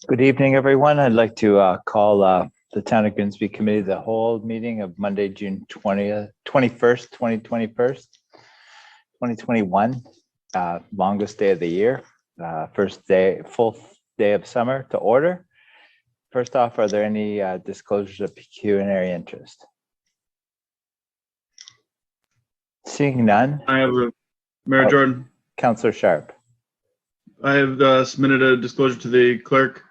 Good evening, everyone. I'd like to call the Town of Grimsby Committee the whole meeting of Monday, June 21st, 2021, longest day of the year, first day, full day of summer to order. First off, are there any disclosures of pecuniary interest? Seeing none. I have Mayor Jordan. Councillor Sharp. I have submitted a disclosure to the clerk.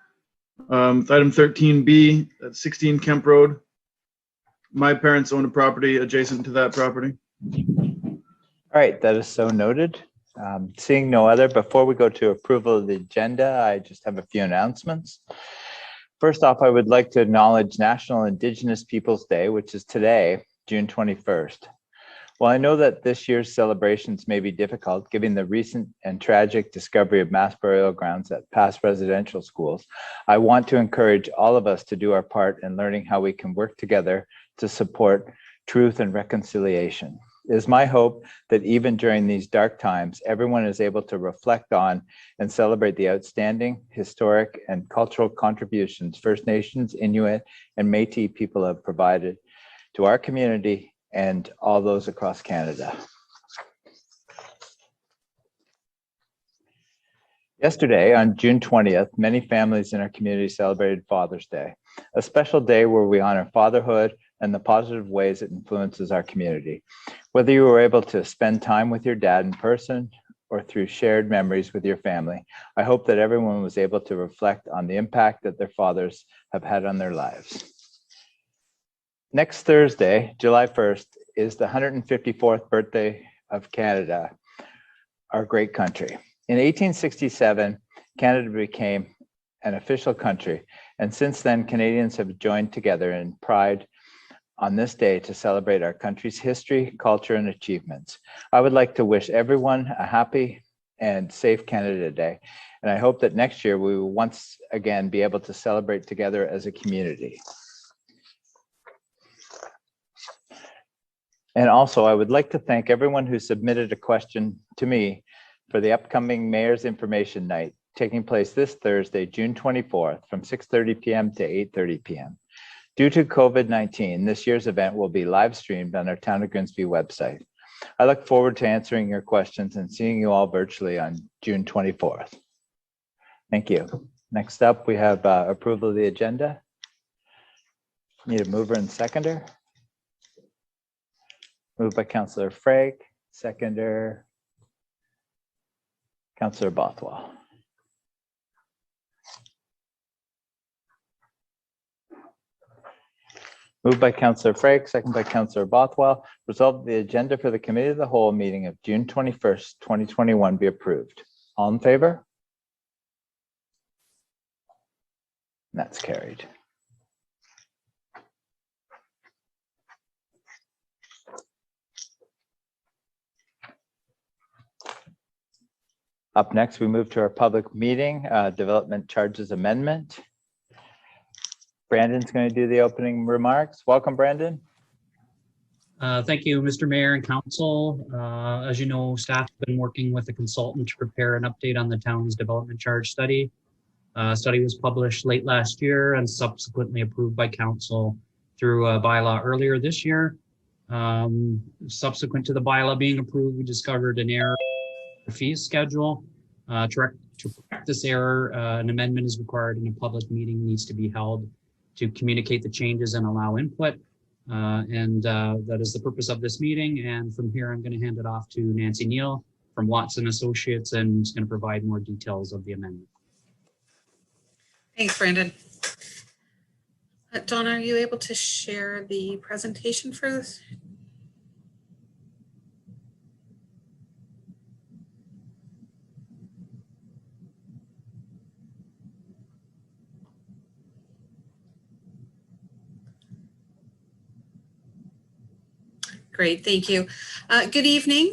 With item 13B at 16 Kemp Road. My parents own a property adjacent to that property. All right, that is so noted. Seeing no other, before we go to approval of the agenda, I just have a few announcements. First off, I would like to acknowledge National Indigenous Peoples Day, which is today, June 21st. While I know that this year's celebrations may be difficult, given the recent and tragic discovery of mass burial grounds at past residential schools, I want to encourage all of us to do our part in learning how we can work together to support truth and reconciliation. It is my hope that even during these dark times, everyone is able to reflect on and celebrate the outstanding historic and cultural contributions First Nations, Inuit, and Métis people have provided to our community and all those across Canada. Yesterday, on June 20th, many families in our community celebrated Father's Day, a special day where we honor fatherhood and the positive ways it influences our community. Whether you were able to spend time with your dad in person or through shared memories with your family, I hope that everyone was able to reflect on the impact that their fathers have had on their lives. Next Thursday, July 1st, is the 154th birthday of Canada, our great country. In 1867, Canada became an official country, and since then, Canadians have joined together in pride on this day to celebrate our country's history, culture, and achievements. I would like to wish everyone a happy and safe Canada Day, and I hope that next year we will once again be able to celebrate together as a community. And also, I would like to thank everyone who submitted a question to me for the upcoming Mayor's Information Night, taking place this Thursday, June 24th, from 6:30 p.m. to 8:30 p.m. Due to COVID-19, this year's event will be live streamed on our Town of Grimsby website. I look forward to answering your questions and seeing you all virtually on June 24th. Thank you. Next up, we have approval of the agenda. Need a mover and seconder. Moved by Councillor Frake, seconder, Councillor Bothwell. Moved by Councillor Frake, second by Councillor Bothwell. Resolved the agenda for the Committee of the Whole meeting of June 21st, 2021 be approved. All in favor? And that's carried. Up next, we move to our public meeting, development charges amendment. Brandon's going to do the opening remarks. Welcome, Brandon. Thank you, Mr. Mayor and Council. As you know, staff have been working with a consultant to prepare an update on the town's development charge study. Study was published late last year and subsequently approved by Council through a bylaw earlier this year. Subsequent to the bylaw being approved, we discovered an error in the fees schedule. To correct this error, an amendment is required and a public meeting needs to be held to communicate the changes and allow input. That is the purpose of this meeting. And from here, I'm going to hand it off to Nancy Neal from Watson Associates, and is going to provide more details of the amendment. Thanks, Brandon. Donna, are you able to share the presentation for this? Great, thank you. Good evening,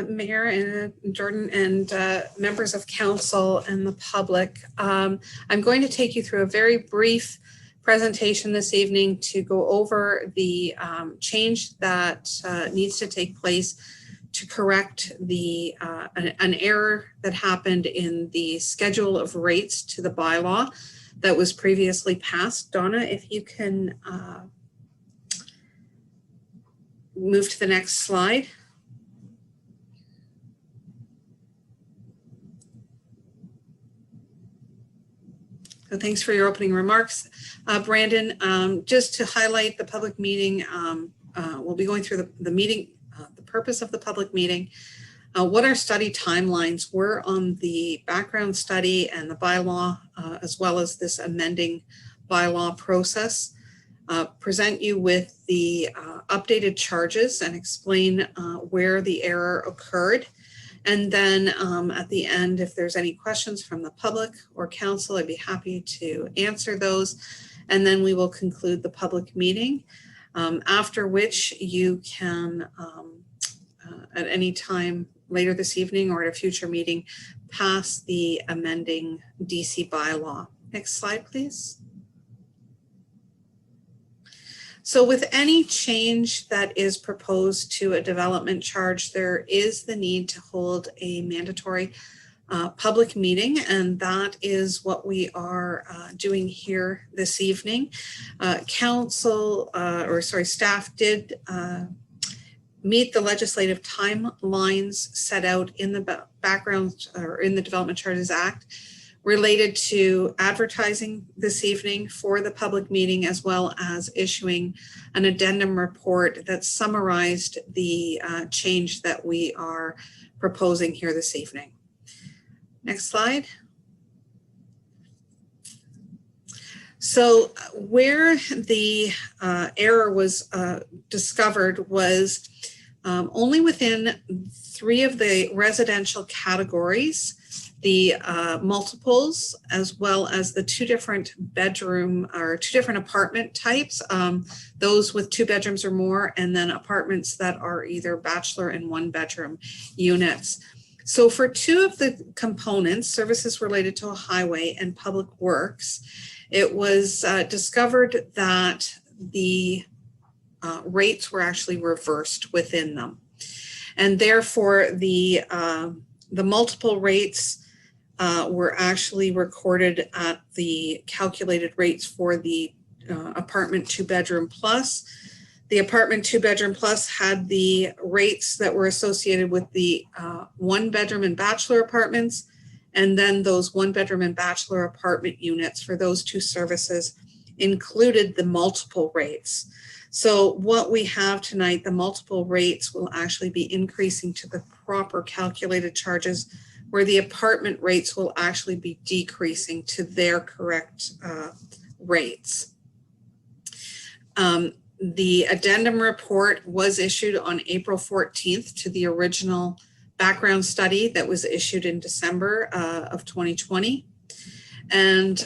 Mayor and Jordan and members of council and the public. I'm going to take you through a very brief presentation this evening to go over the change that needs to take place to correct the an error that happened in the schedule of rates to the bylaw that was previously passed. Donna, if you can move to the next slide. So thanks for your opening remarks. Brandon, just to highlight the public meeting, we'll be going through the meeting, the purpose of the public meeting, what our study timelines were on the background study and the bylaw, as well as this amending bylaw process, present you with the updated charges and explain where the error occurred. And then at the end, if there's any questions from the public or council, I'd be happy to answer those. And then we will conclude the public meeting, after which you can, at any time later this evening or at a future meeting, pass the amending DC bylaw. Next slide, please. So with any change that is proposed to a development charge, there is the need to hold a mandatory public meeting, and that is what we are doing here this evening. Staff did meet the legislative timelines set out in the background or in the Development Charges Act related to advertising this evening for the public meeting, as well as issuing an addendum report that summarized the change that we are proposing here this evening. Next slide. So where the error was discovered was only within 3 of the residential categories, the multiples, as well as the 2 different bedroom or 2 different apartment types, those with 2 bedrooms or more, and then apartments that are either bachelor and 1 bedroom units. So for 2 of the components, services related to a highway and public works, it was discovered that the rates were actually reversed within them. And therefore the multiple rates were actually recorded at the calculated rates for the apartment 2 bedroom plus. The apartment 2 bedroom plus had the rates that were associated with the 1 bedroom and bachelor apartments, and then those 1 bedroom and bachelor apartment units for those 2 services included the multiple rates. So what we have tonight, the multiple rates will actually be increasing to the proper calculated charges, where the apartment rates will actually be decreasing to their correct rates. The addendum report was issued on April 14th to the original background study that was issued in December of 2020. And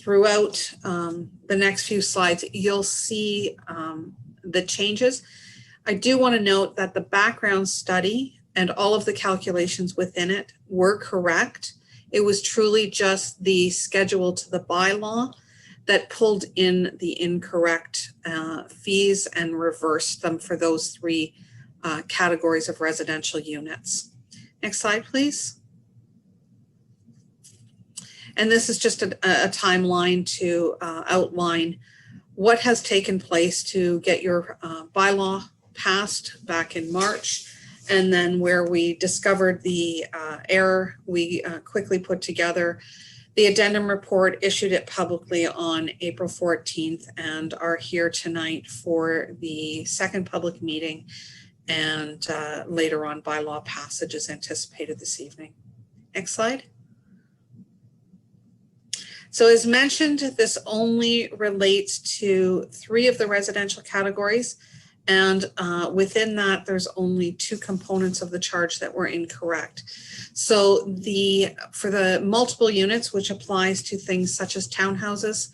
throughout the next few slides, you'll see the changes. I do want to note that the background study and all of the calculations within it were correct. It was truly just the schedule to the bylaw that pulled in the incorrect fees and reversed them for those 3 categories of residential units. Next slide, please. And this is just a timeline to outline what has taken place to get your bylaw passed back in March. And then where we discovered the error, we quickly put together the addendum report, issued it publicly on April 14th, and are here tonight for the 2nd public meeting, and later on bylaw passage is anticipated this evening. Next slide. So as mentioned, this only relates to 3 of the residential categories. And within that, there's only 2 components of the charge that were incorrect. So for the multiple units, which applies to things such as townhouses,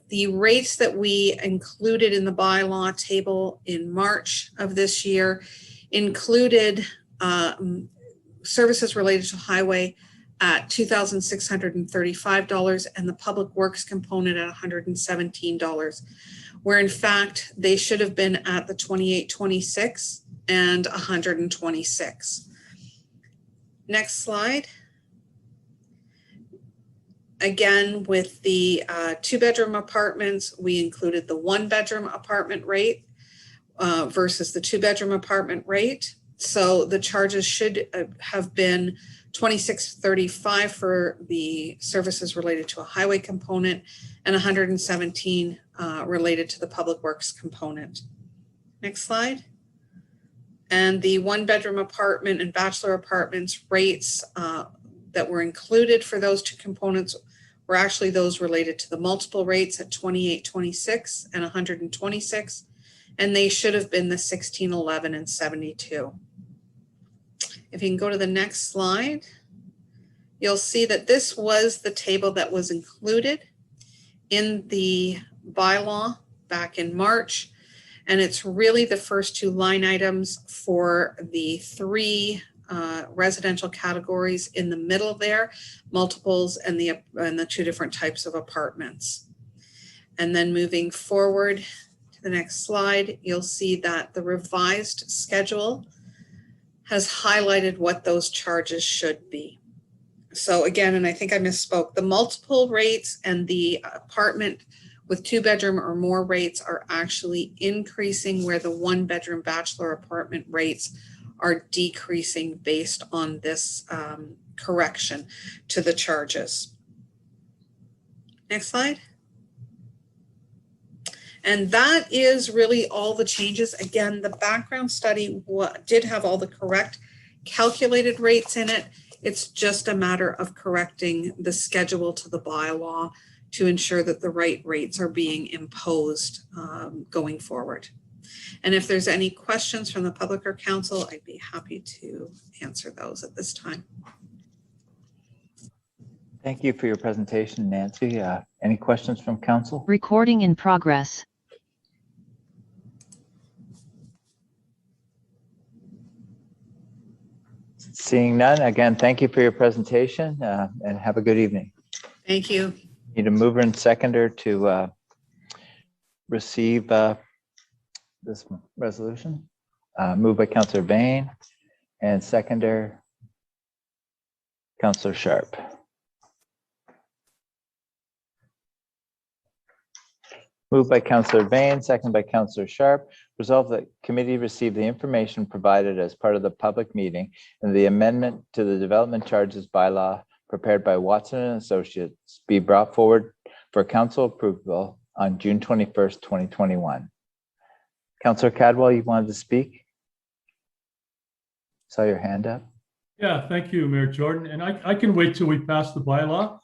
the rates that we included in the bylaw table in March of this year included services related to highway at $2,635 and the public works component at $117. Where in fact they should have been at the $28.26 and $126. Next slide. Again, with the 2-bedroom apartments, we included the 1-bedroom apartment rate versus the 2-bedroom apartment rate. So the charges should have been $26.35 for the services related to a highway component and $117 related to the public works component. Next slide. And the 1-bedroom apartment and bachelor apartments rates that were included for those 2 components were actually those related to the multiple rates at $28.26 and $126, and they should have been the $16.11 and $72. If you can go to the next slide, you'll see that this was the table that was included in the bylaw back in March. And it's really the first 2 line items for the 3 residential categories in the middle there, multiples and the 2 different types of apartments. And then moving forward to the next slide, you'll see that the revised schedule has highlighted what those charges should be. So again, and I think I misspoke, the multiple rates and the apartment with 2-bedroom or more rates are actually increasing, where the 1-bedroom bachelor apartment rates are decreasing based on this correction to the charges. Next slide. And that is really all the changes. Again, the background study did have all the correct calculated rates in it. It's just a matter of correcting the schedule to the bylaw to ensure that the right rates are being imposed going forward. And if there's any questions from the public or council, I'd be happy to answer those at this time. Thank you for your presentation, Nancy. Any questions from council? Recording in progress. Seeing none, again, thank you for your presentation and have a good evening. Thank you. Need a mover and seconder to receive this resolution. Moved by Councillor Bain and seconder Councillor Sharp. Moved by Councillor Bain, second by Councillor Sharp. Resolved that committee receive the information provided as part of the public meeting and the amendment to the development charges bylaw prepared by Watson and Associates be brought forward for council approval on June 21st, 2021. Councillor Cadwell, you wanted to speak? Saw your hand up. Yeah, thank you, Mayor Jordan. And I can wait till we pass the bylaw.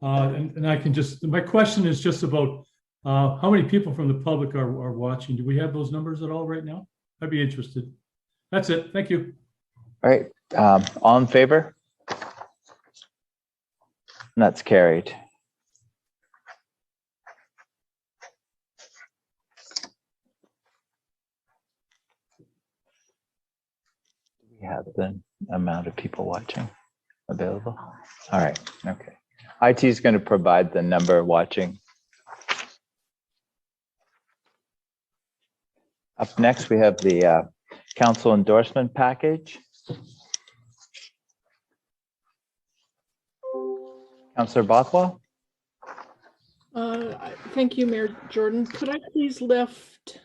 And I can just, my question is just about how many people from the public are watching? Do we have those numbers at all right now? I'd be interested. That's it. Thank you. All right, all in favor? And that's carried. Do we have the amount of people watching available? All right, okay. IT is going to provide the number watching. Up next, we have the council endorsement package. Councillor Bothwell? Thank you, Mayor Jordan. Could I please lift?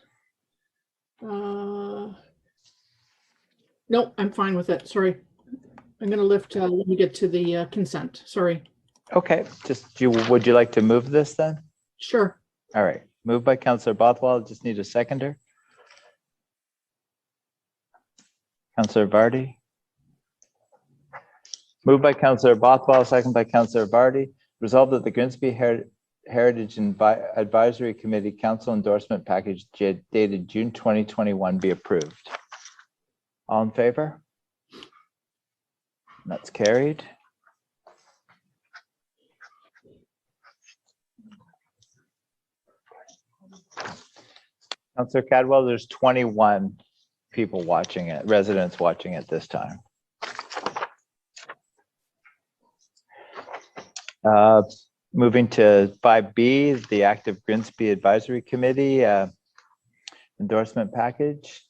No, I'm fine with it. Sorry. I'm going to lift when we get to the consent. Sorry. Okay, would you like to move this then? Sure. All right, moved by Councillor Bothwell. Just need a seconder. Councillor Vardy. Moved by Councillor Bothwell, second by Councillor Vardy. Resolved that the Grimsby Heritage Advisory Committee Council Endorsement Package dated June 2021 be approved. All in favor? That's carried. Councillor Cadwell, there's 21 people watching it, residents watching it this time. Moving to 5B, the Active Grimsby Advisory Committee endorsement package.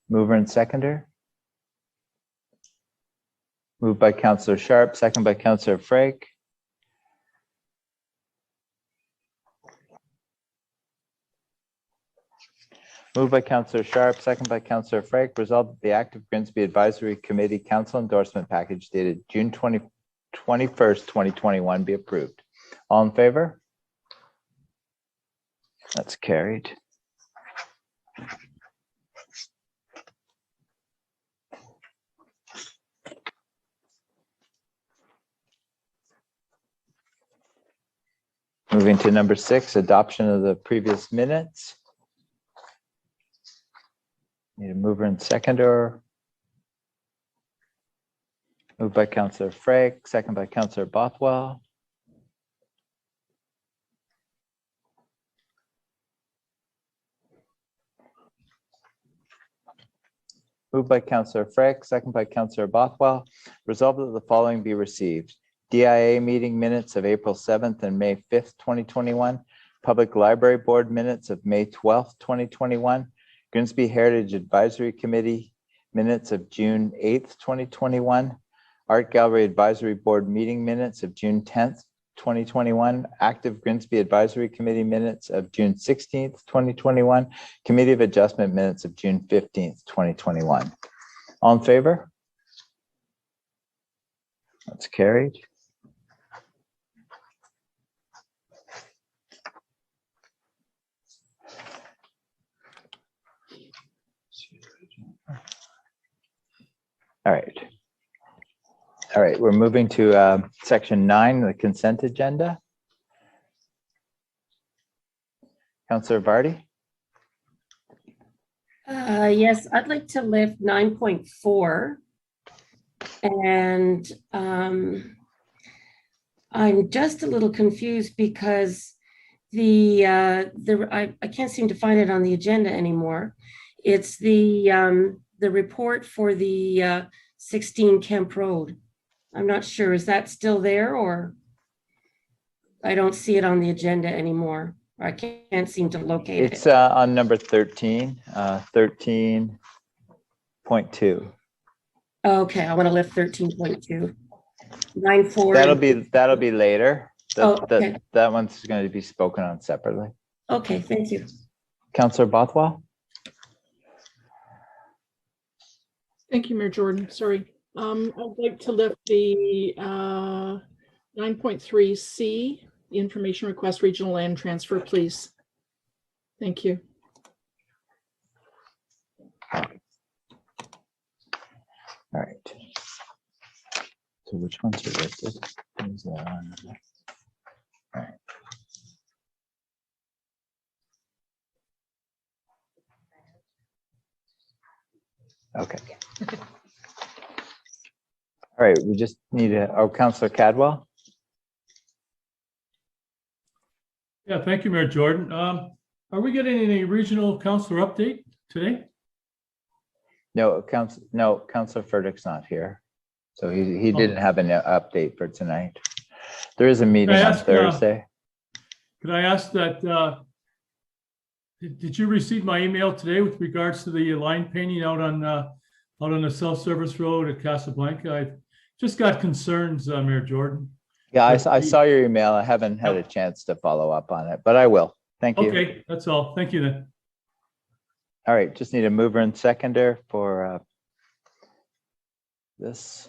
Mover and seconder. Moved by Councillor Sharp, second by Councillor Frake. Moved by Councillor Sharp, second by Councillor Frank. Resolved that the Active Grimsby Advisory Committee Council Endorsement Package dated June 21st, 2021 be approved. All in favor? That's carried. Moving to number 6, adoption of the previous minutes. Need a mover and seconder. Moved by Councillor Frank, second by Councillor Bothwell. Moved by Councillor Frank, second by Councillor Bothwell. Resolved that the following be received. DIA meeting minutes of April 7th and May 5th, 2021. Public Library Board minutes of May 12th, 2021. Grimsby Heritage Advisory Committee minutes of June 8th, 2021. Art Gallery Advisory Board meeting minutes of June 10th, 2021. Active Grimsby Advisory Committee minutes of June 16th, 2021. Committee of Adjustment minutes of June 15th, 2021. All in favor? That's carried. All right. All right, we're moving to section 9, the consent agenda. Councillor Vardy. Yes, I'd like to lift 9.4. And I'm just a little confused because I can't seem to find it on the agenda anymore. It's the report for the 16 Kemp Road. I'm not sure, is that still there, or I don't see it on the agenda anymore. I can't seem to locate it. It's on number 13, 13.2. Okay, I want to lift 13.2. 9.4. That'll be later. Okay. That one's going to be spoken on separately. Okay, thank you. Councillor Bothwell. Thank you, Mayor Jordan. Sorry. I'd like to lift the 9.3C, the information request regional land transfer, please. Thank you. All right. So which ones are listed? All right. Okay. All right, we just need Councillor Cadwell. Yeah, thank you, Mayor Jordan. Are we getting any regional councillor update today? No, Councillor Furtick's not here. So he didn't have an update for tonight. There is a meeting on Thursday. Could I ask that, did you receive my email today with regards to the line painting out on the South Service Road at Casablanca? I just got concerns, Mayor Jordan. Yeah, I saw your email. I haven't had a chance to follow up on it, but I will. Thank you. Okay, that's all. Thank you then. All right, just need a mover and seconder for this.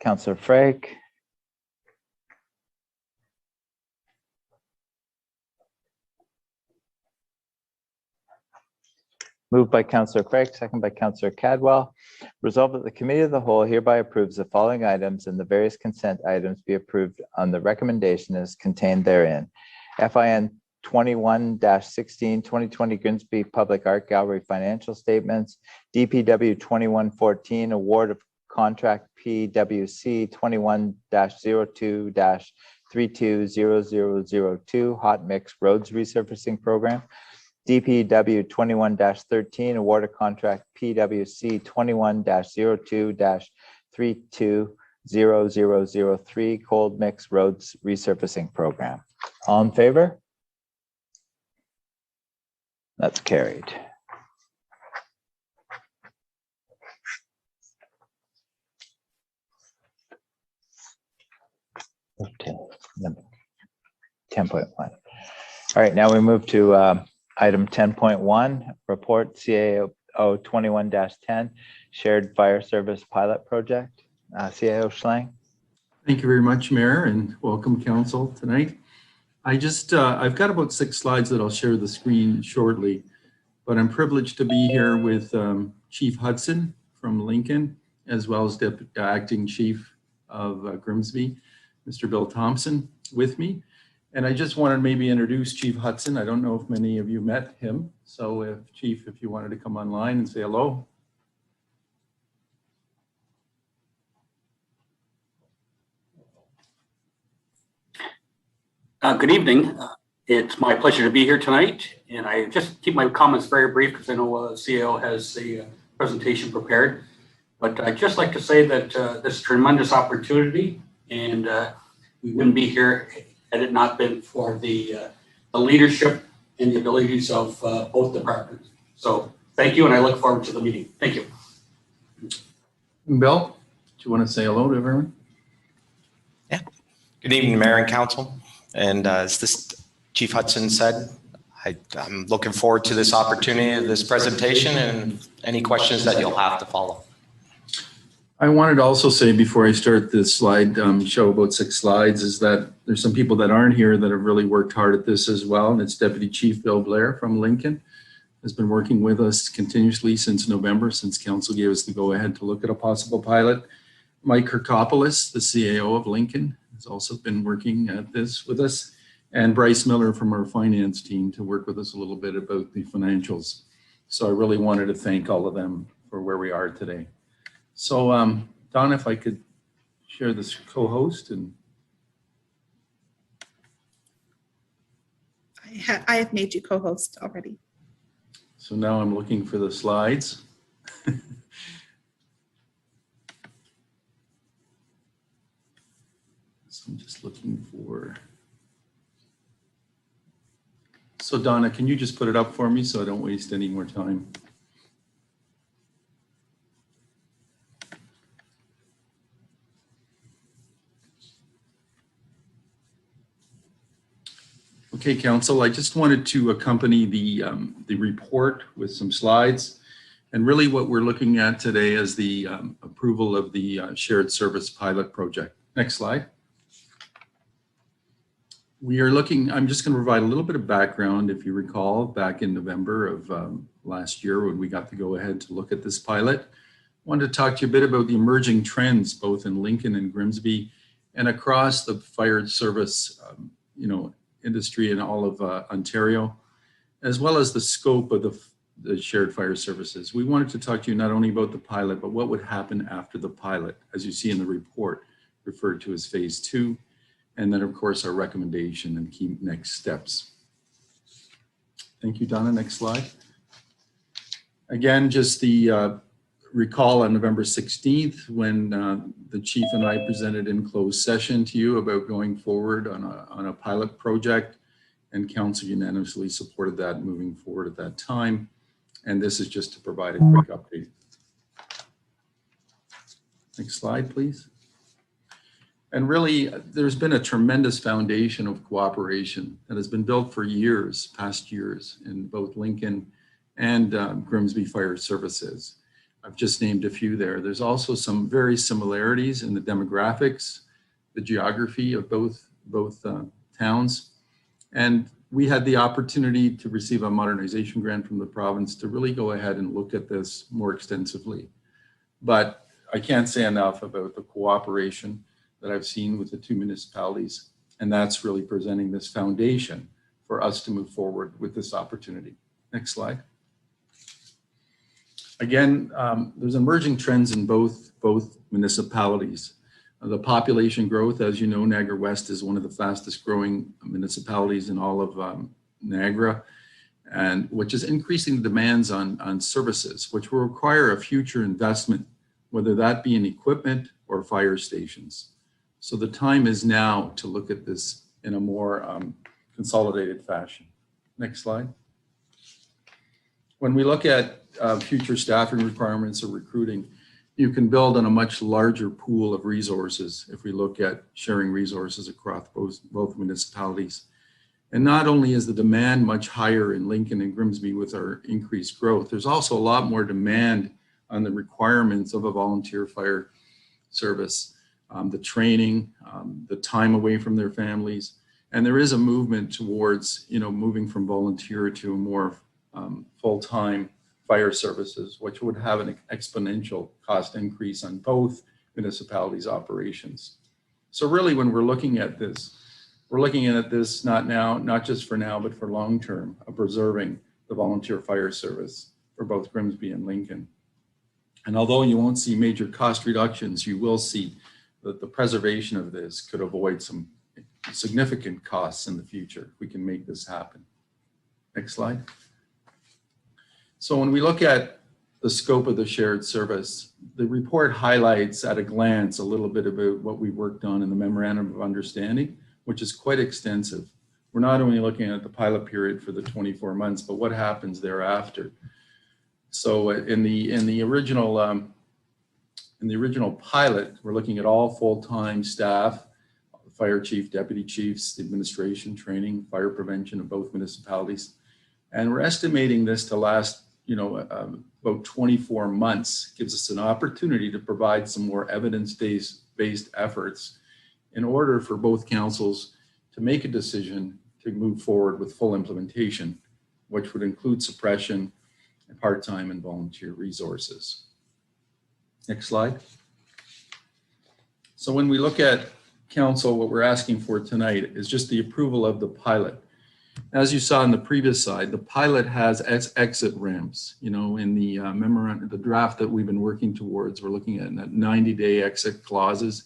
Councillor Frank. Moved by Councillor Frank, second by Councillor Cadwell. Resolved that the Committee of the Whole hereby approves the following items and the various consent items be approved on the recommendation as contained therein. FIN 21-16 2020 Grimsby Public Art Gallery financial statements, DPW 2114 award of contract PWC 21-02-320002 hot mix roads resurfacing program, DPW 21-13 award of contract PWC 21-02-320003 cold mix roads resurfacing program. All in favor? That's carried. Okay, 10.1. All right, now we move to item 10.1, report CAO 21-10, shared fire service pilot project. CAO Schlang. Thank you very much, Mayor, and welcome council tonight. I've got about 6 slides that I'll share the screen shortly, but I'm privileged to be here with Chief Hudson from Lincoln, as well as Acting Chief of Grimsby, Mr. Bill Thompson, with me. And I just wanted to maybe introduce Chief Hudson. I don't know if many of you met him. So Chief, if you wanted to come online and say hello. Good evening. It's my pleasure to be here tonight, and I just keep my comments very brief because I know CAO has the presentation prepared. But I'd just like to say that this is a tremendous opportunity, and we wouldn't be here had it not been for the leadership and the abilities of both departments. So thank you, and I look forward to the meeting. Thank you. Bill, do you want to say hello to everyone? Yeah. Good evening, Mayor and Council. And as this Chief Hudson said, I'm looking forward to this opportunity of this presentation and any questions that you'll have to follow. I wanted to also say before I start this slide, show about 6 slides, is that there's some people that aren't here that have really worked hard at this as well. And it's Deputy Chief Bill Blair from Lincoln, has been working with us continuously since November, since council gave us the go ahead to look at a possible pilot. Mike Kirkopoulos, the CAO of Lincoln, has also been working at this with us, and Bryce Miller from our finance team to work with us a little bit about the financials. So I really wanted to thank all of them for where we are today. So Don, if I could share this co-host. And I have made you co-host already. So now I'm looking for the slides. So I'm just looking for. So Donna, can you just put it up for me so I don't waste any more time? Okay, Council, I just wanted to accompany the report with some slides. And really what we're looking at today is the approval of the shared service pilot project. Next slide. We are looking, I'm just going to provide a little bit of background. If you recall, back in November of last year when we got to go ahead to look at this pilot, I wanted to talk to you a bit about the emerging trends both in Lincoln and Grimsby and across the fire service industry in all of Ontario, as well as the scope of the shared fire services. We wanted to talk to you not only about the pilot, but what would happen after the pilot, as you see in the report, referred to as phase 2. And then, of course, our recommendation and key next steps. Thank you, Donna. Next slide. Again, just the recall on November 16th when the chief and I presented in closed session to you about going forward on a pilot project, and council unanimously supported that moving forward at that time. And this is just to provide a quick update. Next slide, please. And really, there's been a tremendous foundation of cooperation that has been built for years, past years, in both Lincoln and Grimsby Fire Services. I've just named a few there. There's also some very similarities in the demographics, the geography of both towns. And we had the opportunity to receive a modernization grant from the province to really go ahead and look at this more extensively. But I can't say enough about the cooperation that I've seen with the 2 municipalities. And that's really presenting this foundation for us to move forward with this opportunity. Next slide. Again, there's emerging trends in both municipalities. The population growth, as you know, Niagara West is one of the fastest growing municipalities in all of Niagara, and which is increasing demands on services, which will require a future investment, whether that be in equipment or fire stations. So the time is now to look at this in a more consolidated fashion. Next slide. When we look at future staffing requirements or recruiting, you can build on a much larger pool of resources if we look at sharing resources across both municipalities. And not only is the demand much higher in Lincoln and Grimsby with our increased growth, there's also a lot more demand on the requirements of a volunteer fire service, the training, the time away from their families. And there is a movement towards, moving from volunteer to a more full-time fire services, which would have an exponential cost increase on both municipalities' operations. So really, when we're looking at this, we're looking at this not just for now, but for long-term of preserving the volunteer fire service for both Grimsby and Lincoln. And although you won't see major cost reductions, you will see that the preservation of this could avoid some significant costs in the future if we can make this happen. Next slide. So when we look at the scope of the shared service, the report highlights at a glance a little bit about what we worked on in the Memorandum of Understanding, which is quite extensive. We're not only looking at the pilot period for the 24 months, but what happens thereafter. So in the original pilot, we're looking at all full-time staff, fire chief, deputy chiefs, administration, training, fire prevention of both municipalities. And we're estimating this to last, about 24 months. Gives us an opportunity to provide some more evidence-based efforts in order for both councils to make a decision to move forward with full implementation, which would include suppression and part-time and volunteer resources. Next slide. So when we look at council, what we're asking for tonight is just the approval of the pilot. As you saw in the previous slide, the pilot has exit ramps. In the memorandum, the draft that we've been working towards, we're looking at 90-day exit clauses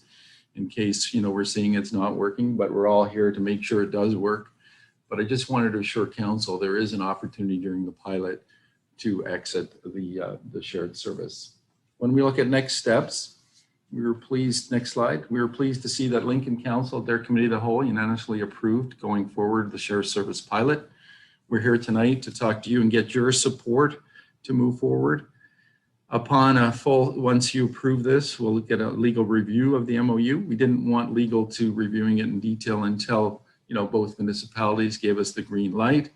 in case, we're seeing it's not working, but we're all here to make sure it does work. But I just wanted to assure council there is an opportunity during the pilot to exit the shared service. When we look at next steps, we were pleased, next slide, we were pleased to see that Lincoln Council, their committee of the whole, unanimously approved going forward the shared service pilot. We're here tonight to talk to you and get your support to move forward. Upon once you approve this, we'll get a legal review of the MOU. We didn't want legal to reviewing it in detail until, both municipalities gave us the green light.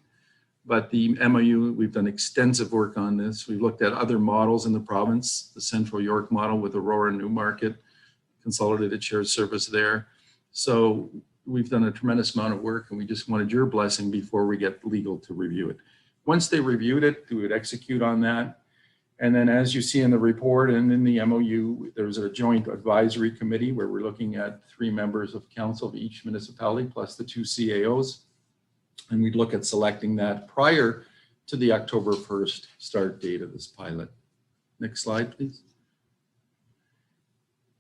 But the MOU, we've done extensive work on this. We've looked at other models in the province, the Central York model with Aurora and Newmarket, consolidated shared service there. So we've done a tremendous amount of work and we just wanted your blessing before we get legal to review it. Once they reviewed it, we would execute on that. And then as you see in the report and in the MOU, there's a joint advisory committee where we're looking at 3 members of council of each municipality plus the 2 CAOs. And we'd look at selecting that prior to the October 1st start date of this pilot. Next slide, please.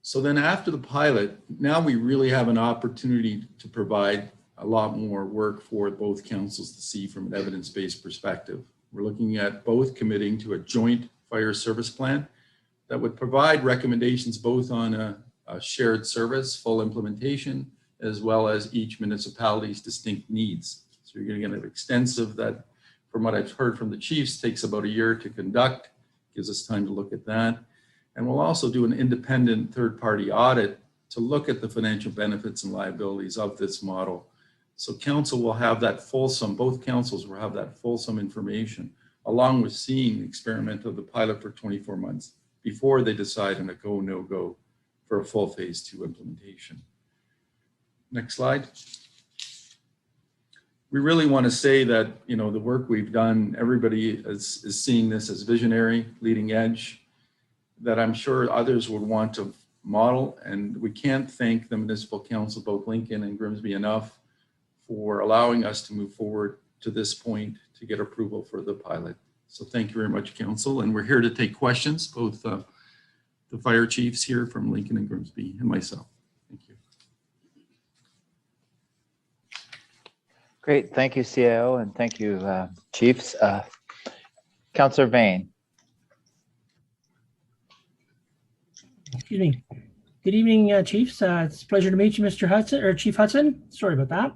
So then after the pilot, now we really have an opportunity to provide a lot more work for both councils to see from an evidence-based perspective. We're looking at both committing to a joint fire service plan that would provide recommendations both on a shared service, full implementation, as well as each municipality's distinct needs. So you're going to get an extensive that, from what I've heard from the chiefs, takes about a year to conduct, gives us time to look at that. And we'll also do an independent third-party audit to look at the financial benefits and liabilities of this model. So council will have that fulsome, both councils will have that fulsome information, along with seeing the experiment of the pilot for 24 months before they decide on a go, no go for a full phase 2 implementation. Next slide. We really want to say that, the work we've done, everybody is seeing this as visionary, leading edge, that I'm sure others would want to model. And we can't thank the municipal council, both Lincoln and Grimsby, enough for allowing us to move forward to this point to get approval for the pilot. So thank you very much, council. And we're here to take questions, both the fire chiefs here from Lincoln and Grimsby and myself. Thank you. Great. Thank you, CAO, and thank you, chiefs. Councillor Vane. Excuse me. Good evening, chiefs. It's a pleasure to meet you, Mr. Hudson, or Chief Hudson. Sorry about that.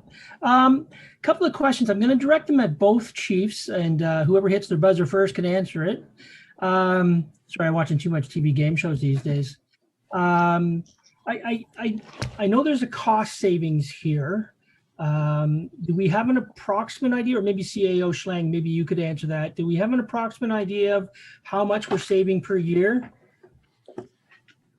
Couple of questions. I'm going to direct them at both chiefs, and whoever hits their buzzer first can answer it. Sorry, I'm watching too much TV game shows these days. I know there's a cost savings here. Do we have an approximate idea, or maybe CAO Schlang, maybe you could answer that. Do we have an approximate idea of how much we're saving per year?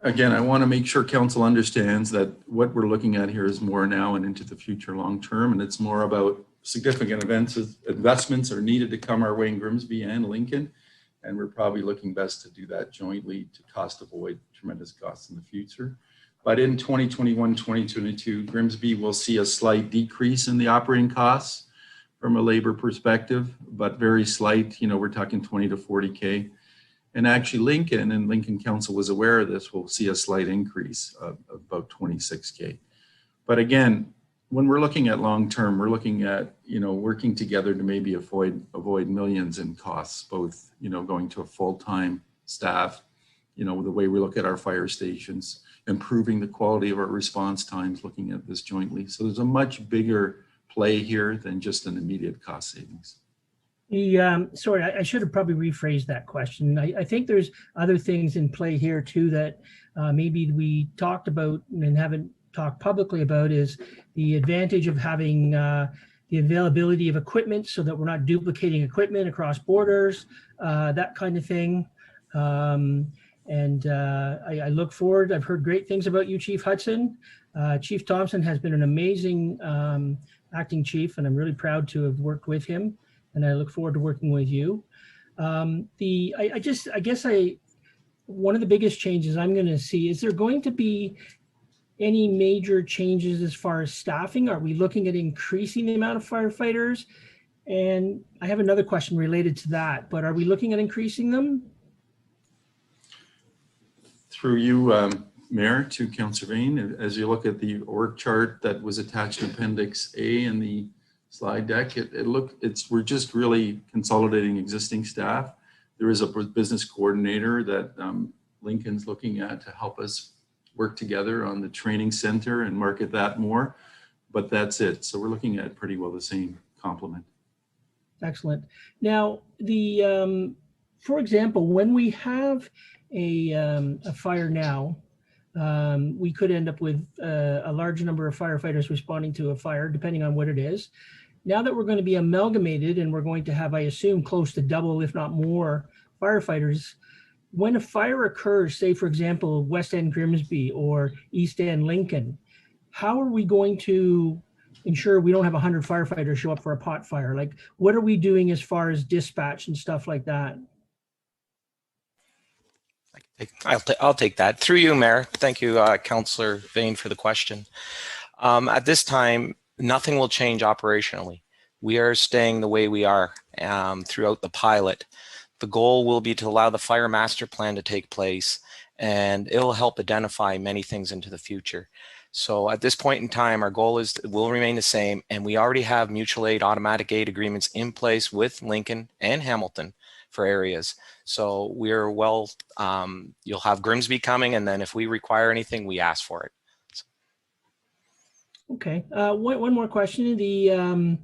Again, I want to make sure council understands that what we're looking at here is more now and into the future long term, and it's more about significant investments are needed to come our way in Grimsby and Lincoln, and we're probably looking best to do that jointly to cost avoid tremendous costs in the future. But in 2021, 2022, Grimsby will see a slight decrease in the operating costs from a labor perspective, but very slight. You know, we're talking 20 to 40K. And actually Lincoln, and Lincoln Council was aware of this, will see a slight increase of about 26K. But again, when we're looking at long-term, we're looking at, you know, working together to maybe avoid millions in costs, both, you know, going to a full-time staff, you know, the way we look at our fire stations, improving the quality of our response times, looking at this jointly. So there's a much bigger play here than just an immediate cost savings. Sorry, I should have probably rephrased that question. I think there's other things in play here too that maybe we talked about and haven't talked publicly about, is the advantage of having the availability of equipment so that we're not duplicating equipment across borders, that kind of thing. I look forward. I've heard great things about you, Chief Hudson. Chief Thompson has been an amazing acting chief, and I'm really proud to have worked with him. And I look forward to working with you. One of the biggest changes I'm going to see, is there going to be any major changes as far as staffing? Are we looking at increasing the amount of firefighters? And I have another question related to that, but are we looking at increasing them? Through you, Mayor, to Councillor Vane, as you look at the org chart that was attached to Appendix A in the slide deck, we're just really consolidating existing staff. There is a business coordinator that Lincoln's looking at to help us work together on the training center and market that more, but that's it. So we're looking at pretty well the same complement. Excellent. Now, for example, when we have a fire now, we could end up with a large number of firefighters responding to a fire, depending on what it is. Now that we're going to be amalgamated and we're going to have, I assume, close to double, if not more, firefighters, when a fire occurs, say, for example, West End Grimsby or East End Lincoln, how are we going to ensure we don't have 100 firefighters show up for a pot fire? Like, what are we doing as far as dispatch and stuff like that? I'll take that. Through you, Mayor. Thank you, Councillor Vane, for the question. At this time, nothing will change operationally. We are staying the way we are throughout the pilot. The goal will be to allow the fire master plan to take place, and it'll help identify many things into the future. So at this point in time, our goal will remain the same, and we already have mutual aid, automatic aid agreements in place with Lincoln and Hamilton for areas. So we're well, you'll have Grimsby coming, and then if we require anything, we ask for it. Okay, one more question.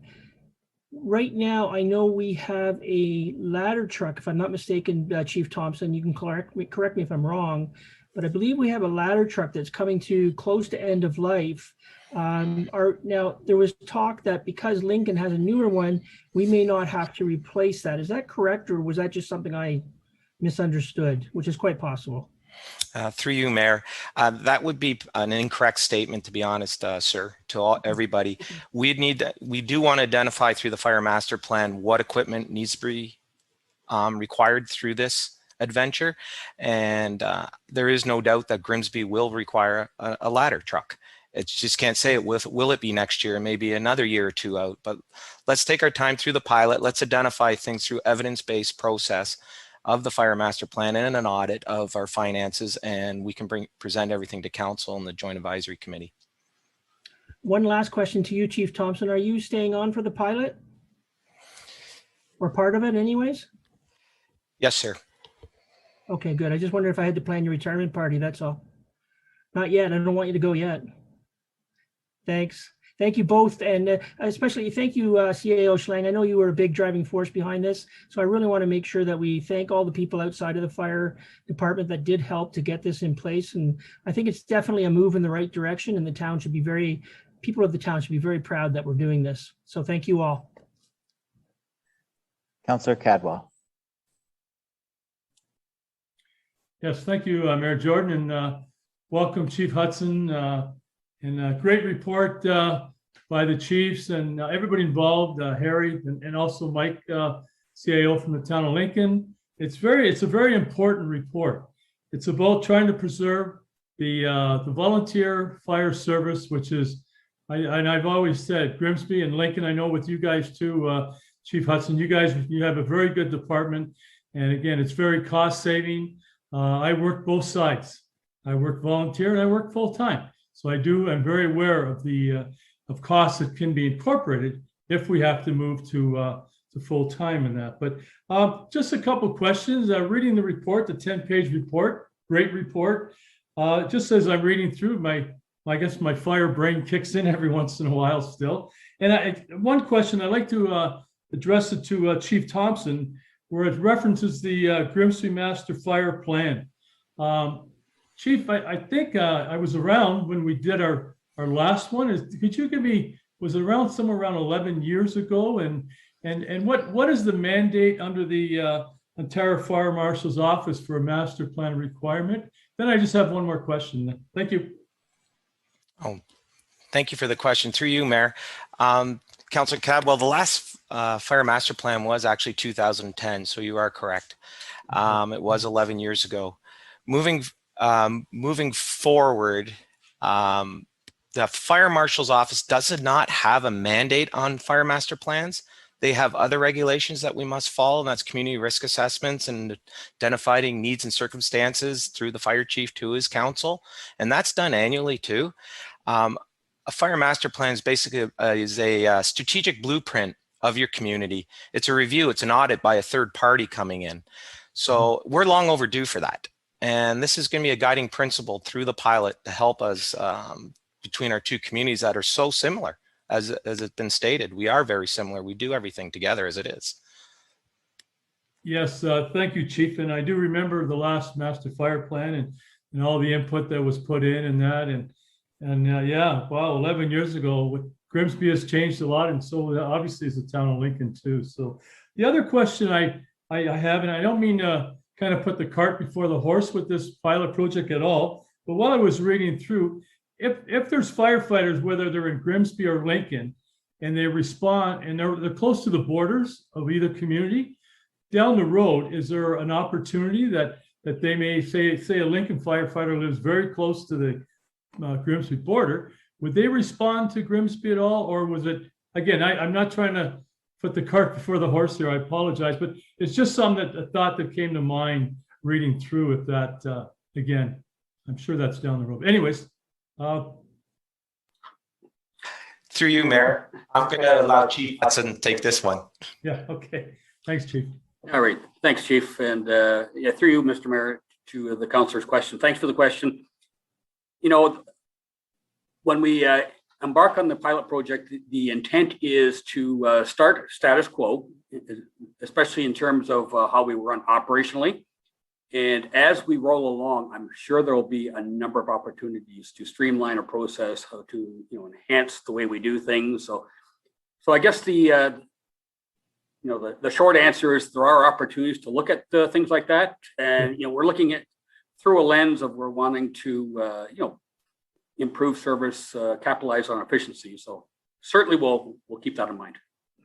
Right now, I know we have a ladder truck, if I'm not mistaken, Chief Thompson, you can correct me if I'm wrong, but I believe we have a ladder truck that's coming to close to end of life. Now, there was talk that because Lincoln has a newer one, we may not have to replace that. Is that correct, or was that just something I misunderstood, which is quite possible? Through you, Mayor, that would be an incorrect statement, to be honest, sir, to everybody. We do want to identify through the fire master plan what equipment needs to be required through this adventure, and there is no doubt that Grimsby will require a ladder truck. It just can't say it will it be next year, maybe another year or two out, but let's take our time through the pilot. Let's identify things through evidence-based process of the fire master plan and an audit of our finances, and we can present everything to council and the joint advisory committee. One last question to you, Chief Thompson. Are you staying on for the pilot? Or part of it anyways? Yes, sir. Okay, good. I just wondered if I had to plan your retirement party, that's all. Not yet. I don't want you to go yet. Thanks. Thank you both, and especially thank you, CAO Schlang. I know you were a big driving force behind this, so I really want to make sure that we thank all the people outside of the fire department that did help to get this in place. And I think it's definitely a move in the right direction, and the town should be very people of the town should be very proud that we're doing this. So thank you all. Councillor Cadwell. Yes, thank you, Mayor Jordan, and welcome Chief Hudson. And a great report by the chiefs and everybody involved, Harry and also Mike, CIO from the town of Lincoln. It's a very important report. It's about trying to preserve the volunteer fire service, which is, and I've always said, Grimsby and Lincoln, I know with you guys too, Chief Hudson, you have a very good department. And again, it's very cost saving. I work both sides. I work volunteer and I work full time. So I'm very aware of the of costs that can be incorporated if we have to move to full time in that. But just a couple questions. Reading the report, the 10-page report, great report. Just as I'm reading through, I guess my fire brain kicks in every once in a while still. And one question I'd like to address it to Chief Thompson, where it references the Grimsby Master Fire Plan. Chief, I think I was around when we did our last one. Could you give me, was it around somewhere around 11 years ago? And what is the mandate under the Ontario Fire Marshal's Office for a master plan requirement? Then I just have one more question. Thank you. Oh, thank you for the question. Through you, Mayor. Councillor Cadwell, the last fire master plan was actually 2010, so you are correct. It was 11 years ago. Moving forward, the Fire Marshal's Office does not have a mandate on fire master plans. They have other regulations that we must follow, and that's community risk assessments and identifying needs and circumstances through the fire chief to his council, and that's done annually too. A fire master plan is basically is a strategic blueprint of your community. It's a review, it's an audit by a third party coming in. So we're long overdue for that. And this is going to be a guiding principle through the pilot to help us between our two communities that are so similar. As it's been stated, we are very similar. We do everything together as it is. Yes, thank you, Chief. And I do remember the last master fire plan and all the input that was put in and that. And yeah, wow, 11 years ago, Grimsby has changed a lot. And so obviously is the town of Lincoln too. So the other question I have, and I don't mean to kind of put the cart before the horse with this pilot project at all, but while I was reading through, if there's firefighters, whether they're in Grimsby or Lincoln, and they respond and they're close to the borders of either community, down the road, is there an opportunity that they may say a Lincoln firefighter lives very close to the Grimsby border, would they respond to Grimsby at all? Or was it, again, I'm not trying to put the cart before the horse here, I apologize, but it's just a thought that came to mind reading through it that, again, I'm sure that's down the road. Anyways. Through you, Mayor, I'm going to allow Chief Hudson to take this one. Yeah, okay. Thanks, Chief. All right. Thanks, Chief. And yeah, through you, Mr. Mayor, to the councillor's question. Thanks for the question. You know, when we embark on the pilot project, the intent is to start status quo, especially in terms of how we run operationally. And as we roll along, I'm sure there will be a number of opportunities to streamline a process, how to enhance the way we do things. So I guess the short answer is there are opportunities to look at things like that, and we're looking at through a lens of we're wanting to improve service, capitalize on efficiency. So certainly we'll keep that in mind.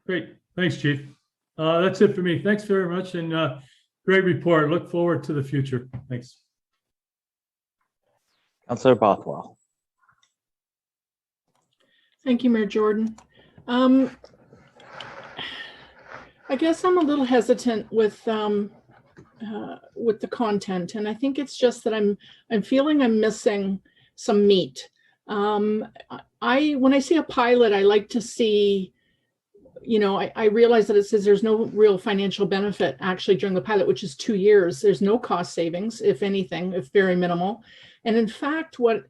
Great, thanks, Chief. That's it for me. Thanks very much, and great report. Look forward to the future. Thanks. Councillor Bothwell. Thank you, Mayor Jordan. I guess I'm a little hesitant with the content, and I think it's just that I'm feeling I'm missing some meat. When I see a pilot, I like to see, I realize that it says there's no real financial benefit actually during the pilot, which is 2 years. There's no cost savings, if anything, if very minimal. And in fact, what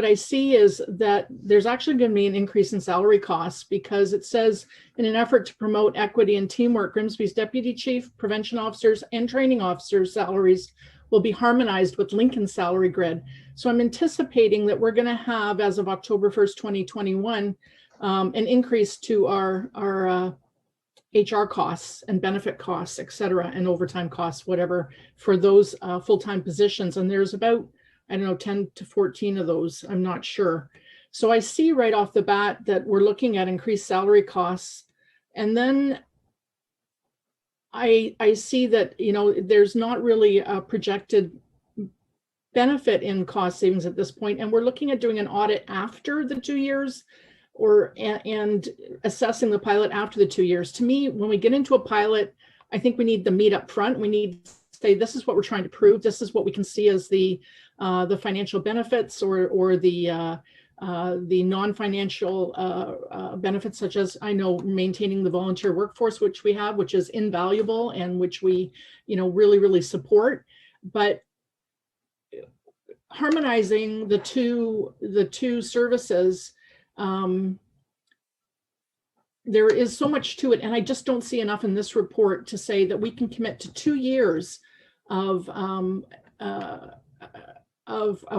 I see is that there's actually going to be an increase in salary costs, because it says in an effort to promote equity and teamwork, Grimsby's deputy chief, prevention officers, and training officers' salaries will be harmonized with Lincoln's salary grid. So I'm anticipating that we're going to have, as of October 1st, 2021, an increase to our HR costs and benefit costs, et cetera, and overtime costs, whatever, for those full-time positions. And there's about, I don't know, 10 to 14 of those, I'm not sure. So I see right off the bat that we're looking at increased salary costs. And then I see that, you know, there's not really a projected benefit in cost savings at this point. And we're looking at doing an audit after the 2 years, and assessing the pilot after the 2 years. To me, when we get into a pilot, I think we need the meat up front. We need to say, this is what we're trying to prove. This is what we can see as the financial benefits or the non-financial benefits, such as, I know, maintaining the volunteer workforce, which we have, which is invaluable and which we, you know, really, really support. But harmonizing the two services, there is so much to it, and I just don't see enough in this report to say that we can commit to 2 years of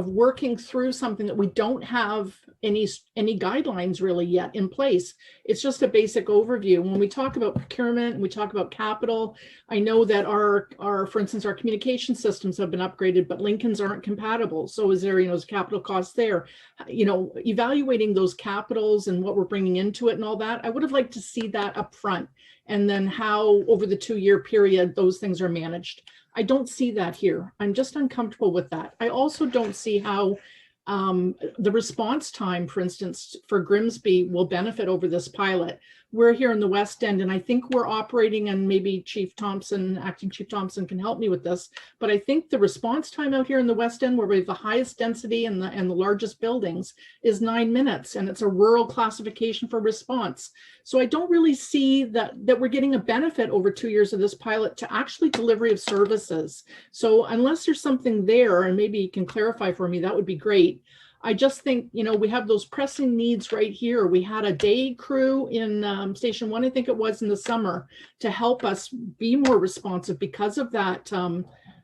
working through something that we don't have any guidelines really yet in place. It's just a basic overview. When we talk about procurement and we talk about capital, I know that for instance, our communication systems have been upgraded, but Lincoln's aren't compatible. So is there, you know, is capital costs there? You know, evaluating those capitals and what we're bringing into it and all that, I would have liked to see that up front, and then how over the 2 year period those things are managed. I don't see that here. I'm just uncomfortable with that. I also don't see how the response time, for instance, for Grimsby will benefit over this pilot. We're here in the West End, and I think we're operating, and maybe Chief Thompson, Acting Chief Thompson can help me with this, but I think the response time out here in the West End, where we have the highest density and the largest buildings, is 9 minutes, and it's a rural classification for response. So I don't really see that we're getting a benefit over 2 years of this pilot to actually delivery of services. So unless there's something there, and maybe you can clarify for me, that would be great. I just think, you know, we have those pressing needs right here. We had a day crew in Station 1, I think it was, in the summer, to help us be more responsive because of that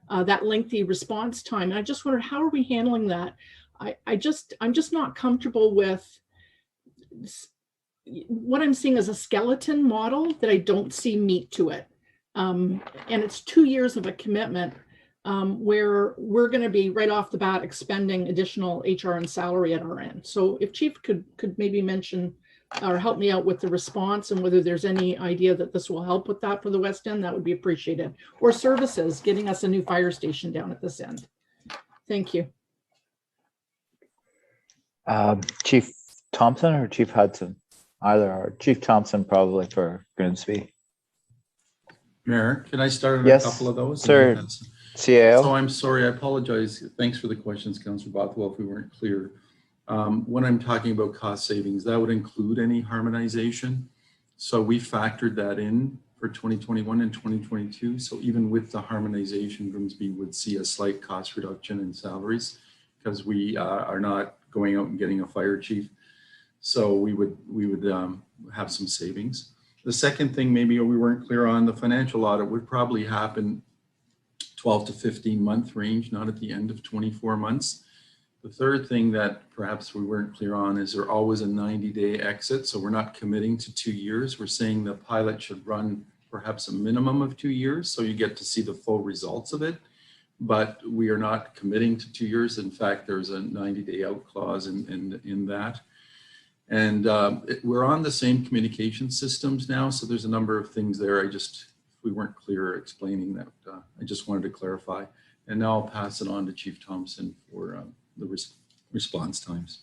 that lengthy response time. And I just wondered, how are we handling that? I'm just not comfortable with what I'm seeing as a skeleton model that I don't see meat to it. And it's 2 years of a commitment. Where we're going to be right off the bat expending additional HR and salary at our end. So if Chief could maybe mention or help me out with the response and whether there's any idea that this will help with that for the West End, that would be appreciated. Or services, getting us a new fire station down at this end. Thank you. Chief Thompson or Chief Hudson? Either, or Chief Thompson probably for Grimsby. Mayor, can I start on Yes, a couple of those? sir. CAO. So I'm sorry, I apologize. Thanks for the questions, Councillor Bothwell, if we weren't clear. When I'm talking about cost savings, that would include any harmonization. So we factored that in for 2021 and 2022. So even with the harmonization, Grimsby would see a slight cost reduction in salaries because we are not going out and getting a fire chief. So we would have some savings. The second thing maybe we weren't clear on, the financial audit would probably happen 12 to 15 month range, not at the end of 24 months. The third thing that perhaps we weren't clear on is there always a 90-day exit. So we're not committing to 2 years. We're saying the pilot should run perhaps a minimum of 2 years. So you get to see the full results of it, but we are not committing to 2 years. In fact, there's a 90-day out clause in that. And we're on the same communication systems now. So there's a number of things there. We weren't clear explaining that. I just wanted to clarify. And now I'll pass it on to Chief Thompson for the response times.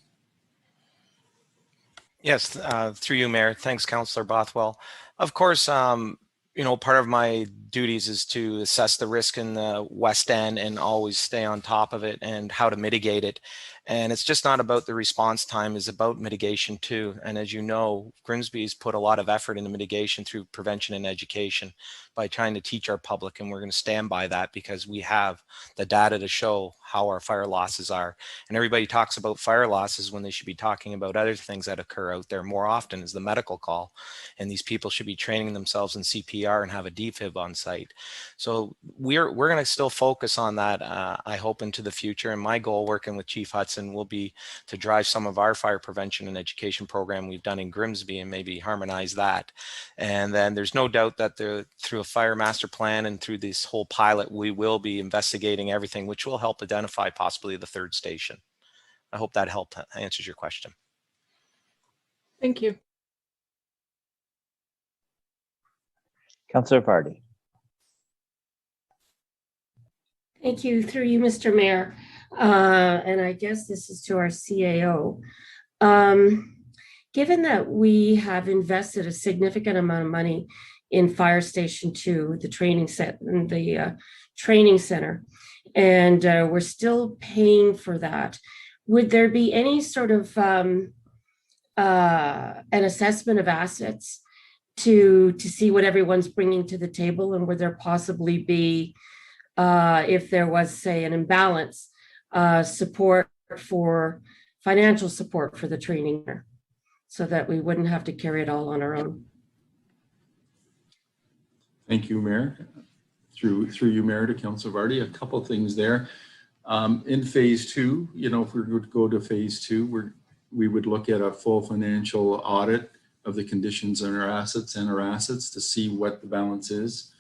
Yes, through you, Mayor. Thanks, Councillor Bothwell. Of course, you know, part of my duties is to assess the risk in the West End and always stay on top of it and how to mitigate it. And it's just not about the response time, it's about mitigation too. And as you know, Grimsby's put a lot of effort into mitigation through prevention and education by trying to teach our public, and we're going to stand by that because we have the data to show how our fire losses are. And everybody talks about fire losses when they should be talking about other things that occur out there more often, is the medical call. And these people should be training themselves in CPR and have a defib on site. So we're going to still focus on that, I hope, into the future. And my goal working with Chief Hudson will be to drive some of our fire prevention and education program we've done in Grimsby and maybe harmonize that. And then there's no doubt that through a fire master plan and through this whole pilot, we will be investigating everything, which will help identify possibly the third station. I hope that helped answers your question. Thank you. Councillor Vardy. Thank you, through you, Mr. Mayor. And I guess this is to our CAO. Given that we have invested a significant amount of money in Fire Station 2, the training set and the training center, and we're still paying for that, would there be any sort of an assessment of assets to see what everyone's bringing to the table, and would there possibly be, if there was, say, an imbalance, support for financial support for the training, so that we wouldn't have to carry it all on our own? Thank you, Mayor. Through you, Mayor, to Councillor Vardy, a couple of things there. In phase 2, you know, if we would go to phase 2, we would look at a full financial audit of the conditions in our assets to see what the balance is,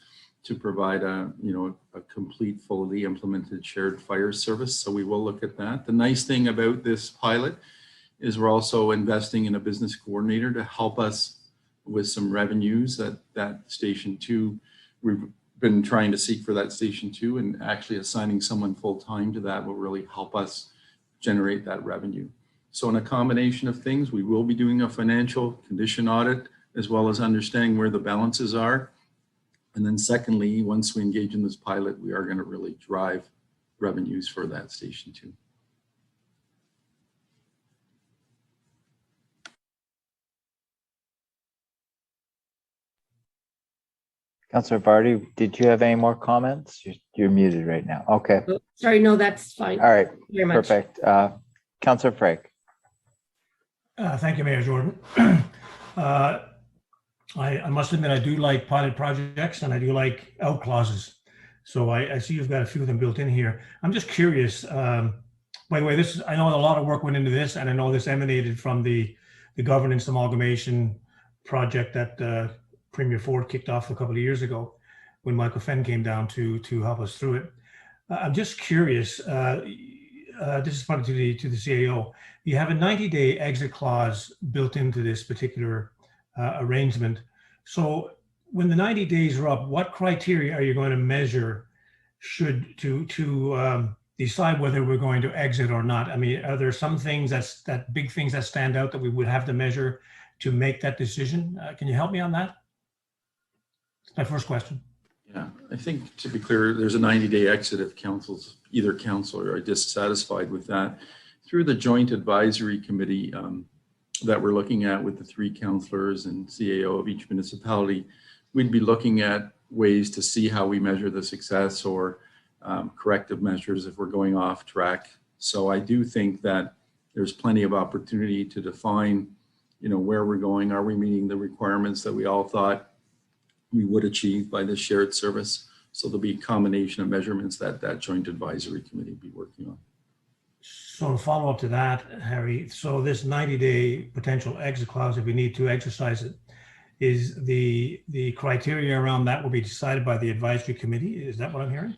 to provide a complete, fully implemented shared fire service. So we will look at that. The nice thing about this pilot is we're also investing in a business coordinator to help us with some revenues that Station 2. We've been trying to seek for that Station 2, and actually assigning someone full-time to that will really help us generate that revenue. So in a combination of things, we will be doing a financial condition audit, as well as understanding where the balances are. And then secondly, once we engage in this pilot, we are going to really drive revenues for that Station 2. Councillor Vardy, did you have any more comments? You're muted right now. Okay. Oh, sorry, no, that's fine. All right. Thank you very much. Perfect. Councillor Frake. Thank you, Mayor Jordan. I must admit, I do like pilot projects and I do like out clauses. So I see you've got a few of them built in here. I'm just curious, by the way, I know a lot of work went into this, and I know this emanated from the governance amalgamation project that Premier Ford kicked off a couple of years ago when Michael Fenn came down to help us through it. I'm just curious, this is part to the CAO. You have a 90-day exit clause built into this particular arrangement. So when the 90 days are up, what criteria are you going to measure to decide whether we're going to exit or not? I mean, are there some things that big things that stand out that we would have to measure to make that decision? Can you help me on that? That's my first question. Yeah, I think, to be clear, there's a 90-day exit if either council are dissatisfied with that. Through the joint advisory committee that we're looking at with the 3 councillors and CAO of each municipality, we'd be looking at ways to see how we measure the success, or corrective measures if we're going off track. So I do think that there's plenty of opportunity to define, where we're going. Are we meeting the requirements that we all thought we would achieve by this shared service? So there'll be a combination of measurements that joint advisory committee will be working on. So to follow up to that, Harry, so this 90-day potential exit clause, if we need to exercise it, is the criteria around that will be decided by the advisory committee? Is that what I'm hearing?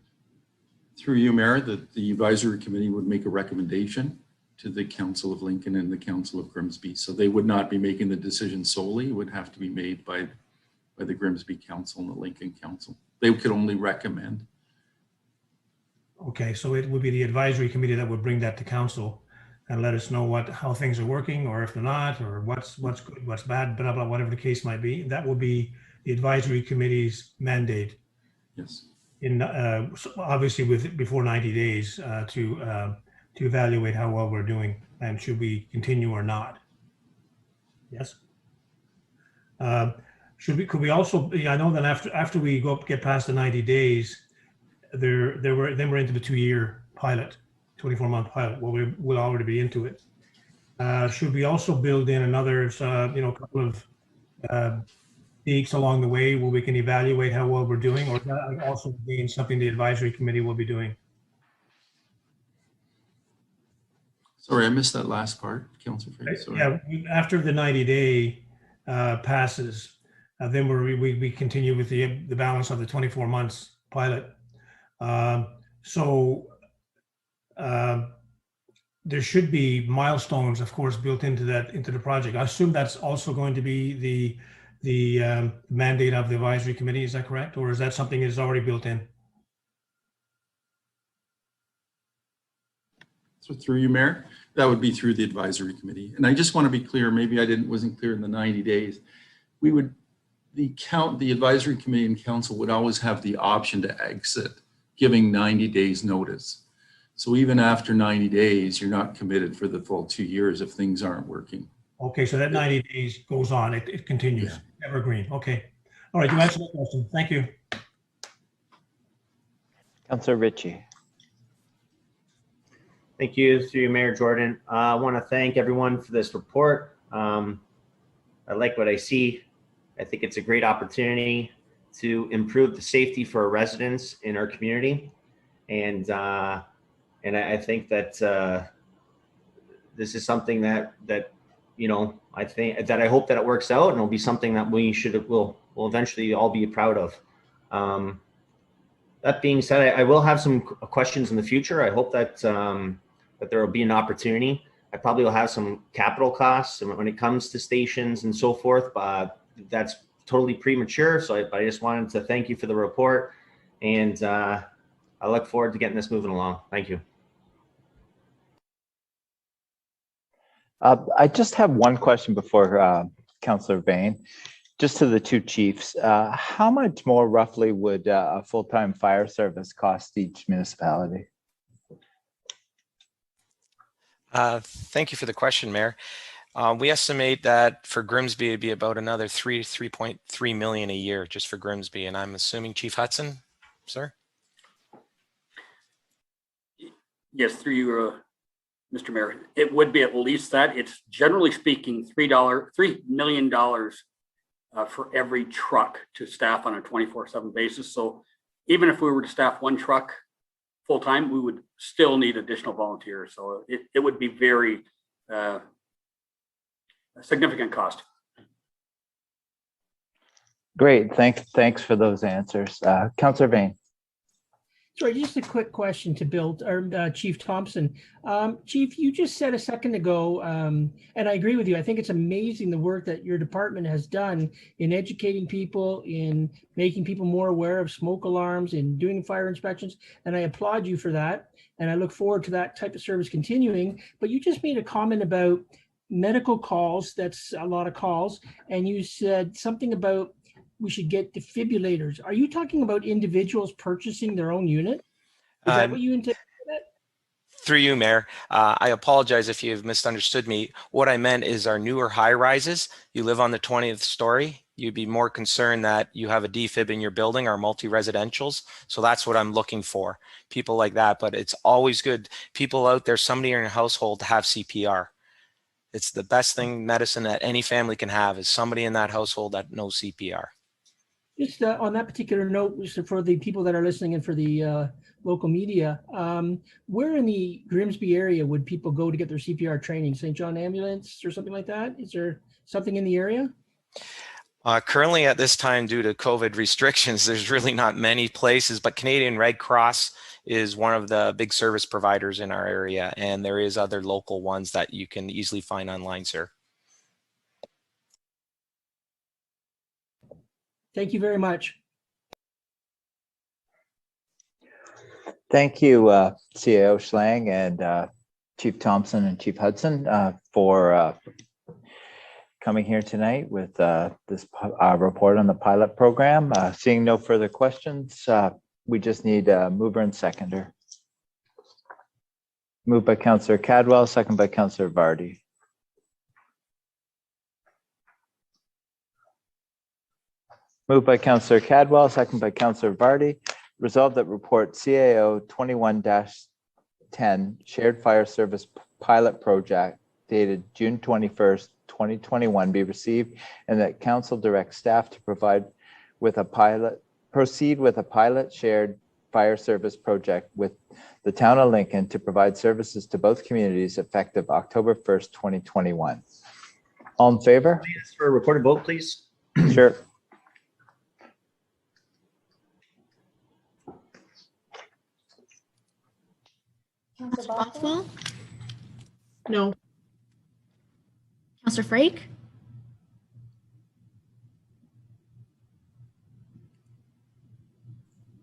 Through you, Mayor, the advisory committee would make a recommendation to the Council of Lincoln and the Council of Grimsby. So they would not be making the decision solely. It would have to be made by the Grimsby Council and the Lincoln Council. They could only recommend. Okay, so it would be the advisory committee that would bring that to council and let us know how things are working, or if they're not, or what's good, what's bad, blah, blah, whatever the case might be. That will be the advisory committee's mandate. Yes. In obviously before 90 days to to evaluate how well we're doing and should we continue or not. Yes. Could we also, I know that after we get past the 90 days, then we're into the 2-year pilot, 24-month pilot. Well, we'll already be into it. Should we also build in another, couple of peaks along the way where we can evaluate how well we're doing, or is that also being something the advisory committee will be doing? Sorry, I missed that last part, Councillor Frey. Sorry. Yeah, after the 90-day passes, then we continue with the balance of the 24 months pilot. There should be milestones, of course, built into the project. I assume that's also going to be the mandate of the advisory committee. Is that correct, or is that something that is already built in? So through you, Mayor, that would be through the advisory committee. And I just want to be clear, maybe I wasn't clear in the 90 days. The advisory committee and council would always have the option to exit, giving 90 days notice. So even after 90 days, you're not committed for the full 2 years if things aren't working. Okay, so that 90 days goes on, it continues, yeah. Evergreen, okay. All right, you answered the question, thank you. Councillor Ritchie. Thank you, through you, Mayor Jordan. I want to thank everyone for this report. I like what I see. I think it's a great opportunity to improve the safety for our residents in our community. And I think that this is something that I hope that it works out, and it'll be something that we'll eventually all be proud of. That being said, I will have some questions in the future. I hope that there will be an opportunity. I probably will have some capital costs when it comes to stations and so forth, but that's totally premature. So I just wanted to thank you for the report, and I look forward to getting this moving along. Thank you. I just have one question before Councillor Bain, just to the two chiefs. How much more roughly would a full-time fire service cost each municipality? Thank you for the question, Mayor. We estimate that for Grimsby, it'd be about another 3.3 million a year just for Grimsby. And I'm assuming Chief Hudson, sir? Yes, through you, Mr. Mayor. It would be at least that. It's generally speaking $3 million for every truck to staff on a 24/7 basis. So even if we were to staff one truck full time, we would still need additional volunteers. So it would be very a significant cost. Great, thanks for those answers. Councillor Bain. Sorry, just a quick question to Bill or Chief Thompson. Chief, you just said a second ago, and I agree with you. I think it's amazing the work that your department has done in educating people, in making people more aware of smoke alarms, in doing fire inspections, and I applaud you for that. And I look forward to that type of service continuing. But you just made a comment about medical calls. That's a lot of calls, and you said something about we should get defibrillators. Are you talking about individuals purchasing their own unit? Is that what you intended? Through you, Mayor. I apologize if you've misunderstood me. What I meant is our newer high rises. You live on the 20th story. You'd be more concerned that you have a defib in your building, our multi-residentials. So that's what I'm looking for, people like that. But it's always good. People out there, somebody in your household to have CPR. It's the best thing, medicine that any family can have is somebody in that household that knows CPR. Just on that particular note, for the people that are listening and for the local media, where in the Grimsby area would people go to get their CPR training? St. John Ambulance or something like that? Is there something in the area? Currently at this time, due to COVID restrictions, there's really not many places, but Canadian Red Cross is one of the big service providers in our area, and there is other local ones that you can easily find online, sir. Thank you very much. Thank you, CAO Schlang and Chief Thompson and Chief Hudson for coming here tonight with this report on the pilot program. Seeing no further questions, we just need a mover and seconder. Moved by Councillor Cadwell, second by Councillor Vardy. Moved by Councillor Cadwell, second by Councillor Vardy. Resolved that report CAO 21-10 Shared Fire Service Pilot Project dated June 21st, 2021 be received, and that council directs staff to proceed with a pilot shared fire service project with the town of Lincoln to provide services to both communities effective October 1st, 2021. All in favor? Please, for a recorded vote, please. Sure. Councillor Bothwell, No. Councillor Frake,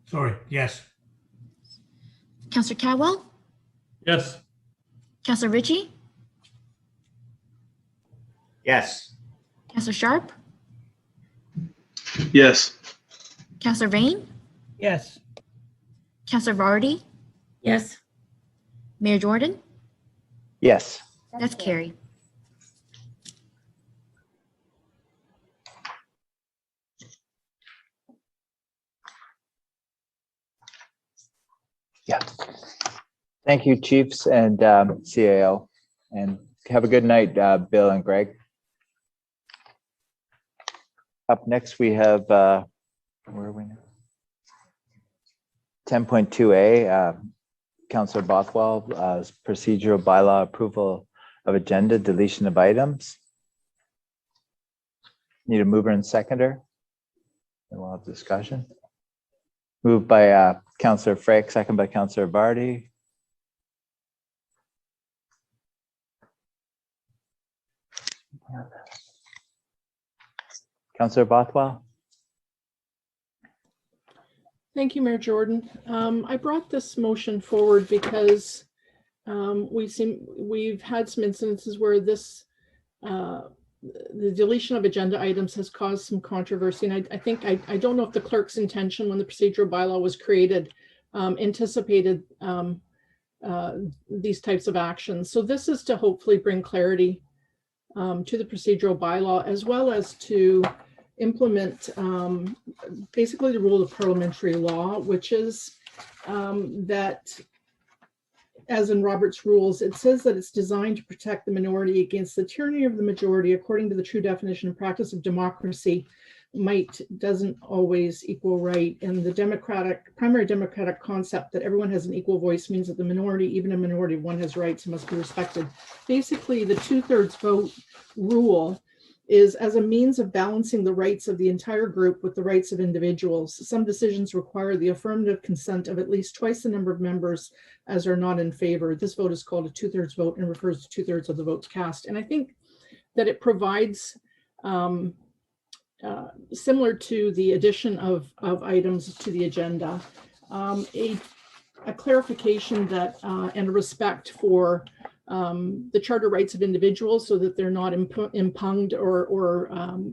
Sorry, yes. Councillor Cadwell, Yes. Councillor Ritchie, Yes. Councillor Sharp, Yes. Councillor Vane, Yes. Councillor Vardy, Yes. Mayor Jordan. Yes. That's carried. Yeah. Thank you, Chiefs and CAO. And have a good night, Bill and Greg. Up next, we have, where are we now? 10.2A, Councillor Bothwell, procedural bylaw approval of agenda, deletion of items. Need a mover and seconder. And we'll have discussion. Moved by Councillor Frake, second by Councillor Vardy. Councillor Bothwell. Thank you, Mayor Jordan. I brought this motion forward because we've had some incidences where this the deletion of agenda items has caused some controversy, and I don't know if the clerk's intention when the procedural bylaw was created anticipated these types of actions. So this is to hopefully bring clarity to the procedural bylaw, as well as to implement basically the rule of parliamentary law, which is that, as in Robert's rules, it says that it's designed to protect the minority against the tyranny of the majority, according to the true definition and practice of democracy. Might doesn't always equal right, and the primary democratic concept that everyone has an equal voice means that the minority, even a minority of one, has rights and must be respected. Basically, the 2/3 vote rule is as a means of balancing the rights of the entire group with the rights of individuals. Some decisions require the affirmative consent of at least twice the number of members as are not in favor. This vote is called a 2/3 vote and refers to 2/3 of the votes cast. And I think that it provides, similar to the addition of items to the agenda, a clarification that and a respect for the charter rights of individuals, so that they're not impugned or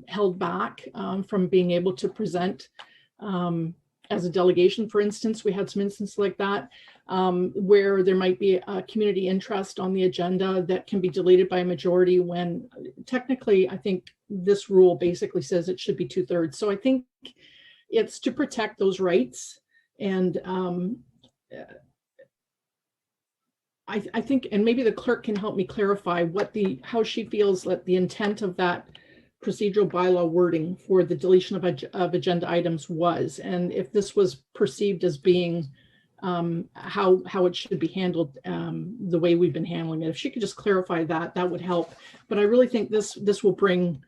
held back from being able to present as a delegation. For instance, we had some instances like that where there might be a community interest on the agenda that can be deleted by a majority, when technically I think this rule basically says it should be 2/3. So I think it's to protect those rights. And I think, and maybe the clerk can help me clarify how she feels that the intent of that procedural bylaw wording for the deletion of agenda items was, and if this was perceived as being how it should be handled, the way we've been handling it. If she could just clarify that, that would help. But I really think this will bring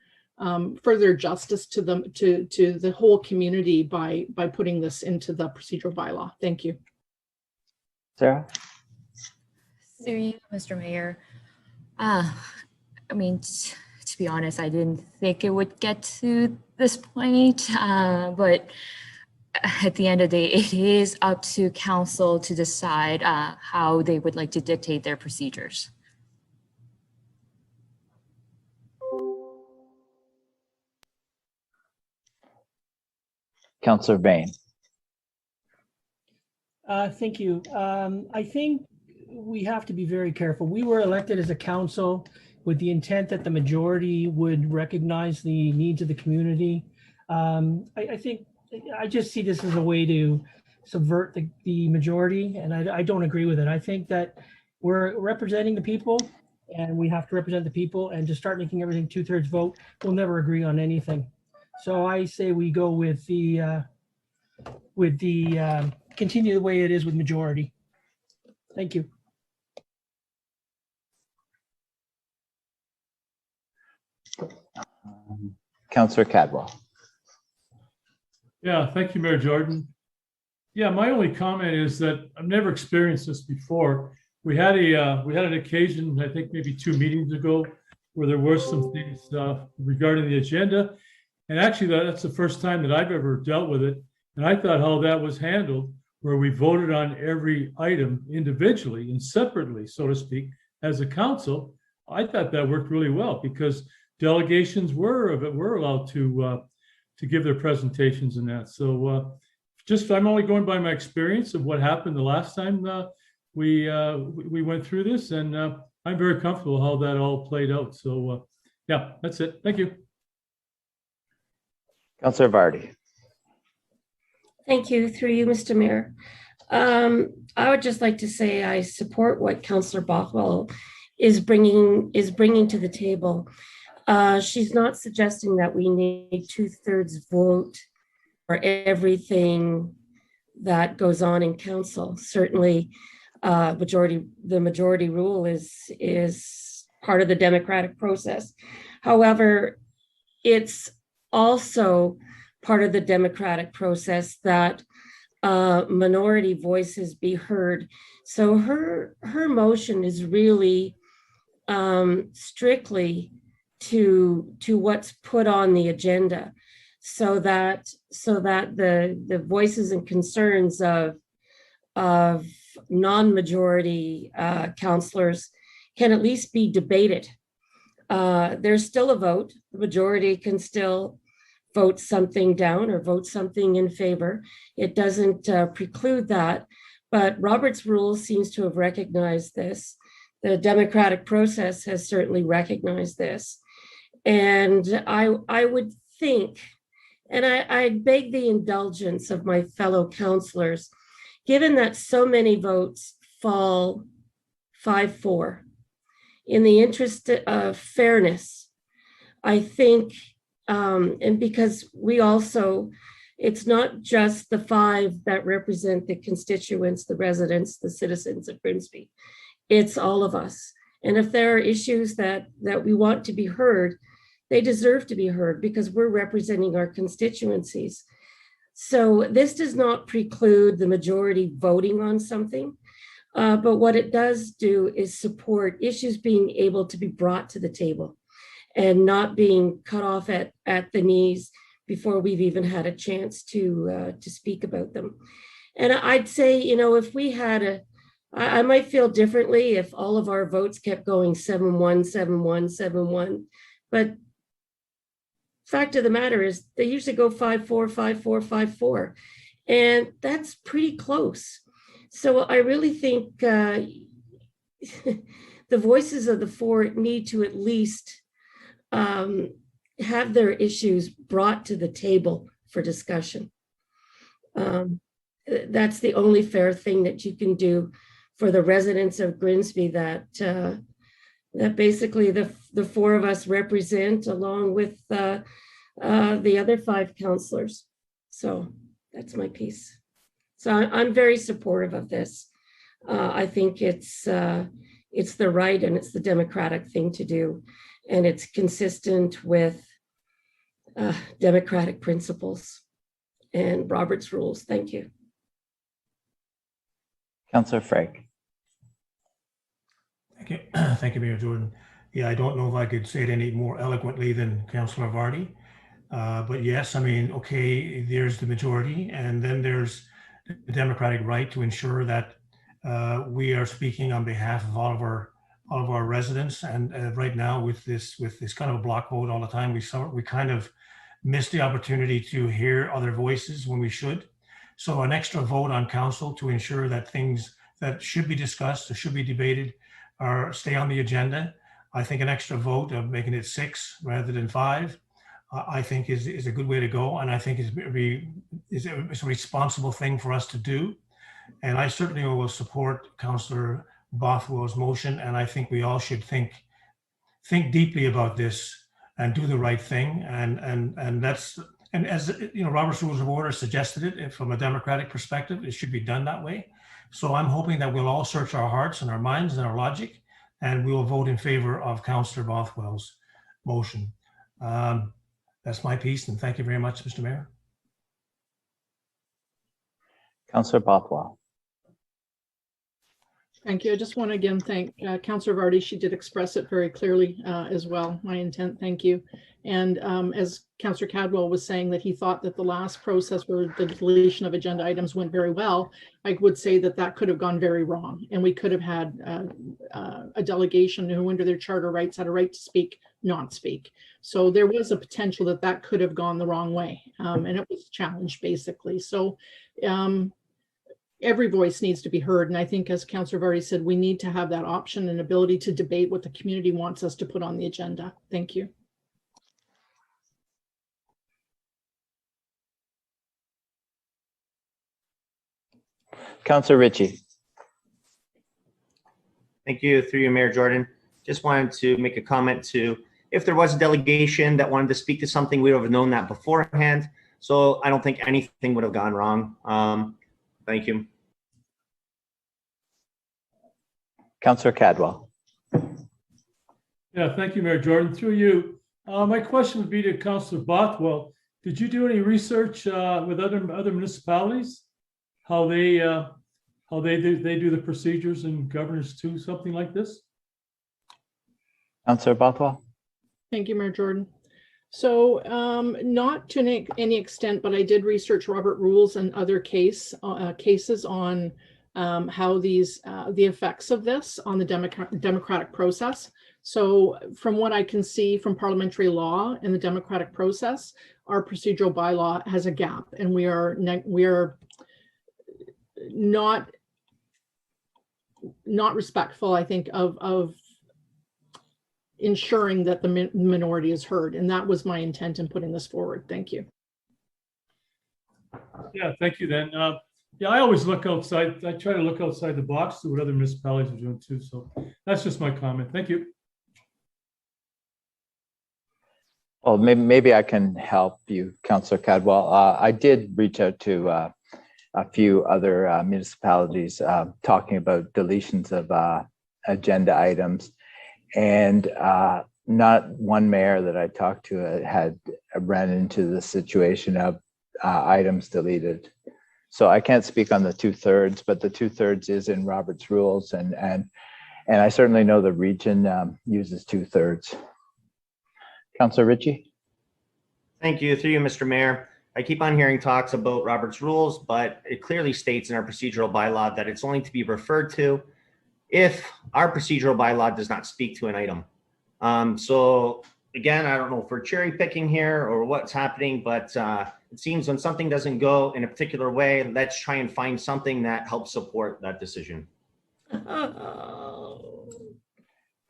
further justice to the whole community by putting this into the procedural bylaw. Thank you. Sarah? Through you, Mr. Mayor. I mean, to be honest, I didn't think it would get to this point, but at the end of the day, it is up to council to decide how they would like to dictate their procedures. Councillor Vane. Thank you. I think we have to be very careful. We were elected as a council with the intent that the majority would recognize the needs of the community. I think, I just see this as a way to subvert the majority, and I don't agree with it. I think that we're representing the people, and we have to represent the people, and to start making everything 2/3 vote, we'll never agree on anything. So I say we go with the continue the way it is with majority. Thank you. Councillor Cadwell. Yeah, thank you, Mayor Jordan. Yeah, my only comment is that I've never experienced this before. We had an occasion, I think maybe 2 meetings ago, where there were some things regarding the agenda. And actually, that's the first time that I've ever dealt with it. And I thought how that was handled, where we voted on every item individually and separately, so to speak, as a council. I thought that worked really well because delegations were allowed to give their presentations and that. So I'm only going by my experience of what happened the last time we went through this, and I'm very comfortable how that all played out. So yeah, that's it. Thank you. Councillor Vardy. Thank you, through you, Mr. Mayor. I would just like to say I support what Councillor Bothwell is bringing to the table. She's not suggesting that we need 2/3 vote for everything that goes on in council. Certainly, the majority rule is part of the democratic process. However, it's also part of the democratic process that minority voices be heard. So her motion is really strictly to what's put on the agenda, so that the voices and concerns of non-majority councillors can at least be debated. There's still a vote. The majority can still vote something down or vote something in favor. It doesn't preclude that, but Robert's rules seems to have recognized this. The democratic process has certainly recognized this. And I would think, and I beg the indulgence of my fellow councillors, given that so many votes fall 5-4, in the interest of fairness, I think, and because we also, it's not just the 5 that represent the constituents, the residents, the citizens of Grimsby, it's all of us. And if there are issues that we want to be heard, they deserve to be heard because we're representing our constituencies. So this does not preclude the majority voting on something, but what it does do is support issues being able to be brought to the table and not being cut off at the knees before we've even had a chance to speak about them. And I'd say, if we had I might feel differently if all of our votes kept going 7-1, 7-1, 7-1, but fact of the matter is they usually go 5-4, 5-4, 5-4, and that's pretty close. So I really think the voices of the 4 need to at least have their issues brought to the table for discussion. That's the only fair thing that you can do for the residents of Grimsby that basically the 4 of us represent, along with the other 5 councillors. So that's my piece. So I'm very supportive of this. I think it's the right and it's the democratic thing to do, and it's consistent with democratic principles and Robert's rules. Thank you. Councillor Frank. Thank you, Mayor Jordan. Yeah, I don't know if I could say it any more eloquently than Councillor Vardy. But yes, I mean, okay, there's the majority, and then there's the democratic right to ensure that we are speaking on behalf of all of our residents. And right now, with this kind of a block vote all the time, we kind of miss the opportunity to hear other voices when we should. So an extra vote on council to ensure that that should be discussed or should be debated or stay on the agenda. I think an extra vote of making it 6 rather than 5, I think is a good way to go. And I think it's a responsible thing for us to do. And I certainly will support Councillor Bothwell's motion. And I think we all should think deeply about this and do the right thing. And that's, and as you know, Robert's Rules of Order suggested it from a democratic perspective, it should be done that way. So I'm hoping that we'll all search our hearts and our minds and our logic, and we will vote in favor of Councillor Bothwell's motion. That's my piece, and thank you very much, Mr. Mayor. Councillor Bothwell. Thank you. I just want to again thank Councillor Vardy. She did express it very clearly as well. My intent, thank you. And as Councillor Cadwell was saying that he thought that the last process where the deletion of agenda items went very well, I would say that that could have gone very wrong. And we could have had a delegation who under their charter rights had a right to speak, not speak. So there was a potential that that could have gone the wrong way. And it was challenged basically. So every voice needs to be heard. And I think, as Councillor Vardy said, we need to have that option and ability to debate what the community wants us to put on the agenda. Thank you. Councillor Ritchie. Thank you, through you, Mayor Jordan. Just wanted to make a comment to, if there was a delegation that wanted to speak to something, we would have known that beforehand. So I don't think anything would have gone wrong. Thank you. Councillor Cadwell. Yeah, thank you, Mayor Jordan. Through you, my question would be to Councillor Bothwell. Did you do any research with other municipalities, how they do the procedures and governance to something like this? Councillor Bothwell. Thank you, Mayor Jordan. So not to any extent, but I did research Robert rules and other cases on how the effects of this on the democratic process. So from what I can see from parliamentary law and the democratic process, our procedural bylaw has a gap, and we are not respectful, I think, of ensuring that the minority is heard. And that was my intent in putting this forward. Thank you. Yeah, thank you then. Yeah, I always look outside. I try to look outside the box to what other municipalities are doing too. So that's just my comment. Thank you. Well, maybe I can help you, Councillor Cadwell. I did reach out to a few other municipalities talking about deletions of agenda items, and not one mayor that I talked to had ran into the situation of items deleted. So I can't speak on the 2/3, but the 2/3 is in Robert's rules, and I certainly know the region uses 2/3. Councillor Ritchie. Thank you, through you, Mr. Mayor. I keep on hearing talks about Robert's rules, but it clearly states in our procedural bylaw that it's only to be referred to if our procedural bylaw does not speak to an item. So again, I don't know if we're cherry picking here or what's happening, but it seems when something doesn't go in a particular way, let's try and find something that helps support that decision.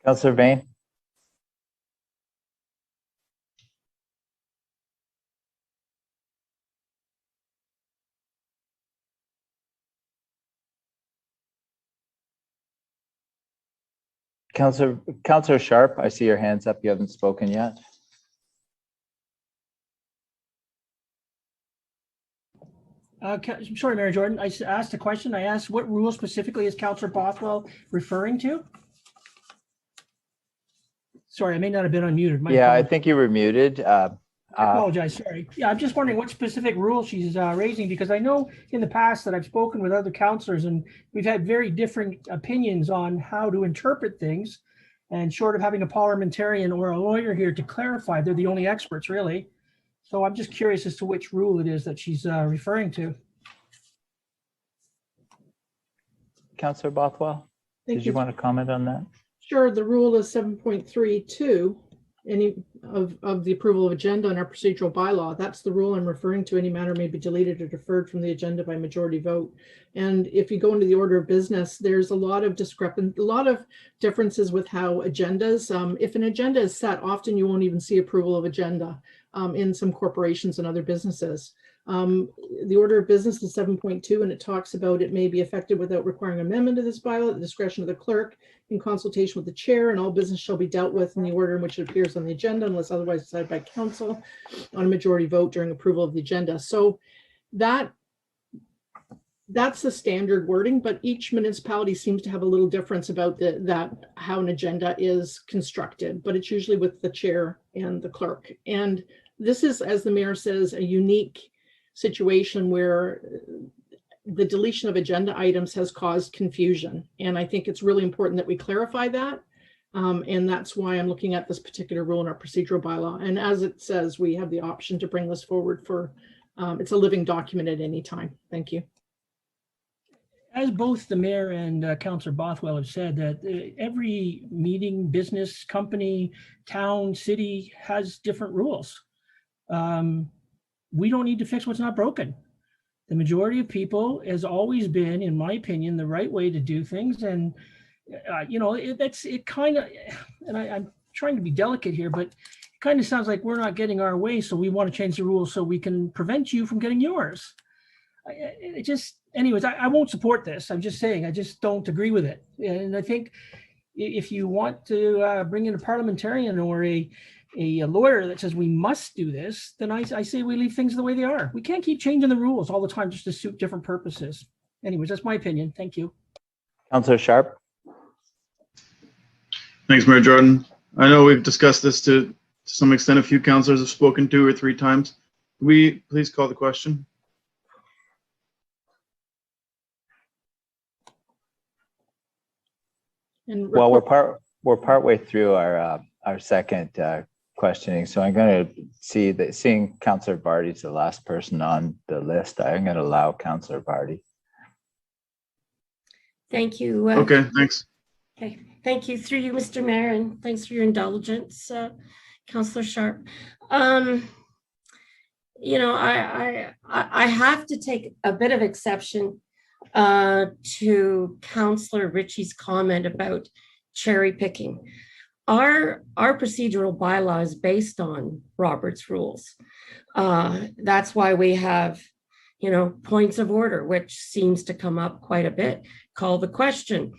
Councillor Vane. Councillor Sharp, I see your hands up. You haven't spoken yet. Sorry, Mayor Jordan. I asked a question. I asked what rule specifically is Councillor Bothwell referring to? Sorry, I may not have been unmuted. Yeah, I think you were muted. I apologize. Sorry. Yeah, I'm just wondering what specific rule she's raising, because I know in the past that I've spoken with other councillors and we've had very different opinions on how to interpret things. And short of having a parliamentarian or a lawyer here to clarify, they're the only experts, really. So I'm just curious as to which rule it is that she's referring to. Councillor Bothwell, did you want to comment on that? Sure. The rule is 7.32. any of the approval of agenda in our procedural bylaw. That's the rule I'm referring to. Any matter may be deleted or deferred from the agenda by majority vote. And if you go into the order of business, there's a lot of differences with how agendas, if an agenda is set, often you won't even see approval of agenda in some corporations and other businesses. The order of business is 7.2, and it talks about it may be effected without requiring amendment to this bylaw at the discretion of the clerk in consultation with the chair, and all business shall be dealt with in the order in which it appears on the agenda unless otherwise decided by council on a majority vote during approval of the agenda. So that's the standard wording, but each municipality seems to have a little difference about how an agenda is constructed, but it's usually with the chair and the clerk. And this is, as the mayor says, a unique situation where the deletion of agenda items has caused confusion. And I think it's really important that we clarify that. And that's why I'm looking at this particular rule in our procedural bylaw. And as it says, we have the option to bring this forward for, it's a living document at any time. Thank you. As both the mayor and Councillor Bothwell have said, that every meeting, business, company, town, city has different rules. We don't need to fix what's not broken. The majority of people has always been, in my opinion, the right way to do things. And, it kind of, and I'm trying to be delicate here, but it kind of sounds like we're not getting our way. So we want to change the rules so we can prevent you from getting yours. Anyways, I won't support this. I'm just saying, I just don't agree with it. And I think if you want to bring in a parliamentarian or a lawyer that says we must do this, then I say we leave things the way they are. We can't keep changing the rules all the time just to suit different purposes. Anyways, that's my opinion. Thank you. Councillor Sharp. Thanks, Mayor Jordan. I know we've discussed this to some extent. A few councillors have spoken 2 or 3 times. Can we please call the question? Well, we're partway through our second questioning, so I'm going to seeing Councillor Barty's the last person on the list. I'm going to allow Councillor Barty. Thank you. Okay, thanks. Okay, thank you. Through you, Mr. Mayor, and thanks for your indulgence, Councillor Sharp. I have to take a bit of exception to Councillor Ritchie's comment about cherry picking. Our procedural bylaw is based on Robert's rules. That's why we have, points of order, which seems to come up quite a bit. Call the question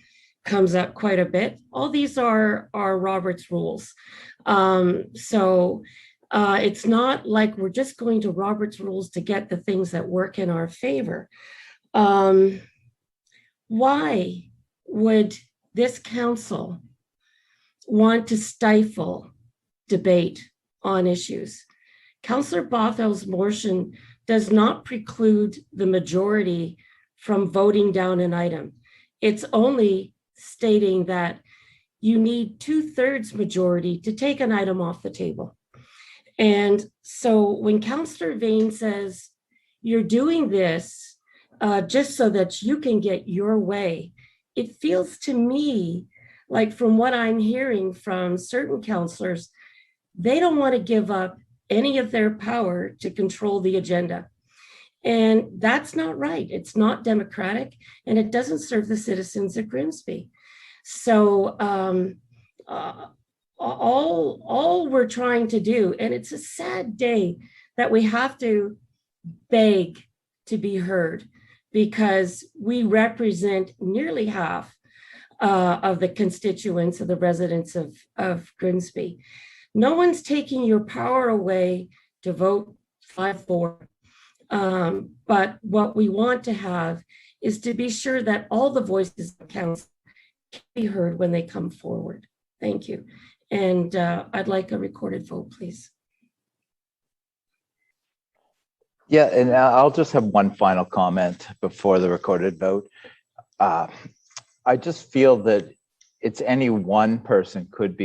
comes up quite a bit. All these are Robert's rules. So it's not like we're just going to Robert's rules to get the things that work in our favor. Why would this council want to stifle debate on issues? Councillor Bothwell's motion does not preclude the majority from voting down an item. It's only stating that you need 2/3 majority to take an item off the table. And so when Councillor Vane says you're doing this just so that you can get your way, it feels to me like, from what I'm hearing from certain councillors, they don't want to give up any of their power to control the agenda. And that's not right. It's not democratic, and it doesn't serve the citizens of Grimsby. So all we're trying to do, and it's a sad day that we have to beg to be heard, because we represent nearly half of the constituents of the residents of Grimsby. No one's taking your power away to vote 5-4. But what we want to have is to be sure that all the voices of council can be heard when they come forward. Thank you. And I'd like a recorded vote, please. Yeah, and I'll just have one final comment before the recorded vote. I just feel that it's any one person could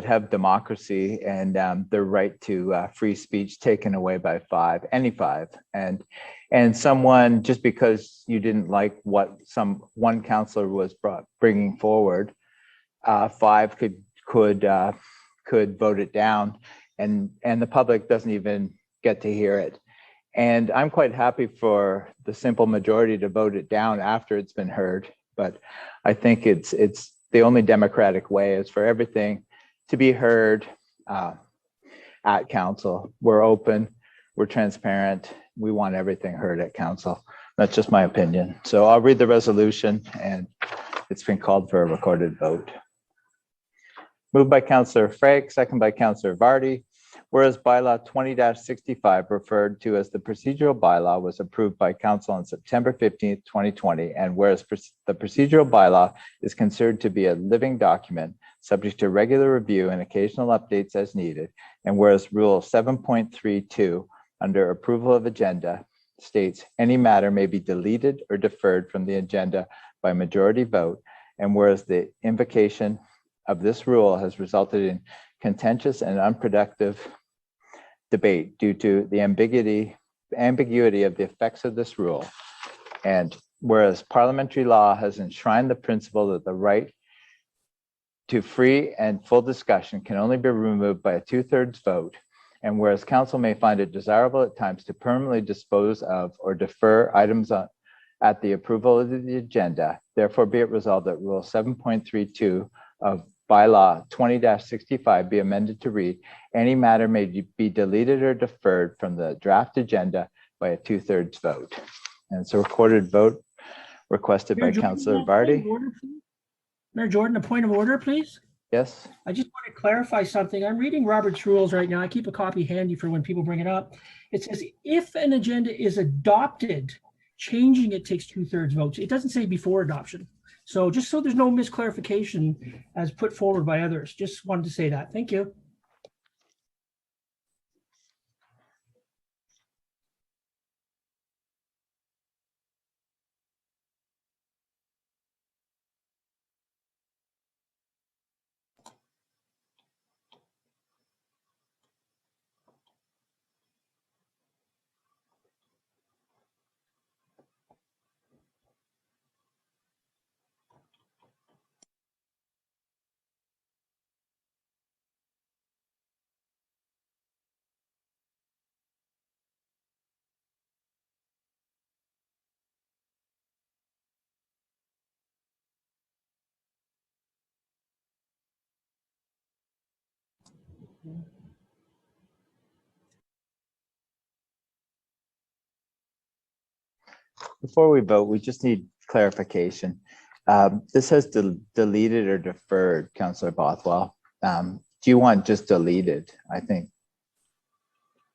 have democracy and the right to free speech taken away by any five, and someone, just because you didn't like what one councillor was bringing forward, five could could vote it down, and the public doesn't even get to hear it. And I'm quite happy for the simple majority to vote it down after it's been heard. But I think it's the only democratic way is for everything to be heard at council. We're open, we're transparent. We want everything heard at council. That's just my opinion. So I'll read the resolution, and it's been called for a recorded vote. Moved by Councillor Frake, second by Councillor Vardy. Whereas bylaw 20-65, referred to as the procedural bylaw, was approved by council on September 15th, 2020, and whereas the procedural bylaw is considered to be a living document subject to regular review and occasional updates as needed, and whereas rule 7.32 under approval of agenda states any matter may be deleted or deferred from the agenda by majority vote, and whereas the invocation of this rule has resulted in contentious and unproductive debate due to the ambiguity of the effects of this rule. And whereas parliamentary law has enshrined the principle that the right to free and full discussion can only be removed by a 2/3 vote, and whereas council may find it desirable at times to permanently dispose of or defer items at the approval of the agenda, therefore be it resolved that rule 7.32 of bylaw 20-65 be amended to read, any matter may be deleted or deferred from the draft agenda by a 2/3 vote. And it's a recorded vote requested by Councillor Vardy. Mayor Jordan, a point of order, please. Yes. I just want to clarify something. I'm reading Robert's rules right now. I keep a copy handy for when people bring it up. It says if an agenda is adopted, changing it takes 2/3 votes. It doesn't say before adoption. So just so there's no misclarification as put forward by others, just wanted to say that. Thank you. Before we vote, we just need clarification. This has deleted or deferred, Councillor Bothwell. Do you want just deleted? I think.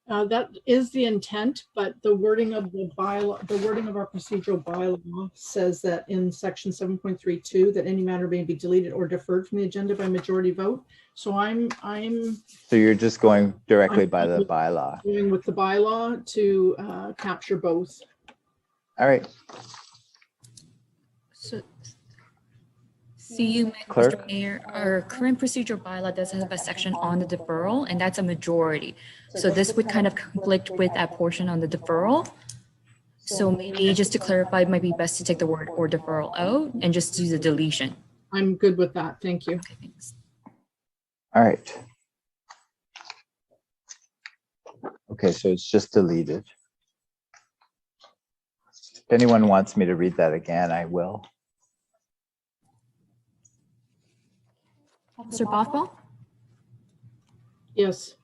That is the intent, but the wording of the bylaw, the wording of our procedural bylaw says that in section 7.32 that any matter may be deleted or deferred from the agenda by majority vote. So I'm So you're just going directly by the bylaw. going with the bylaw to capture both. All right. So you, Clerk? Mr. Mayor, our current procedural bylaw does have a section on the deferral, and that's a majority. So this would kind of conflict with that portion on the deferral. So maybe just to clarify, it might be best to take the word or deferral out and just do the deletion. I'm good with that. Thank you. Okay, thanks. All right. Okay, so it's just deleted. If anyone wants me to read that again, I will. Councillor Bothwell? Yes.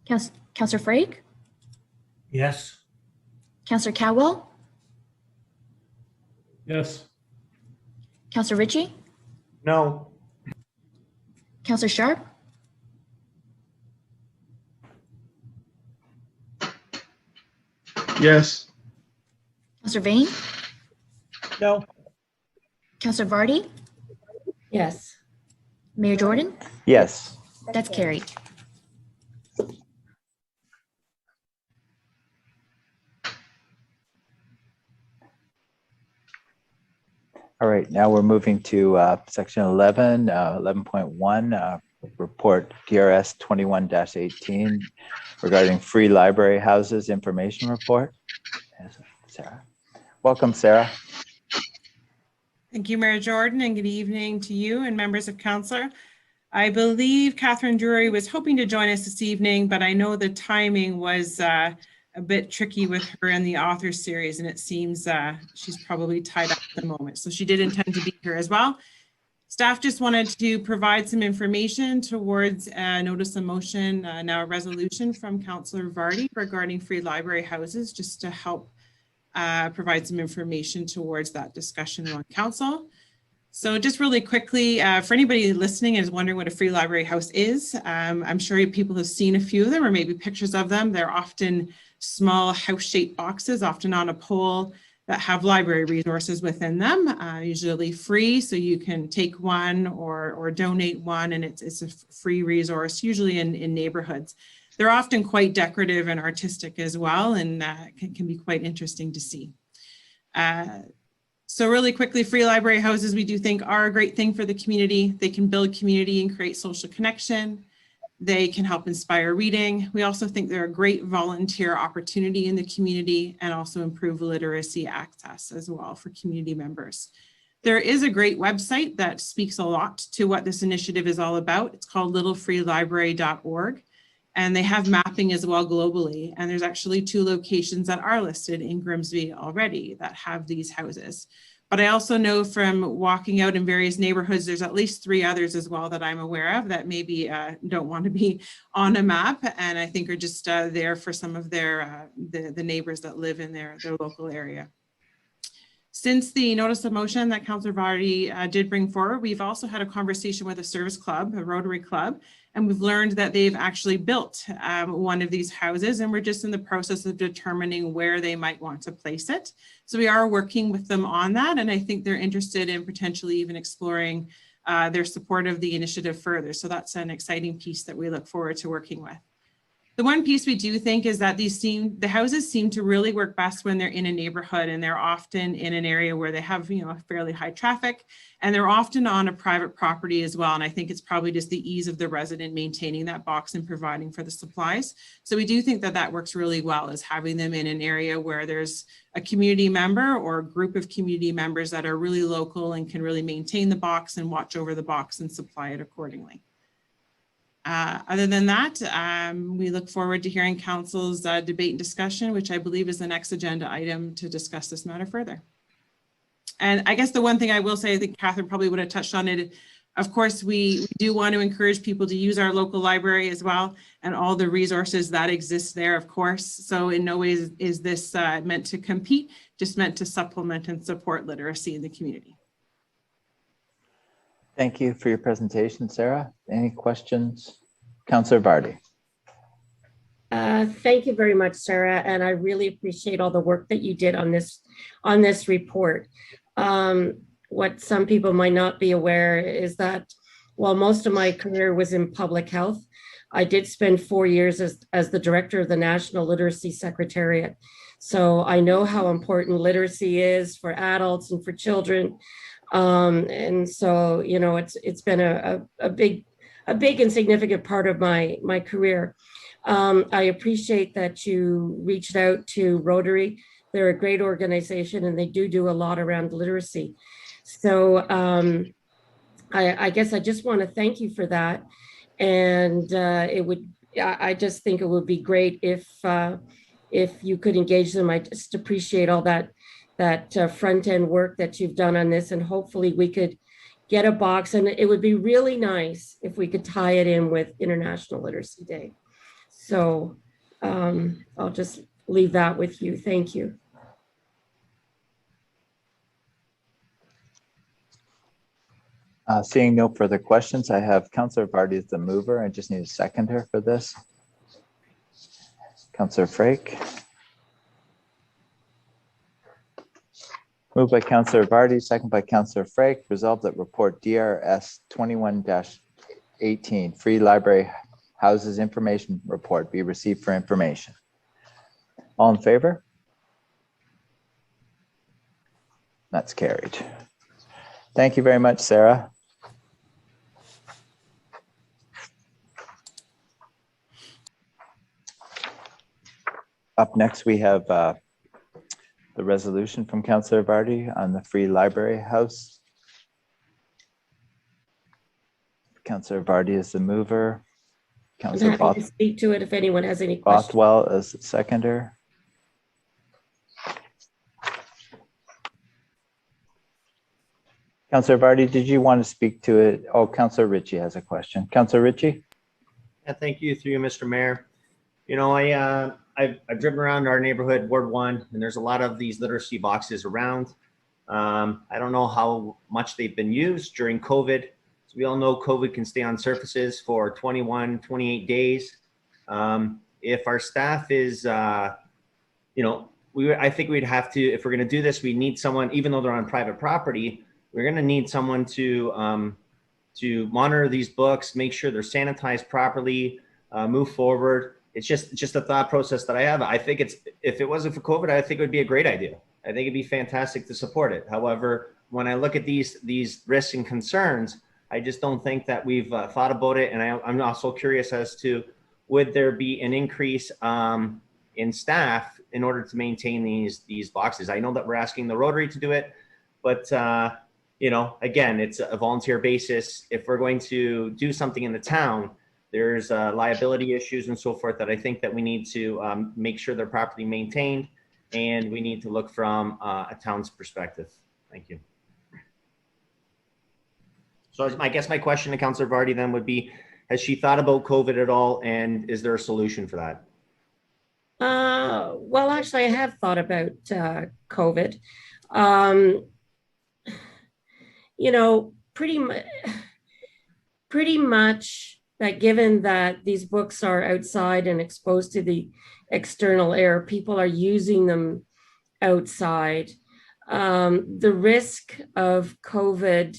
Councillor Frake? Yes. Councillor Cowell? Yes. Councillor Ritchie? No. Councillor Sharp? Yes. Councillor Vane? No. Councillor Vardy? Yes. Mayor Jordan? Yes. That's carried. All right, now we're moving to section 11, 11.1, report DRS 21-18 regarding free library houses information report. Sarah. Welcome, Sarah. Thank you, Mayor Jordan, and good evening to you and members of council. I believe Catherine Drury was hoping to join us this evening, but I know the timing was a bit tricky with her in the author series, and it seems she's probably tied up at the moment. So she did intend to be here as well. Staff just wanted to provide some information towards a notice of motion, now a resolution from Councillor Vardy regarding free library houses, just to help provide some information towards that discussion on council. So just really quickly, for anybody listening and is wondering what a free library house is, I'm sure people have seen a few of them or maybe pictures of them. They're often small house-shaped boxes, often on a pole, that have library resources within them, usually free, so you can take one or donate one, and it's a free resource, usually in neighborhoods. They're often quite decorative and artistic as well, and can be quite interesting to see. So really quickly, free library houses we do think are a great thing for the community. They can build community and create social connection. They can help inspire reading. We also think they're a great volunteer opportunity in the community and also improve literacy access as well for community members. There is a great website that speaks a lot to what this initiative is all about. It's called littlefreelibrary.org. And they have mapping as well globally. And there's actually 2 locations that are listed in Grimsby already that have these houses. But I also know from walking out in various neighborhoods, there's at least 3 others as well that I'm aware of that maybe don't want to be on a map, and I think are just there for some of their the neighbors that live in their local area. Since the notice of motion that Councillor Vardy did bring forward, we've also had a conversation with a service club, a Rotary Club, and we've learned that they've actually built one of these houses, and we're just in the process of determining where they might want to place it. So we are working with them on that, and I think they're interested in potentially even exploring their support of the initiative further. So that's an exciting piece that we look forward to working with. The one piece we do think is that the houses seem to really work best when they're in a neighborhood, and they're often in an area where they have, a fairly high traffic, and they're often on a private property as well. And I think it's probably just the ease of the resident maintaining that box and providing for the supplies. So we do think that that works really well, is having them in an area where there's a community member or a group of community members that are really local and can really maintain the box and watch over the box and supply it accordingly. Other than that, we look forward to hearing council's debate and discussion, which I believe is the next agenda item to discuss this matter further. And I guess the one thing I will say, I think Catherine probably would have touched on it. Of course, we do want to encourage people to use our local library as well, and all the resources that exist there, of course. So in no way is this meant to compete, just meant to supplement and support literacy in the community. Thank you for your presentation, Sarah. Any questions? Councillor Vardy. Thank you very much, Sarah, and I really appreciate all the work that you did on this report. What some people might not be aware is that while most of my career was in public health, I did spend 4 years as the director of the National Literacy Secretariat. So I know how important literacy is for adults and for children. And so, it's been a big and significant part of my career. I appreciate that you reached out to Rotary. They're a great organization, and they do a lot around literacy. So I guess I just want to thank you for that. And I just think it would be great if you could engage them. I just appreciate all that front end work that you've done on this, and hopefully we could get a box, and it would be really nice if we could tie it in with International Literacy Day. So I'll just leave that with you. Thank you. Seeing no further questions, I have Councillor Vardy as the mover. I just need a seconder for this. Councillor Frake. Moved by Councillor Vardy, second by Councillor Frake. Resolved that report DRS 21-18, Free Library Houses Information Report, be received for information. All in favor? That's carried. Thank you very much, Sarah. Up next, we have the resolution from Councillor Vardy on the Free Library House. Councillor Vardy is the mover. I'm Councillor happy to speak to it if anyone has any questions. Bothwell is the seconder. Councillor Vardy, did you want to speak to it? Oh, Councillor Ritchie has a question. Councillor Ritchie? Yeah, thank you through you, Mr. Mayor. You know, I've driven around our neighborhood, Ward 1, and there's a lot of these literacy boxes around. I don't know how much they've been used during COVID. So we all know COVID can stay on surfaces for 21, 28 days. If our staff is, you know, I think we'd have to, if we're going to do this, we need someone, even though they're on private property, we're going to need someone to monitor these books, make sure they're sanitized properly, move forward. It's just a thought process that I have. I think if it wasn't for COVID, I think it would be a great idea. I think it'd be fantastic to support it. However, when I look at these risks and concerns, I just don't think that we've thought about it. And I'm also curious as to, would there be an increase in staff in order to maintain these boxes? I know that we're asking the Rotary to do it, but you know, again, it's a volunteer basis. If we're going to do something in the town, there's liability issues and so forth that I think that we need to make sure they're properly maintained, and we need to look from a town's perspective. Thank you. So I guess my question to Councillor Vardy then would be, has she thought about COVID at all, and is there a solution for that? Well, actually, I have thought about COVID. You know, pretty much that given that these books are outside and exposed to the external air, people are using them outside. The risk of COVID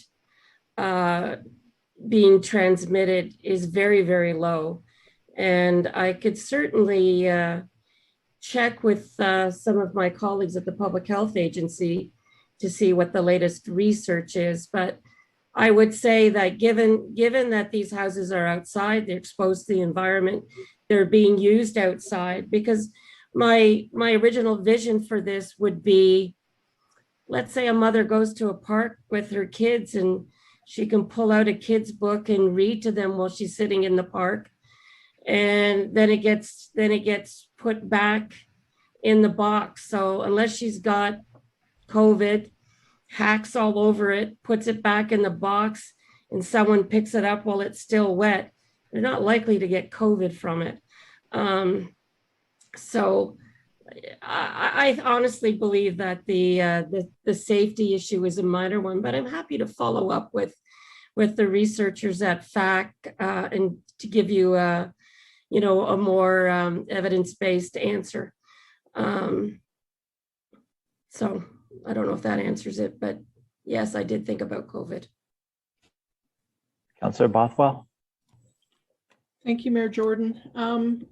being transmitted is very, very low. And I could certainly check with some of my colleagues at the Public Health Agency to see what the latest research is. But I would say that given that these houses are outside, they're exposed to the environment, they're being used outside, because my original vision for this would be, let's say a mother goes to a park with her kids and she can pull out a kid's book and read to them while she's sitting in the park. And then it gets put back in the box. So unless she's got COVID, hacks all over it, puts it back in the box, and someone picks it up while it's still wet, they're not likely to get COVID from it. So I honestly believe that the safety issue is a minor one, but I'm happy to follow up with the researchers at FAC and to give you a more evidence-based answer. So I don't know if that answers it, but yes, I did think about COVID. Councillor Bothwell. Thank you, Mayor Jordan.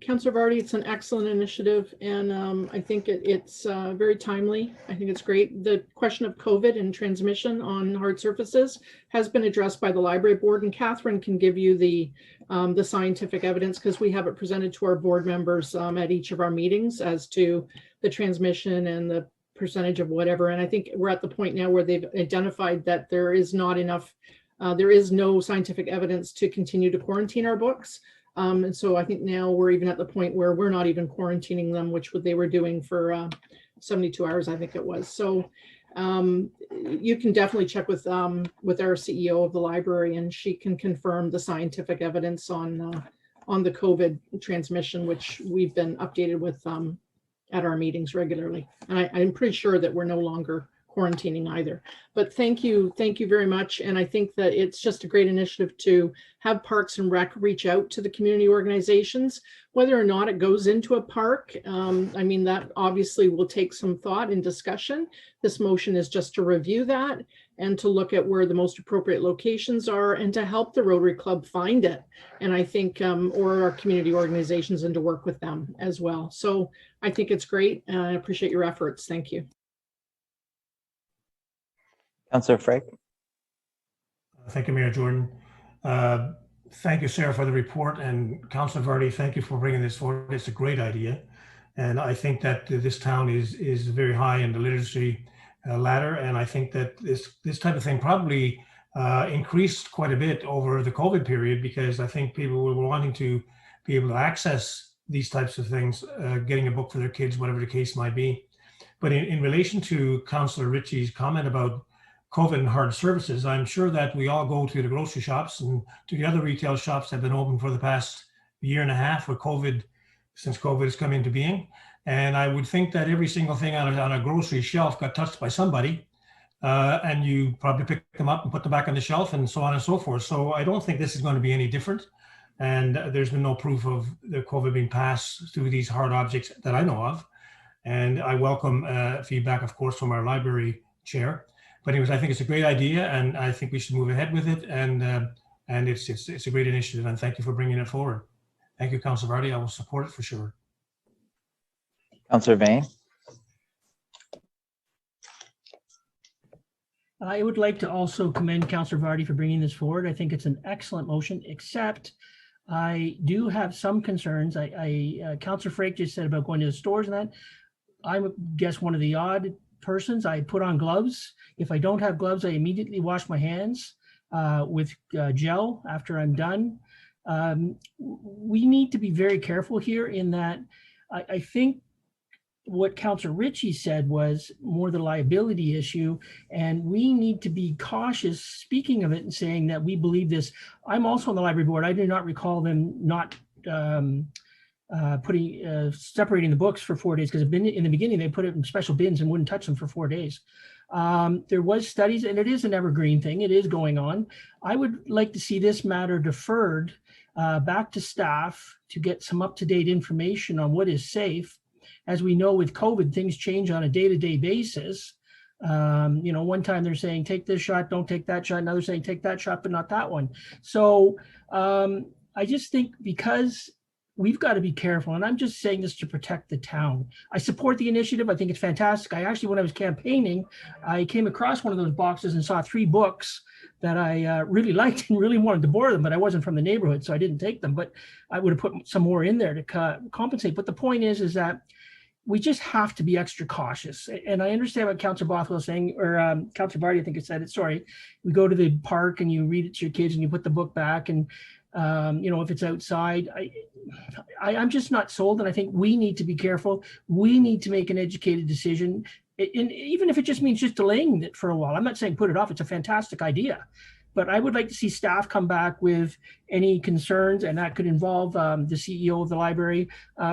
Councillor Vardy, it's an excellent initiative, and I think it's very timely. I think it's great. The question of COVID and transmission on hard surfaces has been addressed by the library board, and Catherine can give you the scientific evidence, because we have it presented to our board members at each of our meetings as to the transmission and the percentage of whatever. And I think we're at the point now where they've identified that there is not enough, there is no scientific evidence to continue to quarantine our books. And so I think now we're even at the point where we're not even quarantining them, which they were doing for 72 hours, I think it was. So you can definitely check with our CEO of the library, and she can confirm the scientific evidence on the COVID transmission, which we've been updated with at our meetings regularly. And I'm pretty sure that we're no longer quarantining either. But thank you very much. And I think that it's just a great initiative to have Parks and Rec reach out to the community organizations, whether or not it goes into a park. I mean, that obviously will take some thought and discussion. This motion is just to review that and to look at where the most appropriate locations are, and to help the Rotary Club find it. And I think, or our community organizations, and to work with them as well. So I think it's great, and I appreciate your efforts. Thank you. Councillor Frake. Thank you, Mayor Jordan. Thank you, Sarah, for the report, and Councillor Vardy, thank you for bringing this forward. It's a great idea. And I think that this town is very high in the literacy ladder. And I think that this type of thing probably increased quite a bit over the COVID period, because I think people were wanting to be able to access these types of things, getting a book for their kids, whatever the case might be. But in relation to Councillor Ritchie's comment about COVID and hard services, I'm sure that we all go to the grocery shops and to the other retail shops that have been open for the past year and a half with COVID, since COVID has come into being. And I would think that every single thing on a grocery shelf got touched by somebody, and you probably pick them up and put them back on the shelf and so on and so forth. So I don't think this is going to be any different. And there's been no proof of the COVID being passed through these hard objects that I know of. And I welcome feedback, of course, from our library chair. But anyways, I think it's a great idea, and I think we should move ahead with it. And it's a great initiative, and thank you for bringing it forward. Thank you, Councillor Vardy. I will support it for sure. Councillor Vane. I would like to also commend Councillor Vardy for bringing this forward. I think it's an excellent motion, except I do have some concerns. Councillor Frake just said about going to the stores and that. I guess one of the odd persons. I put on gloves. If I don't have gloves, I immediately wash my hands with gel after I'm done. We need to be very careful here in that I think what Councillor Ritchie said was more the liability issue, and we need to be cautious speaking of it and saying that we believe this. I'm also on the library board. I do not recall them not separating the books for 4 days, because in the beginning they put it in special bins and wouldn't touch them for 4 days. There was studies, and it is an evergreen thing. It is going on. I would like to see this matter deferred back to staff to get some up-to-date information on what is safe. As we know, with COVID, things change on a day-to-day basis. One time they're saying, take this shot, don't take that shot. Another saying, take that shot, but not that one. So I just think, because we've got to be careful, and I'm just saying this to protect the town. I support the initiative. I think it's fantastic. I actually, when I was campaigning, I came across one of those boxes and saw 3 books that I really liked and really wanted to borrow them, but I wasn't from the neighborhood, so I didn't take them. But I would have put some more in there to compensate. But the point is that we just have to be extra cautious. And I understand what Councillor Bothwell is saying, or Councillor Barty, I think it said it, sorry. We go to the park and you read it to your kids and you put the book back, and if it's outside, I'm just not sold. And I think we need to be careful. We need to make an educated decision. And even if it just means just delaying it for a while, I'm not saying put it off. It's a fantastic idea. But I would like to see staff come back with any concerns, and that could involve the CEO of the library.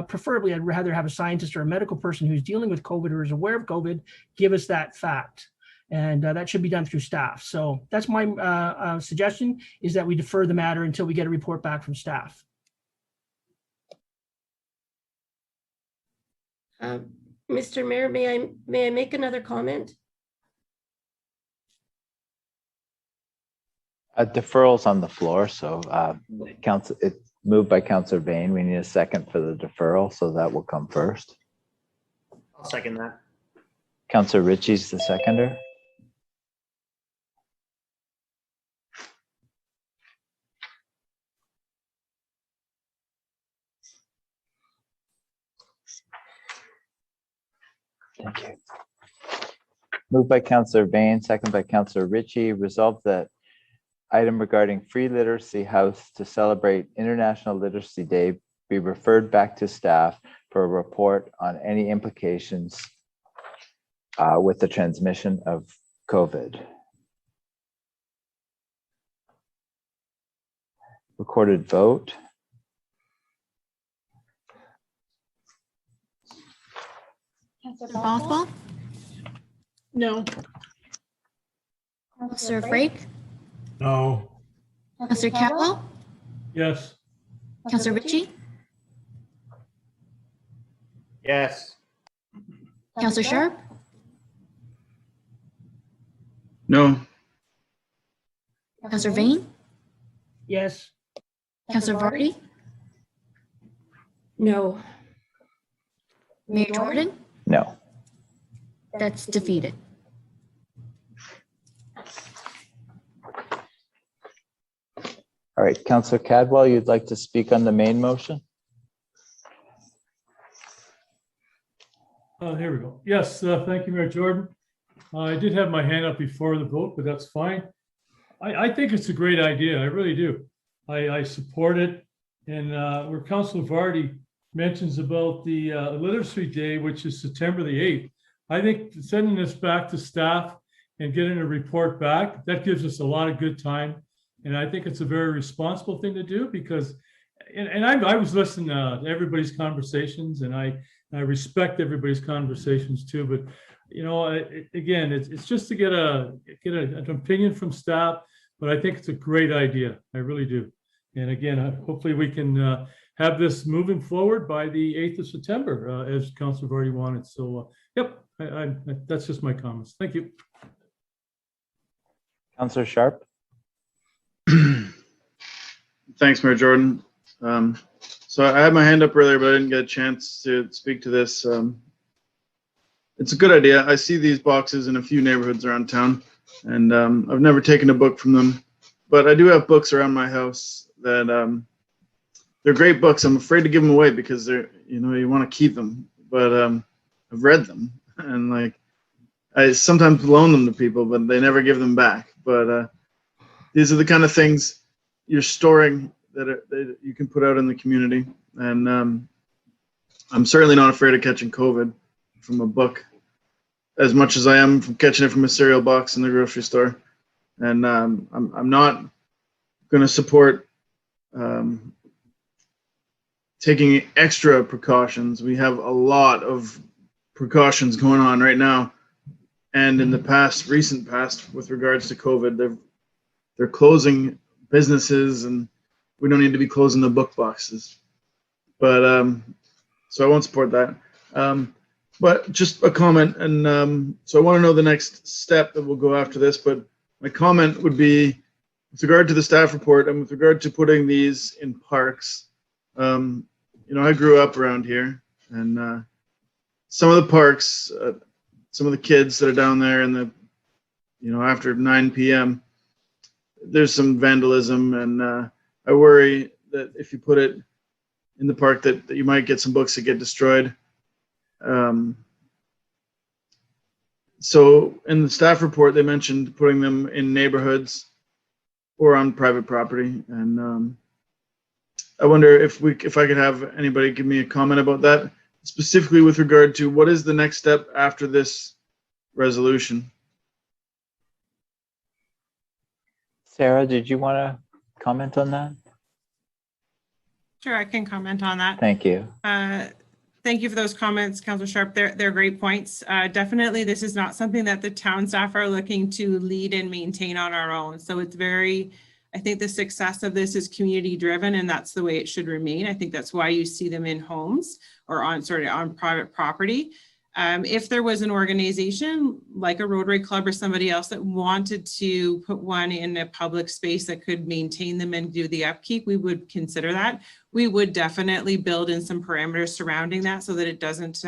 Preferably, I'd rather have a scientist or a medical person who's dealing with COVID or is aware of COVID give us that fact. And that should be done through staff. So that's my suggestion, is that we defer the matter until we get a report back from staff. Mr. Mayor, may I make another comment? Deferral's on the floor, so it's moved by Councillor Vane. We need a second for the deferral, so that will come first. I'll second that. Councillor Ritchie's the seconder. Thank you. Moved by Councillor Vane, second by Councillor Ritchie. Resolved that item regarding Free Literacy House to celebrate International Literacy Day be referred back to staff for a report on any implications with the transmission of COVID. Recorded vote. Councillor Bothwell? No. Councillor Frake? No. Councillor Catwell? Yes. Councillor Ritchie? Yes. Councillor Sharp? No. Councillor Vane? Yes. Councillor Vardy? No. Mayor Jordan? No. That's defeated. All right, Councillor Cadwell, you'd like to speak on the main motion? Here we go. Yes, thank you, Mayor Jordan. I did have my hand up before the vote, but that's fine. I think it's a great idea. I really do. I support it. And where Councilor Vardy mentions about the Literacy Day, which is September the 8th, I think sending this back to staff and getting a report back, that gives us a lot of good time. And I think it's a very responsible thing to do because, and I was listening to everybody's conversations, and I respect everybody's conversations too. But you know, again, it's just to get an opinion from staff. But I think it's a great idea. I really do. And again, hopefully we can have this moving forward by the 8th of September, as Councilor Vardy wanted. So, yep, that's just my comments. Thank you. Councilor Sharp. Thanks, Mayor Jordan. So I had my hand up earlier, but I didn't get a chance to speak to this. It's a good idea. I see these boxes in a few neighborhoods around town, and I've never taken a book from them, but I do have books around my house that they're great books. I'm afraid to give them away because they're, you want to keep them, but I've read them, and like I sometimes loan them to people, but they never give them back. But these are the kind of things you're storing that you can put out in the community. And I'm certainly not afraid of catching COVID from a book as much as I am from catching it from a cereal box in the grocery store. And I'm not going to support taking extra precautions. We have a lot of precautions going on right now. And in the recent past, with regards to COVID, they're closing businesses, and we don't need to be closing the book boxes. But so I won't support that. But just a comment, and so I want to know the next step that we'll go after this. But my comment would be with regard to the staff report and with regard to putting these in parks. I grew up around here, and some of the parks, some of the kids that are down there in the, after 9 p.m., there's some vandalism, and I worry that if you put it in the park that you might get some books that get destroyed. So in the staff report, they mentioned putting them in neighborhoods or on private property. And I wonder if I could have anybody give me a comment about that, specifically with regard to what is the next step after this resolution. Sarah, did you want to comment on that? Sure, I can comment on that. Thank you. Thank you for those comments, Councilor Sharp. They're great points. Definitely, this is not something that the town staff are looking to lead and maintain on our own. So it's I think the success of this is community driven, and that's the way it should remain. I think that's why you see them in homes or on private property. If there was an organization like a Rotary Club or somebody else that wanted to put one in a public space that could maintain them and do the upkeep, we would consider that. We would definitely build in some parameters surrounding that so that it doesn't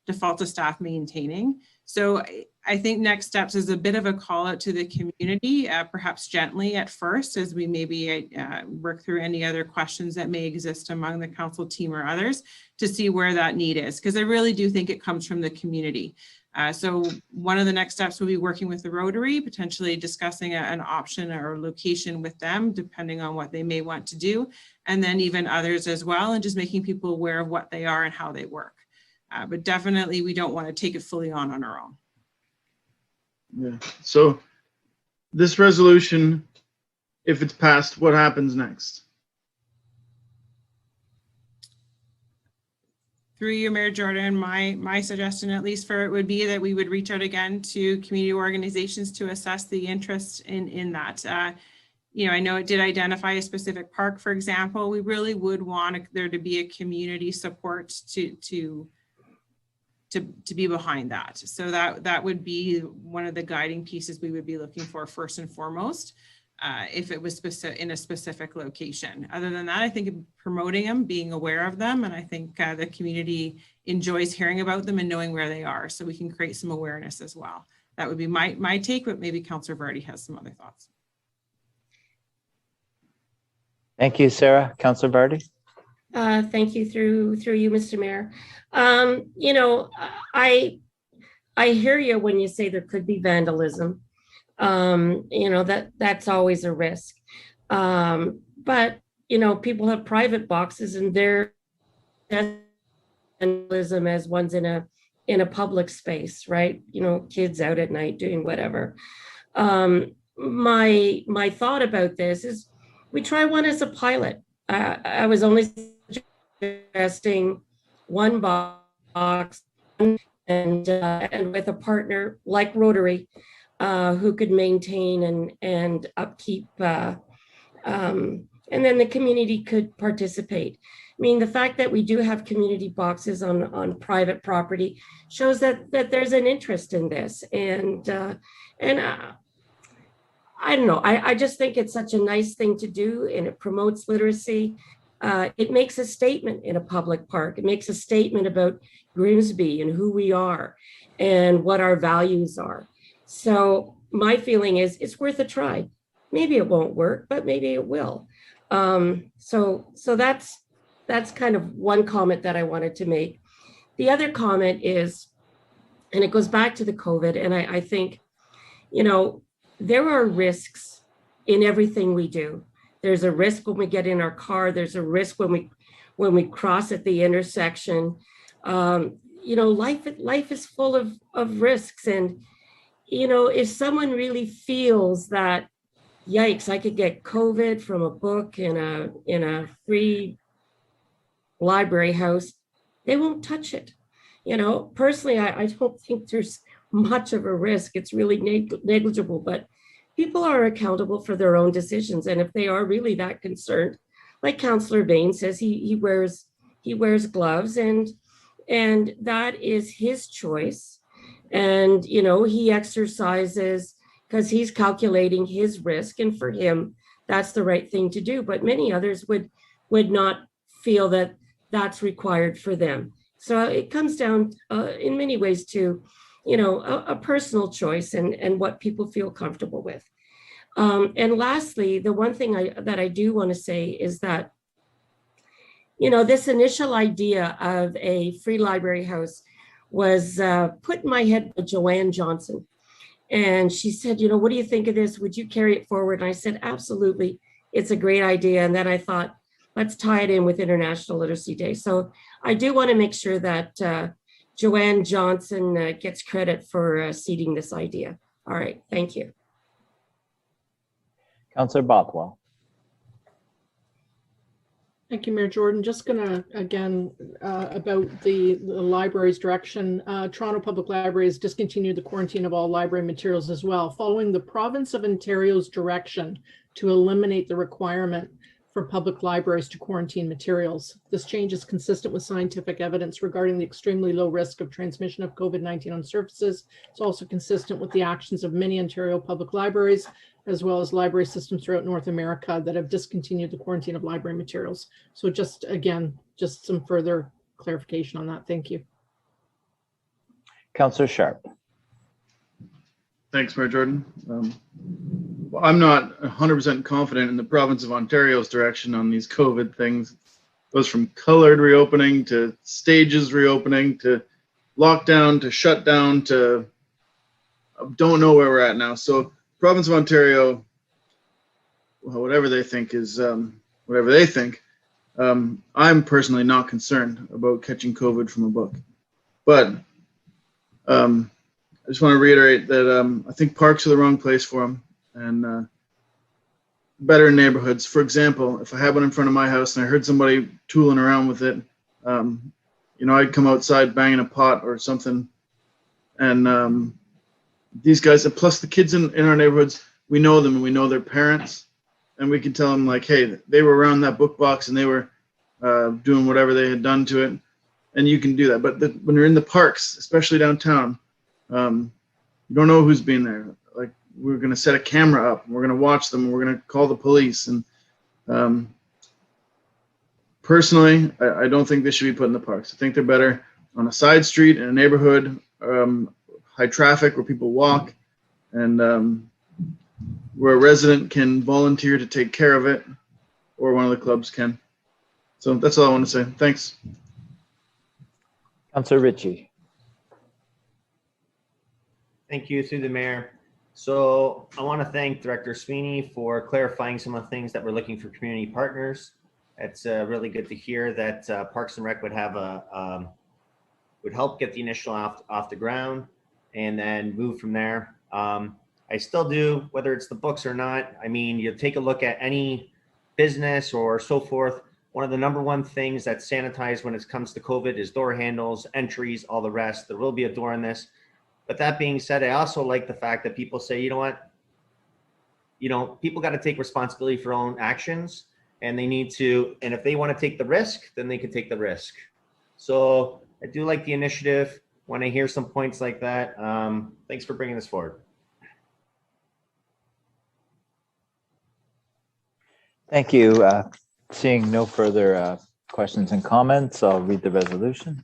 default to staff maintaining. So I think next steps is a bit of a call out to the community, perhaps gently at first, as we maybe work through any other questions that may exist among the council team or others to see where that need is, because I really do think it comes from the community. So one of the next steps will be working with the Rotary, potentially discussing an option or location with them, depending on what they may want to do, and then even others as well, and just making people aware of what they are and how they work. But definitely we don't want to take it fully on our own. Yeah. So this resolution, if it's passed, what happens next? Through you, Mayor Jordan, my suggestion, at least for it, would be that we would reach out again to community organizations to assess the interest in that. I know it did identify a specific park, for example. We really would want there to be a community support to be behind that. So that would be one of the guiding pieces we would be looking for first and foremost, if it was in a specific location. Other than that, I think promoting them, being aware of them, and I think the community enjoys hearing about them and knowing where they are, so we can create some awareness as well. That would be my take, but maybe Councillor Vardy has some other thoughts. Thank you, Sarah. Councillor Vardy. Thank you through you, Mr. Mayor. I hear you when you say there could be vandalism. That's always a risk. But people have private boxes, and they're vandalism as one's in a public space, right? Kids out at night doing whatever. My thought about this is we try one as a pilot. I was only suggesting one box, and with a partner like Rotary, who could maintain and upkeep, and then the community could participate. I mean, the fact that we do have community boxes on private property shows that there's an interest in this, and I don't know. I just think it's such a nice thing to do, and it promotes literacy. It makes a statement in a public park. It makes a statement about Grimsby and who we are and what our values are. So my feeling is it's worth a try. Maybe it won't work, but maybe it will. So that's kind of one comment that I wanted to make. The other comment is, and it goes back to the COVID, and I think, there are risks in everything we do. There's a risk when we get in our car. There's a risk when we cross at the intersection. Life is full of risks. And, if someone really feels that, yikes, I could get COVID from a book in a free library house, they won't touch it. Personally, I don't think there's much of a risk. It's really negligible, but people are accountable for their own decisions. And if they are really that concerned, like Councillor Bain says, he wears gloves, and that is his choice. And, he exercises because he's calculating his risk, and for him, that's the right thing to do. But many others would not feel that that's required for them. So it comes down in many ways to, a personal choice and what people feel comfortable with. And lastly, the one thing that I do want to say is that, this initial idea of a free library house was put in my head by Joanne Johnson. And she said, what do you think of this? Would you carry it forward? And I said, absolutely. It's a great idea. And then I thought, let's tie it in with International Literacy Day. So I do want to make sure that Joanne Johnson gets credit for seeding this idea. All right, thank you. Councillor Bothwell. Thank you, Mayor Jordan. Just gonna, again, about the library's direction. Toronto Public Library has discontinued the quarantine of all library materials as well, following the province of Ontario's direction to eliminate the requirement for public libraries to quarantine materials. This change is consistent with scientific evidence regarding the extremely low risk of transmission of COVID-19 on surfaces. It's also consistent with the actions of many Ontario public libraries, as well as library systems throughout North America that have discontinued the quarantine of library materials. So just, again, just some further clarification on that. Thank you. Councillor Sharp. Thanks, Mayor Jordan. Well, I'm not 100% confident in the province of Ontario's direction on these COVID things. It goes from colored reopening to stages reopening to lockdown to shutdown to don't know where we're at now. So province of Ontario, whatever they think is whatever they think. I'm personally not concerned about catching COVID from a book, but I just want to reiterate that I think parks are the wrong place for them, and better neighborhoods. For example, if I had one in front of my house and I heard somebody tooling around with it, I'd come outside banging a pot or something. And these guys, plus the kids in our neighborhoods, we know them and we know their parents, and we can tell them like, hey, they were around that book box and they were doing whatever they had done to it, and you can do that. But when you're in the parks, especially downtown, you don't know who's been there. Like, we're going to set a camera up and we're going to watch them and we're going to call the police. And personally, I don't think they should be put in the parks. I think they're better on a side street in a neighborhood, high traffic where people walk, and where a resident can volunteer to take care of it, or one of the clubs can. So that's all I want to say. Thanks. Councillor Ritchie. Thank you, through the mayor. So I want to thank Director Sweeney for clarifying some of the things that we're looking for community partners. It's really good to hear that Parks and Rec would have would help get the initial off the ground and then move from there. I still do, whether it's the books or not. I mean, you take a look at any business or so forth. One of the number one things that's sanitized when it comes to COVID is door handles, entries, all the rest. There will be a door in this. But that being said, I also like the fact that people say, you know what, people got to take responsibility for their own actions, and they need to, and if they want to take the risk, then they can take the risk. So I do like the initiative when I hear some points like that. Thanks for bringing this forward. Thank you. Seeing no further questions and comments, I'll read the resolution.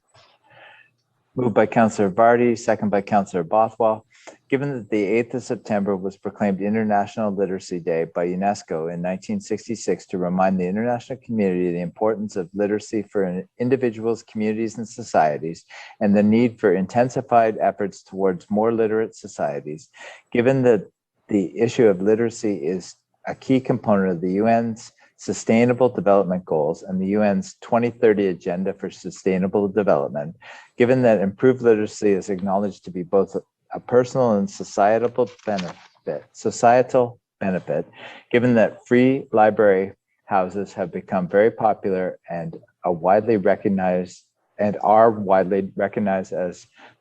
Moved by Councillor Vardy, second by Councillor Bothwell. Given that the 8th of September was proclaimed International Literacy Day by UNESCO in 1966 to remind the international community of the importance of literacy for individuals, communities, and societies, and the need for intensified efforts towards more literate societies, given that the issue of literacy is a key component of the UN's Sustainable Development Goals and the UN's 2030 Agenda for Sustainable Development, given that improved literacy is acknowledged to be both a personal and societal benefit, given that free library houses have become very popular and are widely recognized as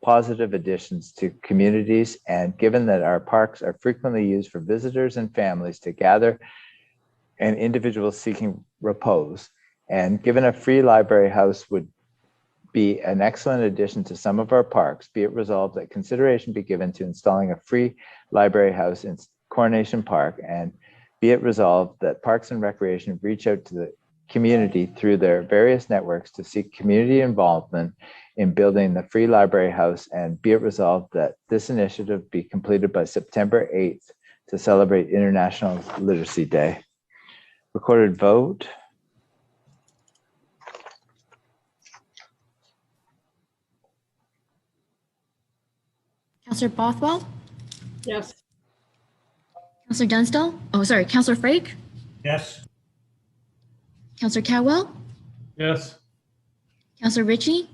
positive additions to communities, and given that our parks are frequently used for visitors and families to gather and individuals seeking repose, and given a free library house would be an excellent addition to some of our parks, be it resolved that consideration be given to installing a free library house in Coronation Park, and be it resolved that Parks and Recreation reach out to the community through their various networks to seek community involvement in building the free library house, and be it resolved that this initiative be completed by September 8th to celebrate International Literacy Day. Recorded vote. Councillor Bothwell, Yes. Councillor Dunstall, oh, sorry, Councillor Frake, Yes. Councillor Cowell, Yes. Councillor Ritchie,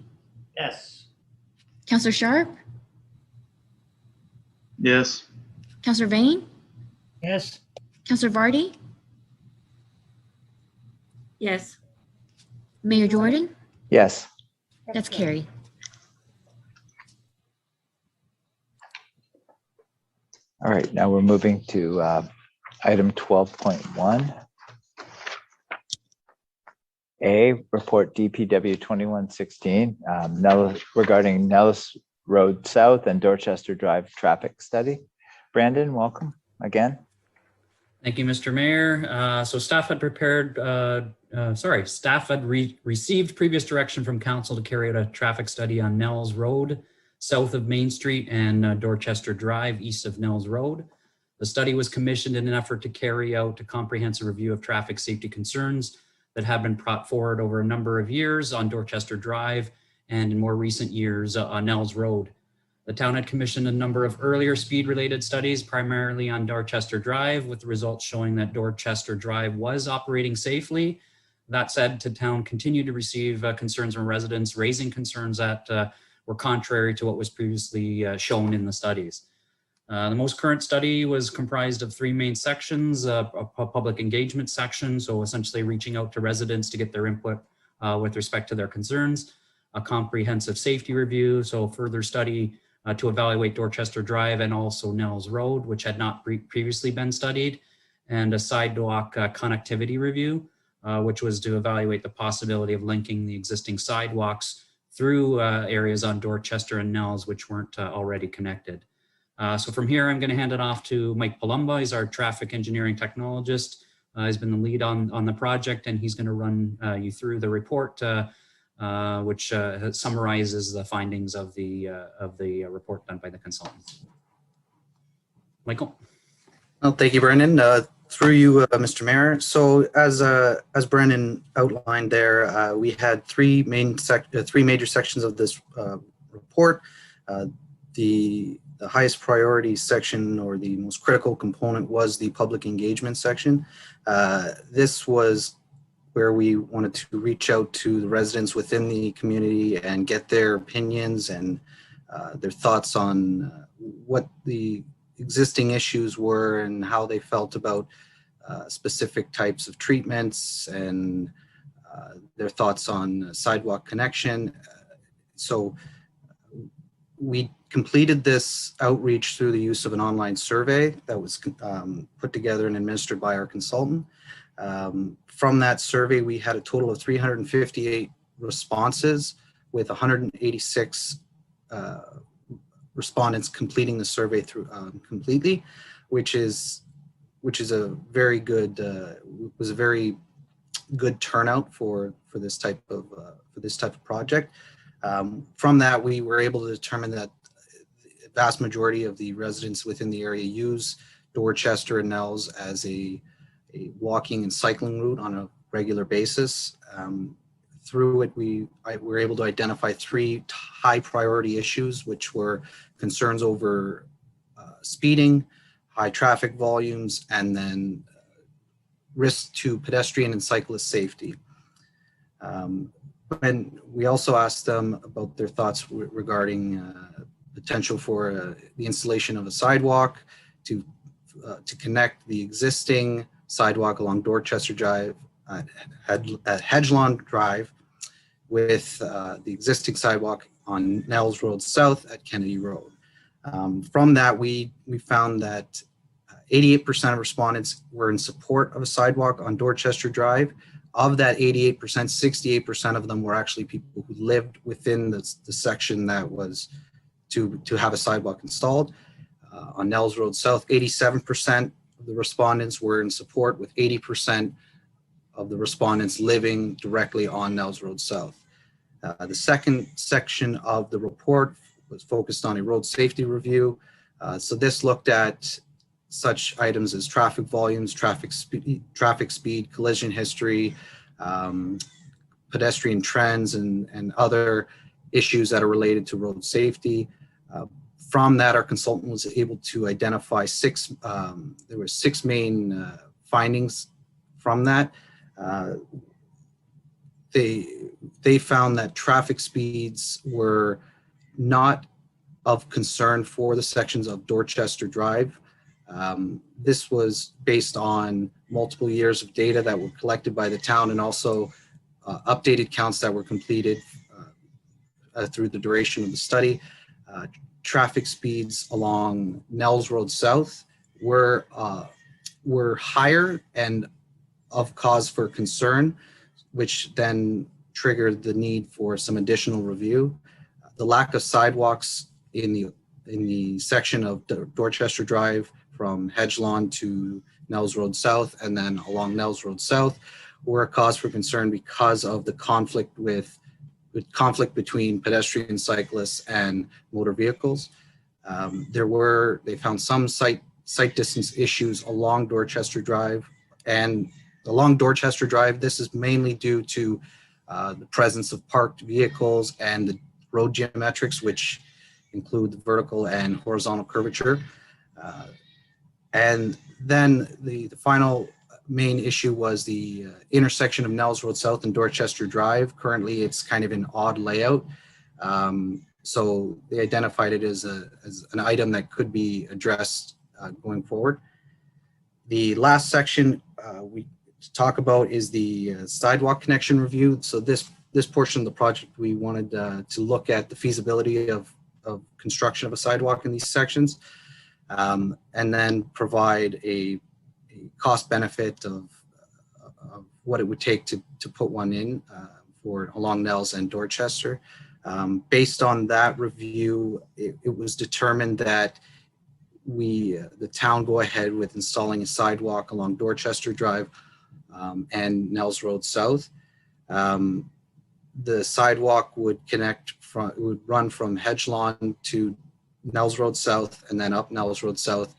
Yes. Councillor Sharp, Yes. Councillor Vane, Yes. Councillor Vardy, Yes. Mayor Jordan, Yes. that's carried. All right, now we're moving to item 12.1. A, report DPW 2116, regarding Nellis Road South and Dorchester Drive traffic study. Brandon, welcome again. Thank you, Mr. Mayor. So staff had received previous direction from council to carry out a traffic study on Nels Road, south of Main Street, and Dorchester Drive, east of Nels Road. The study was commissioned in an effort to carry out a comprehensive review of traffic safety concerns that have been brought forward over a number of years on Dorchester Drive and in more recent years on Nels Road. The town had commissioned a number of earlier speed-related studies, primarily on Dorchester Drive, with the results showing that Dorchester Drive was operating safely. That said, the town continued to receive concerns from residents, raising concerns that were contrary to what was previously shown in the studies. The most current study was comprised of 3 main sections, a public engagement section, so essentially reaching out to residents to get their input with respect to their concerns, a comprehensive safety review, so further study to evaluate Dorchester Drive and also Nels Road, which had not previously been studied, and a sidewalk connectivity review, which was to evaluate the possibility of linking the existing sidewalks through areas on Dorchester and Nels which weren't already connected. So from here, I'm going to hand it off to Mike Palumba. He's our traffic engineering technologist. He's been the lead on the project, and he's going to run you through the report, which summarizes the findings of the report done by the consultants. Michael. Well, thank you, Brendan. Through you, Mr. Mayor. So as Brendan outlined there, we had three major sections of this report. The the highest priority section, or the most critical component, was the public engagement section. This was where we wanted to reach out to the residents within the community and get their opinions and their thoughts on what the existing issues were and how they felt about specific types of treatments, and their thoughts on sidewalk connection. So we completed this outreach through the use of an online survey that was put together and administered by our consultant. From that survey, we had a total of 358 responses, with 186 respondents completing the survey through completely, which is a very good was a very good turnout for this type of project. From that, we were able to determine that the vast majority of the residents within the area use Dorchester and Nels as a walking and cycling route on a regular basis. Through it, we were able to identify 3 high priority issues, which were concerns over speeding, high traffic volumes, and then risk to pedestrian and cyclist safety. And we also asked them about their thoughts regarding potential for the installation of a sidewalk to connect the existing sidewalk along Dorchester Drive at Hedgelawn Drive with the existing sidewalk on Nels Road South at Kennedy Road. From that, we found that 88% of respondents were in support of a sidewalk on Dorchester Drive. Of that 88%, 68% of them were actually people who lived within the section that was to have a sidewalk installed. On Nels Road South, 87% of the respondents were in support, with 80% of the respondents living directly on Nels Road South. The second section of the report was focused on a road safety review. So this looked at such items as traffic volumes, traffic speed, collision history, pedestrian trends, and other issues that are related to road safety. From that, our consultant was able to identify there were 6 main findings from that. They found that traffic speeds were not of concern for the sections of Dorchester Drive. This was based on multiple years of data that were collected by the town, and also updated counts that were completed through the duration of the study. Traffic speeds along Nels Road South were higher and of cause for concern, which then triggered the need for some additional review. The lack of sidewalks in the section of Dorchester Drive from Hedgelawn to Nels Road South and then along Nels Road South were a cause for concern because of the conflict between pedestrian, cyclists, and motor vehicles. They found some sight distance issues along Dorchester Drive, and along Dorchester Drive, this is mainly due to the presence of parked vehicles and the road geometrics, which include the vertical and horizontal curvature. And then the final main issue was the intersection of Nels Road South and Dorchester Drive. Currently, it's kind of an odd layout. So they identified it as an item that could be addressed going forward. The last section we talk about is the sidewalk connection review. So this portion of the project, we wanted to look at the feasibility of construction of a sidewalk in these sections, and then provide a cost benefit of what it would take to put one in for along Nels and Dorchester. Based on that review, it was determined that the town go ahead with installing a sidewalk along Dorchester Drive and Nels Road South. The sidewalk would run from Hedgelawn to Nels Road South and then up Nels Road South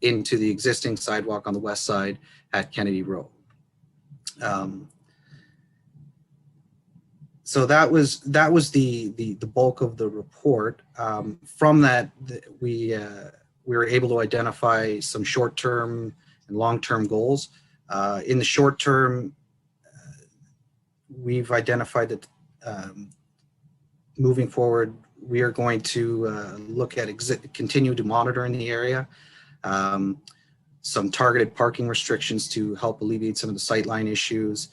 into the existing sidewalk on the west side at Kennedy Road. So that was the bulk of the report. From that, we were able to identify some short-term and long-term goals. In the short term, we've identified that moving forward, we are going to look at continue to monitor in the area, some targeted parking restrictions to help alleviate some of the sightline issues,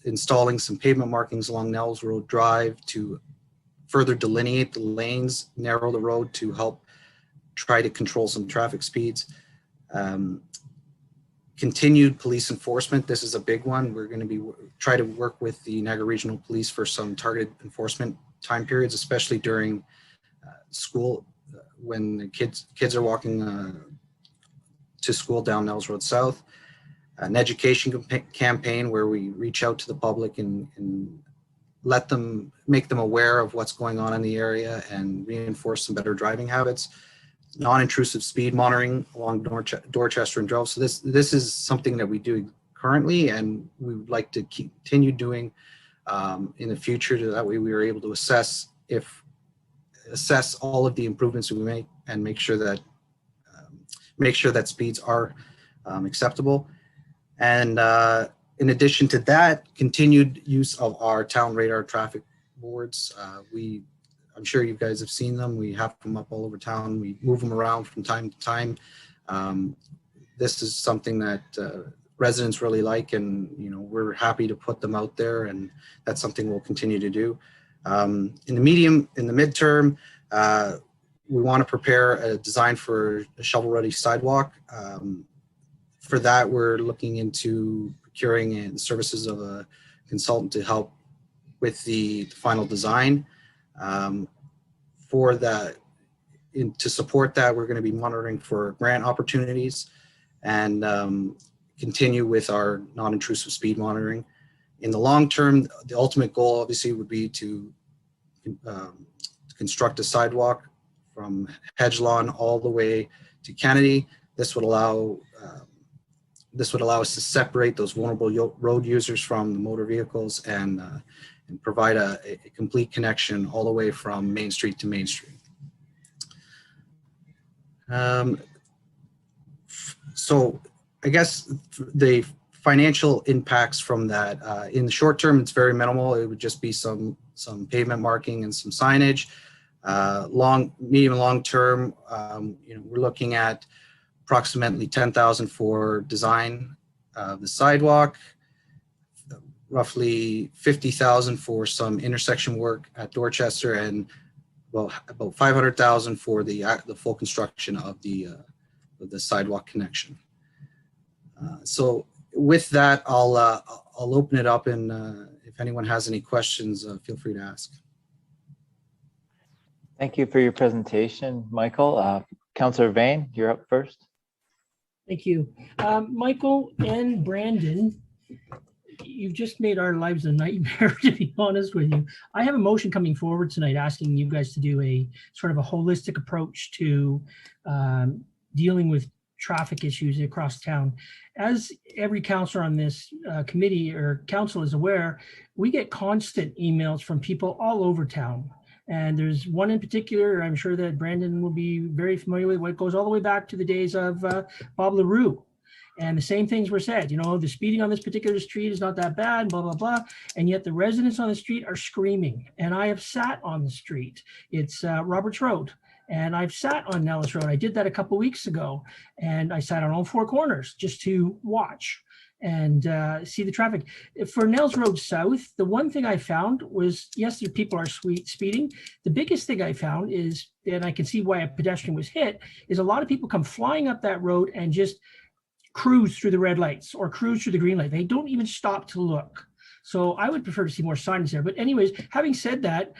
installing some pavement markings along Nels Road Drive to further delineate the lanes, narrow the road to help try to control some traffic speeds. Continued police enforcement. This is a big one. We're going to try to work with the Niagara Regional Police for some targeted enforcement time periods, especially during school when the kids are walking to school down Nels Road South. An education campaign where we reach out to the public and make them aware of what's going on in the area and reinforce some better driving habits. Non-intrusive speed monitoring along Dorchester and Drove. So this is something that we do currently, and we would like to continue doing in the future. That way, we are able to assess all of the improvements we make and make sure that speeds are acceptable. And in addition to that, continued use of our town radar traffic boards. I'm sure you guys have seen them. We have them up all over town. We move them around from time to time. This is something that residents really like, and we're happy to put them out there, and that's something we'll continue to do. In the midterm, we want to prepare a design for a shovel-ready sidewalk. For that, we're looking into procuring the services of a consultant to help with the final design. To support that, we're going to be monitoring for grant opportunities and continue with our non-intrusive speed monitoring. In the long term, the ultimate goal obviously would be to construct a sidewalk from Hedgelawn all the way to Kennedy. This would allow us to separate those vulnerable road users from the motor vehicles and provide a complete connection all the way from Main Street to Main Street. So I guess the financial impacts from that, in the short term, it's very minimal. It would just be some pavement marking and some signage. Medium and long term, we're looking at approximately $10,000 for design of the sidewalk, roughly $50,000 for some intersection work at Dorchester, and about $500,000 for the full construction of the sidewalk connection. So with that, I'll open it up, and if anyone has any questions, feel free to ask. Thank you for your presentation, Michael. Councillor Vane, you're up first. Thank you. Michael and Brandon, you've just made our lives a nightmare, to be honest with you. I have a motion coming forward tonight asking you guys to do a sort of a holistic approach to dealing with traffic issues across town. As every councillor on this committee or council is aware, we get constant emails from people all over town. And there's one in particular, I'm sure that Brandon will be very familiar with, what goes all the way back to the days of Bob LaRue. And the same things were said, the speeding on this particular street is not that bad, blah, blah, blah. And yet the residents on the street are screaming. And I have sat on the street. It's Roberts Road. And I've sat on Nellis Road. I did that a couple of weeks ago. And I sat on all four corners just to watch and see the traffic. For Nels Road South, the one thing I found was, yes, there people are speeding. The biggest thing I found is, and I can see why a pedestrian was hit, is a lot of people come flying up that road and just cruise through the red lights or cruise through the green light. They don't even stop to look. So I would prefer to see more signage there. But anyways, having said that,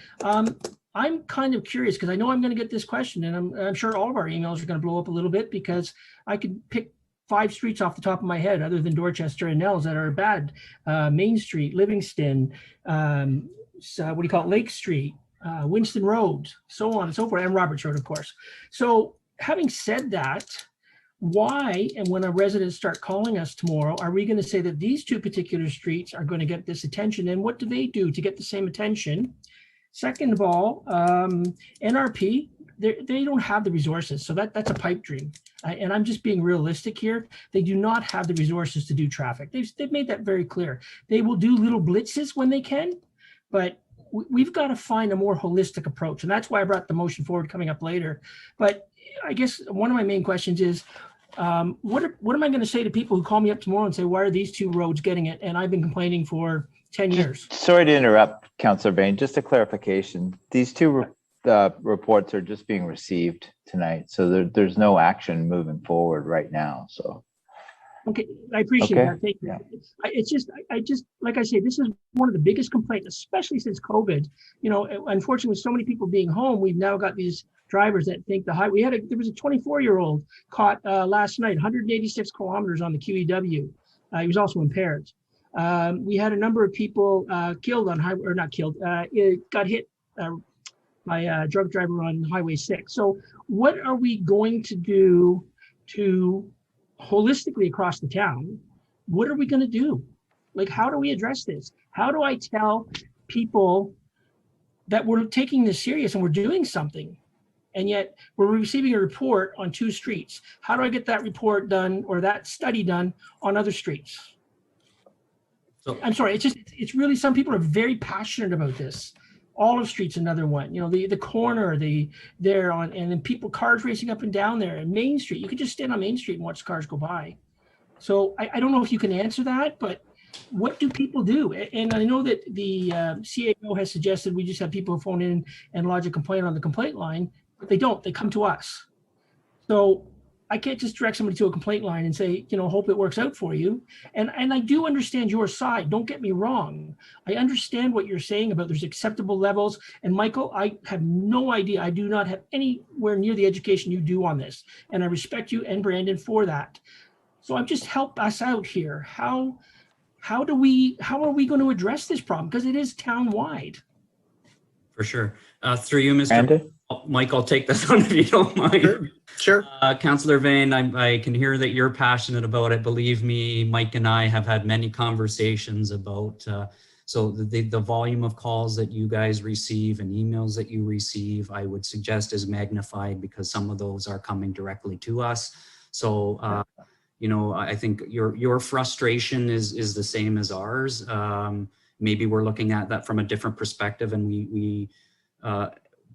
I'm kind of curious because I know I'm going to get this question, and I'm sure all of our emails are going to blow up a little bit because I could pick 5 streets off the top of my head other than Dorchester and Nels that are bad. Main Street, Livingston, Lake Street, Winston Road, so on and so forth, and Roberts Road, of course. So having said that, Why, and when our residents start calling us tomorrow, are we going to say that these two particular streets are going to get this attention? And what do they do to get the same attention? Second of all, NRP, they don't have the resources. So that's a pipe dream. And I'm just being realistic here. They do not have the resources to do traffic. They've made that very clear. They will do little blitzes when they can, but we've got to find a more holistic approach. And that's why I brought the motion forward coming up later. But I guess one of my main questions is, what am I going to say to people who call me up tomorrow and say, why are these two roads getting it? And I've been complaining for 10 years. Sorry to interrupt, Councillor Bain. Just a clarification. These two reports are just being received tonight. So there's no action moving forward right now. So. Okay, I appreciate Okay. that. Thank you. Yeah. It's just, like I say, this is one of the biggest complaints, especially since COVID. You know, unfortunately, with so many people being home, we've now got these drivers that think the highway. There was a 24-year-old caught last night, 186 kilometers on the QEW. He was also impaired. We had a number of people killed on highway, or not killed, got hit by a drug driver on Highway 6. So what are we going to do to holistically across the town? What are we going to do? Like, how do we address this? How do I tell people that we're taking this serious and we're doing something, and yet we're receiving a report on two streets? How do I get that report done or that study done on other streets? So I'm sorry, it's really, some people are very passionate about this. Olive Street's another one, you know, the corner, there on, and then cars racing up and down there, and Main Street. You could just stand on Main Street and watch cars go by. So I don't know if you can answer that, but what do people do? And I know that the CAO has suggested we just have people phone in and lodge a complaint on the complaint line, but they don't. They come to us. So I can't just direct somebody to a complaint line and say, you know, hope it works out for you. And I do understand your side. Don't get me wrong. I understand what you're saying about there's acceptable levels. And Michael, I have no idea. I do not have anywhere near the education you do on this. And I respect you and Brandon for that. So I'm just help us out here. How are we going to address this problem? Because it is town-wide. For sure. Through you, Mr. Mike, I'll take this one if you don't mind. Sure. Councillor Vane, I can hear that you're passionate about it. Believe me, Mike and I have had many conversations about so the volume of calls that you guys receive and emails that you receive, I would suggest is magnified because some of those are coming directly to us. So, you know, I think your frustration is the same as ours. Maybe we're looking at that from a different perspective, and we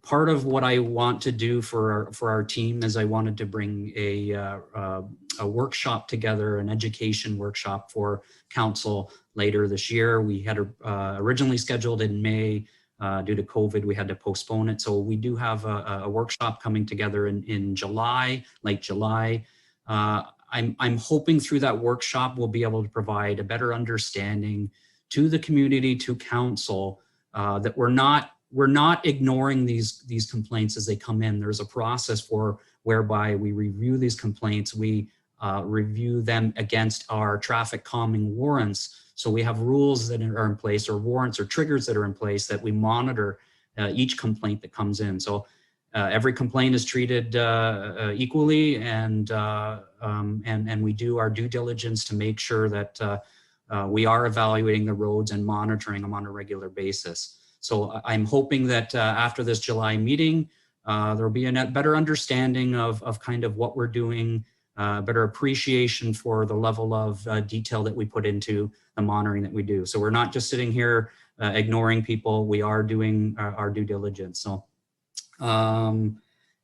part of what I want to do for our team is I wanted to bring a workshop together, an education workshop for council later this year. We had originally scheduled in May. Due to COVID, we had to postpone it. So we do have a workshop coming together in July, late July. I'm hoping through that workshop, we'll be able to provide a better understanding to the community, to council, that we're not ignoring these complaints as they come in. There's a process whereby we review these complaints. We review them against our traffic calming warrants. So we have rules that are in place, or warrants or triggers that are in place, that we monitor each complaint that comes in. So every complaint is treated equally, and we do our due diligence to make sure that we are evaluating the roads and monitoring them on a regular basis. So I'm hoping that after this July meeting, there'll be a better understanding of kind of what we're doing, better appreciation for the level of detail that we put into the monitoring that we do. So we're not just sitting here ignoring people. We are doing our due diligence. So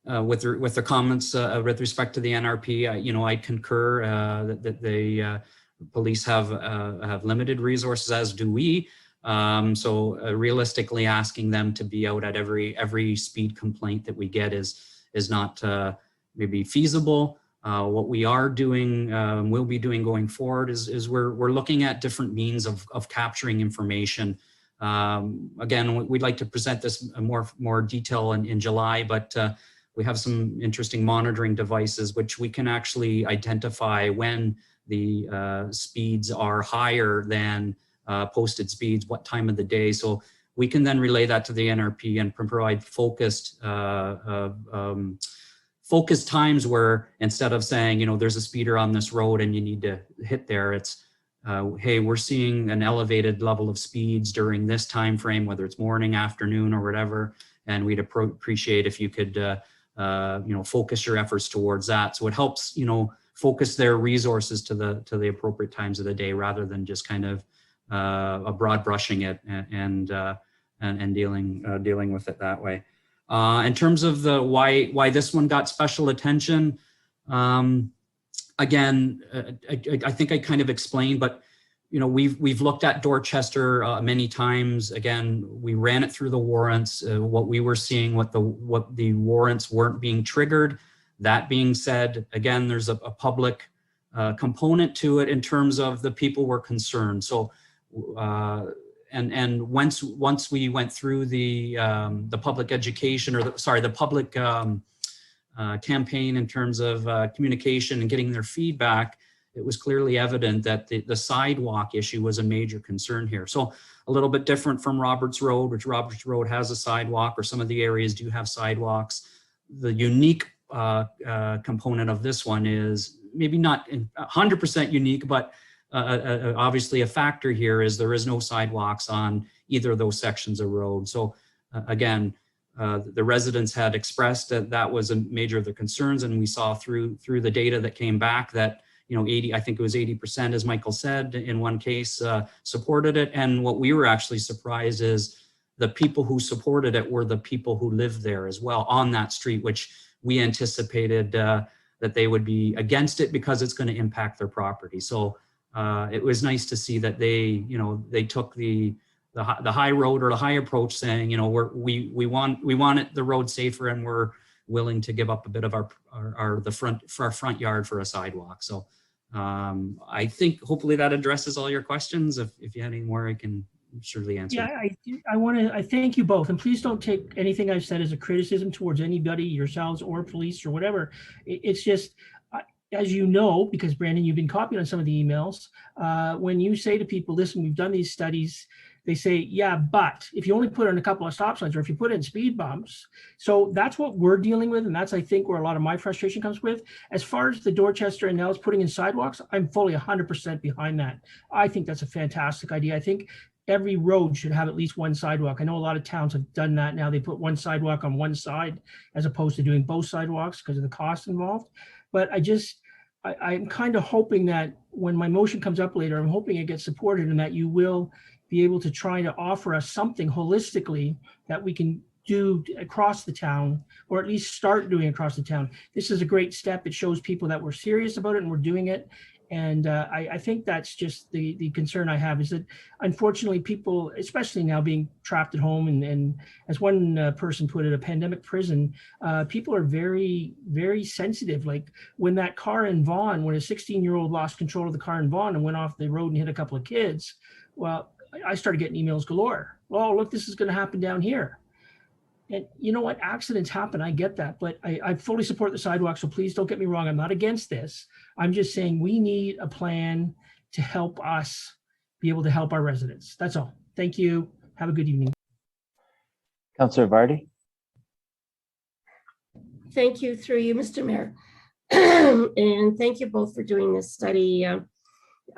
with the comments with respect to the NRP, you know, I concur that the police have limited resources, as do we. So realistically, asking them to be out at every speed complaint that we get is not maybe feasible. What we are doing, will be doing going forward is we're looking at different means of capturing information. Again, we'd like to present this more detail in July, but we have some interesting monitoring devices which we can actually identify when the speeds are higher than posted speeds, what time of the day. So we can then relay that to the NRP and provide focused focus times where instead of saying, there's a speeder on this road and you need to hit there, it's, hey, we're seeing an elevated level of speeds during this time frame, whether it's morning, afternoon, or whatever, and we'd appreciate if you could, focus your efforts towards that. So it helps, focus their resources to the appropriate times of the day, rather than just kind of a broad brushing it and dealing with it that way. In terms of the why this one got special attention, again, I think I kind of explained, but we've looked at Dorchester many times. Again, we ran it through the warrants, what we were seeing, what the warrants weren't being triggered. That being said, again, there's a public component to it in terms of the people were concerned. So, and once we went through the public education, or the public campaign in terms of communication and getting their feedback, it was clearly evident that the sidewalk issue was a major concern here. So a little bit different from Roberts Road, which Roberts Road has a sidewalk, or some of the areas do have sidewalks. The unique component of this one is maybe not 100% unique, but obviously a factor here is there is no sidewalks on either of those sections of road. So again, the residents had expressed that was a major of their concerns, and we saw through the data that came back that 80, I think it was 80%, as Michael said, in one case supported it. And what we were actually surprised is the people who supported it were the people who lived there as well on that street, which we anticipated that they would be against it because it's going to impact their property. So it was nice to see that they took the high road, or the high approach, saying, we want the road safer, and we're willing to give up a bit of our front yard for a sidewalk. So I think hopefully that addresses all your questions. If you had any more, I can surely answer. Yeah, I thank you both, and please don't take anything I've said as a criticism towards anybody, yourselves or police or whatever. It's just, as you know, because Brandon, you've been copied on some of the emails, when you say to people, listen, we've done these studies, they say, yeah, but if you only put in a couple of stop signs, or if you put in speed bumps. So that's what we're dealing with. And that's, I think, where a lot of my frustration comes with. As far as the Dorchester and Nels putting in sidewalks, I'm fully 100% behind that. I think that's a fantastic idea. I think every road should have at least one sidewalk. I know a lot of towns have done that now. They put one sidewalk on one side as opposed to doing both sidewalks because of the cost involved. But I'm kind of hoping that when my motion comes up later, I'm hoping it gets supported, and that you will be able to try to offer us something holistically that we can do across the town, or at least start doing across the town. This is a great step. It shows people that we're serious about it and we're doing it. And I think that's just the concern I have, is that unfortunately people, especially now being trapped at home, and as one person put it, a pandemic prison, people are very, very sensitive. Like when that car in Vaughan, when a 16-year-old lost control of the car in Vaughan and went off the road and hit a couple of kids, well, I started getting emails galore. Oh, look, this is going to happen down here. And you know what? Accidents happen. I get that. But I fully support the sidewalk. So please don't get me wrong. I'm not against this. I'm just saying we need a plan to help us be able to help our residents. That's all. Thank you. Have a good evening. Councillor Vardy. Thank you, through you, Mr. Mayor. And thank you both for doing this study.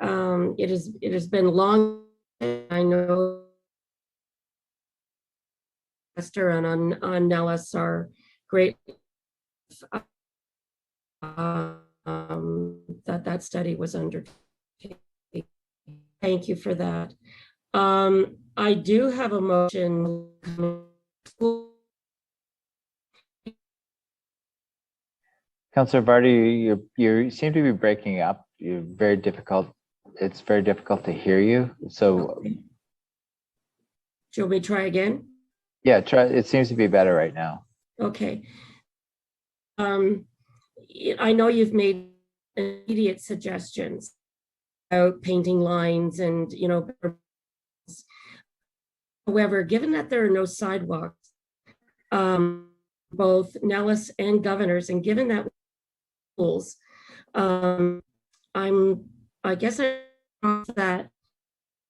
It has been long. I know Esther and on Nellis are great. That study was undertaken. Thank you for that. I do have a motion. Councillor Vardy, you seem to be breaking up. You're very difficult. It's very difficult to hear you. So, do you want me to try again? Yeah, try. It seems to be better right now. Okay. I know you've made immediate suggestions about painting lines and, however, given that there are no sidewalks, both Nellis and Governors, and given that rules, I guess I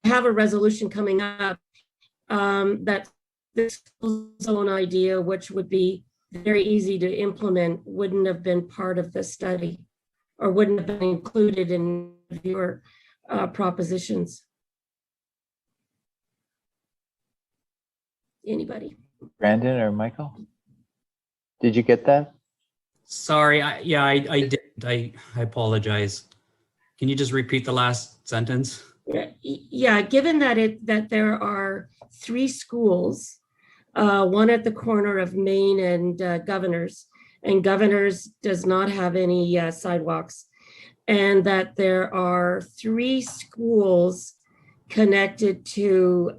have a resolution coming up that this zone idea, which would be very easy to implement wouldn't have been part of the study or wouldn't have been included in your propositions? Anybody? Brandon or Michael? Did you get that? Sorry, I did. I apologize. Can you just repeat the last sentence? Yeah, given that there are 3 schools, one at the corner of Main and Governors, and Governors does not have any sidewalks, and that there are 3 schools connected to,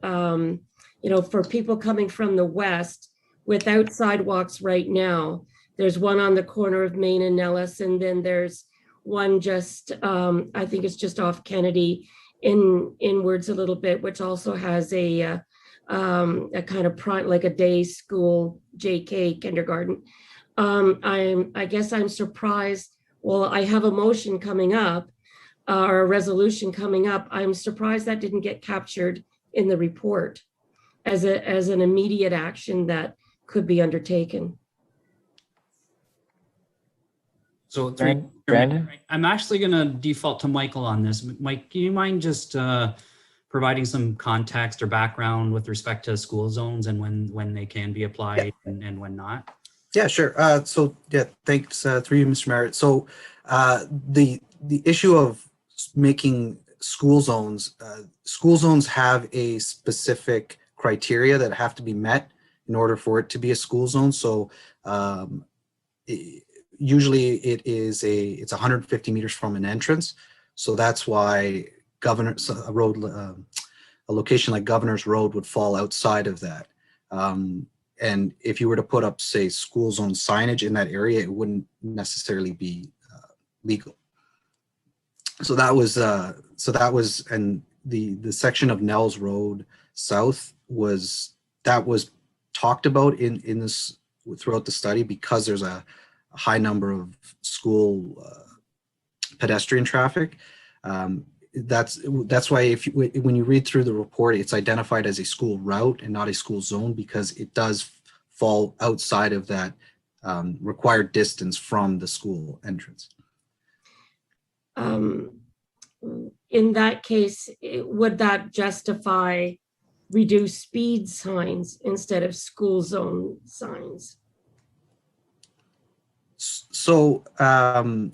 for people coming from the west without sidewalks right now. There's one on the corner of Main and Nellis, and then there's one just, I think it's just off Kennedy inwards a little bit, which also has a kind of like a day school JK kindergarten. I guess I'm surprised. Well, I have a motion coming up, or a resolution coming up. I'm surprised that didn't get captured in the report as an immediate action that could be undertaken. So Brandon? I'm actually going to default to Michael on this. Mike, do you mind just providing some context or background with respect to school zones and when they can be applied and when not? Yeah, sure. So yeah, thanks through you, Mr. Merritt. So the issue of making school zones have a specific criteria that have to be met in order for it to be a school zone. So usually it's 150 meters from an entrance. So that's why a location like Governor's Road would fall outside of that. And if you were to put up, say, school zone signage in that area, it wouldn't necessarily be legal. So that was, and the section of Nels Road South was talked about in this throughout the study because there's a high number of school pedestrian traffic. That's why when you read through the report, it's identified as a school route and not a school zone because it does fall outside of that required distance from the school entrance. In that case, would that justify reduced speed signs instead of school zone signs? So the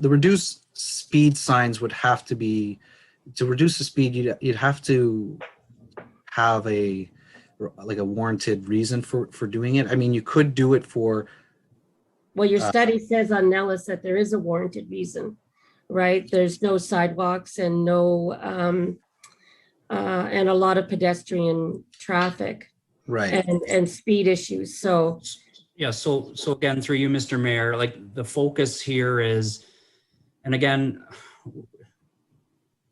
reduced speed signs would have to be, to reduce the speed, you'd have to have a warranted reason for doing it. I mean, you could do it for. Well, your study says on Nellis that there is a warranted reason, right? There's no sidewalks and no, and a lot of pedestrian traffic. Right. And speed issues, so. Yeah, so again, through you, Mr. Mayor, like the focus here is, and again,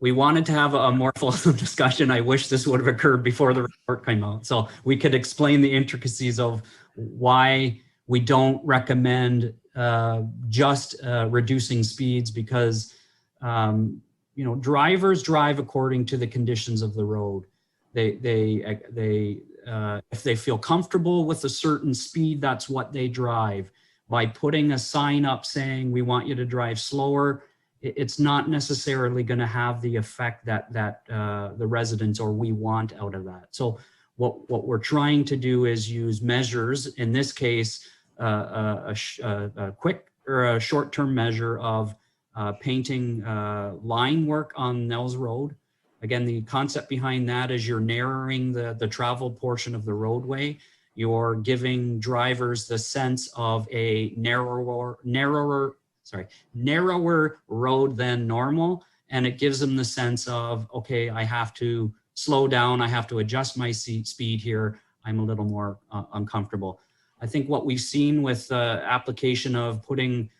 we wanted to have a more fulsome discussion. I wish this would have occurred before the report came out. So we could explain the intricacies of why we don't recommend just reducing speeds because, drivers drive according to the conditions of the road. If they feel comfortable with a certain speed, that's what they drive. By putting a sign up saying we want you to drive slower, it's not necessarily going to have the effect that the residents or we want out of that. So what we're trying to do is use measures, in this case, a quick or a short-term measure of painting line work on Nels Road. Again, the concept behind that is you're narrowing the travel portion of the roadway. You're giving drivers the sense of a narrower road than normal. And it gives them the sense of, okay, I have to slow down. I have to adjust my speed here. I'm a little more uncomfortable. I think what we've seen with the application of putting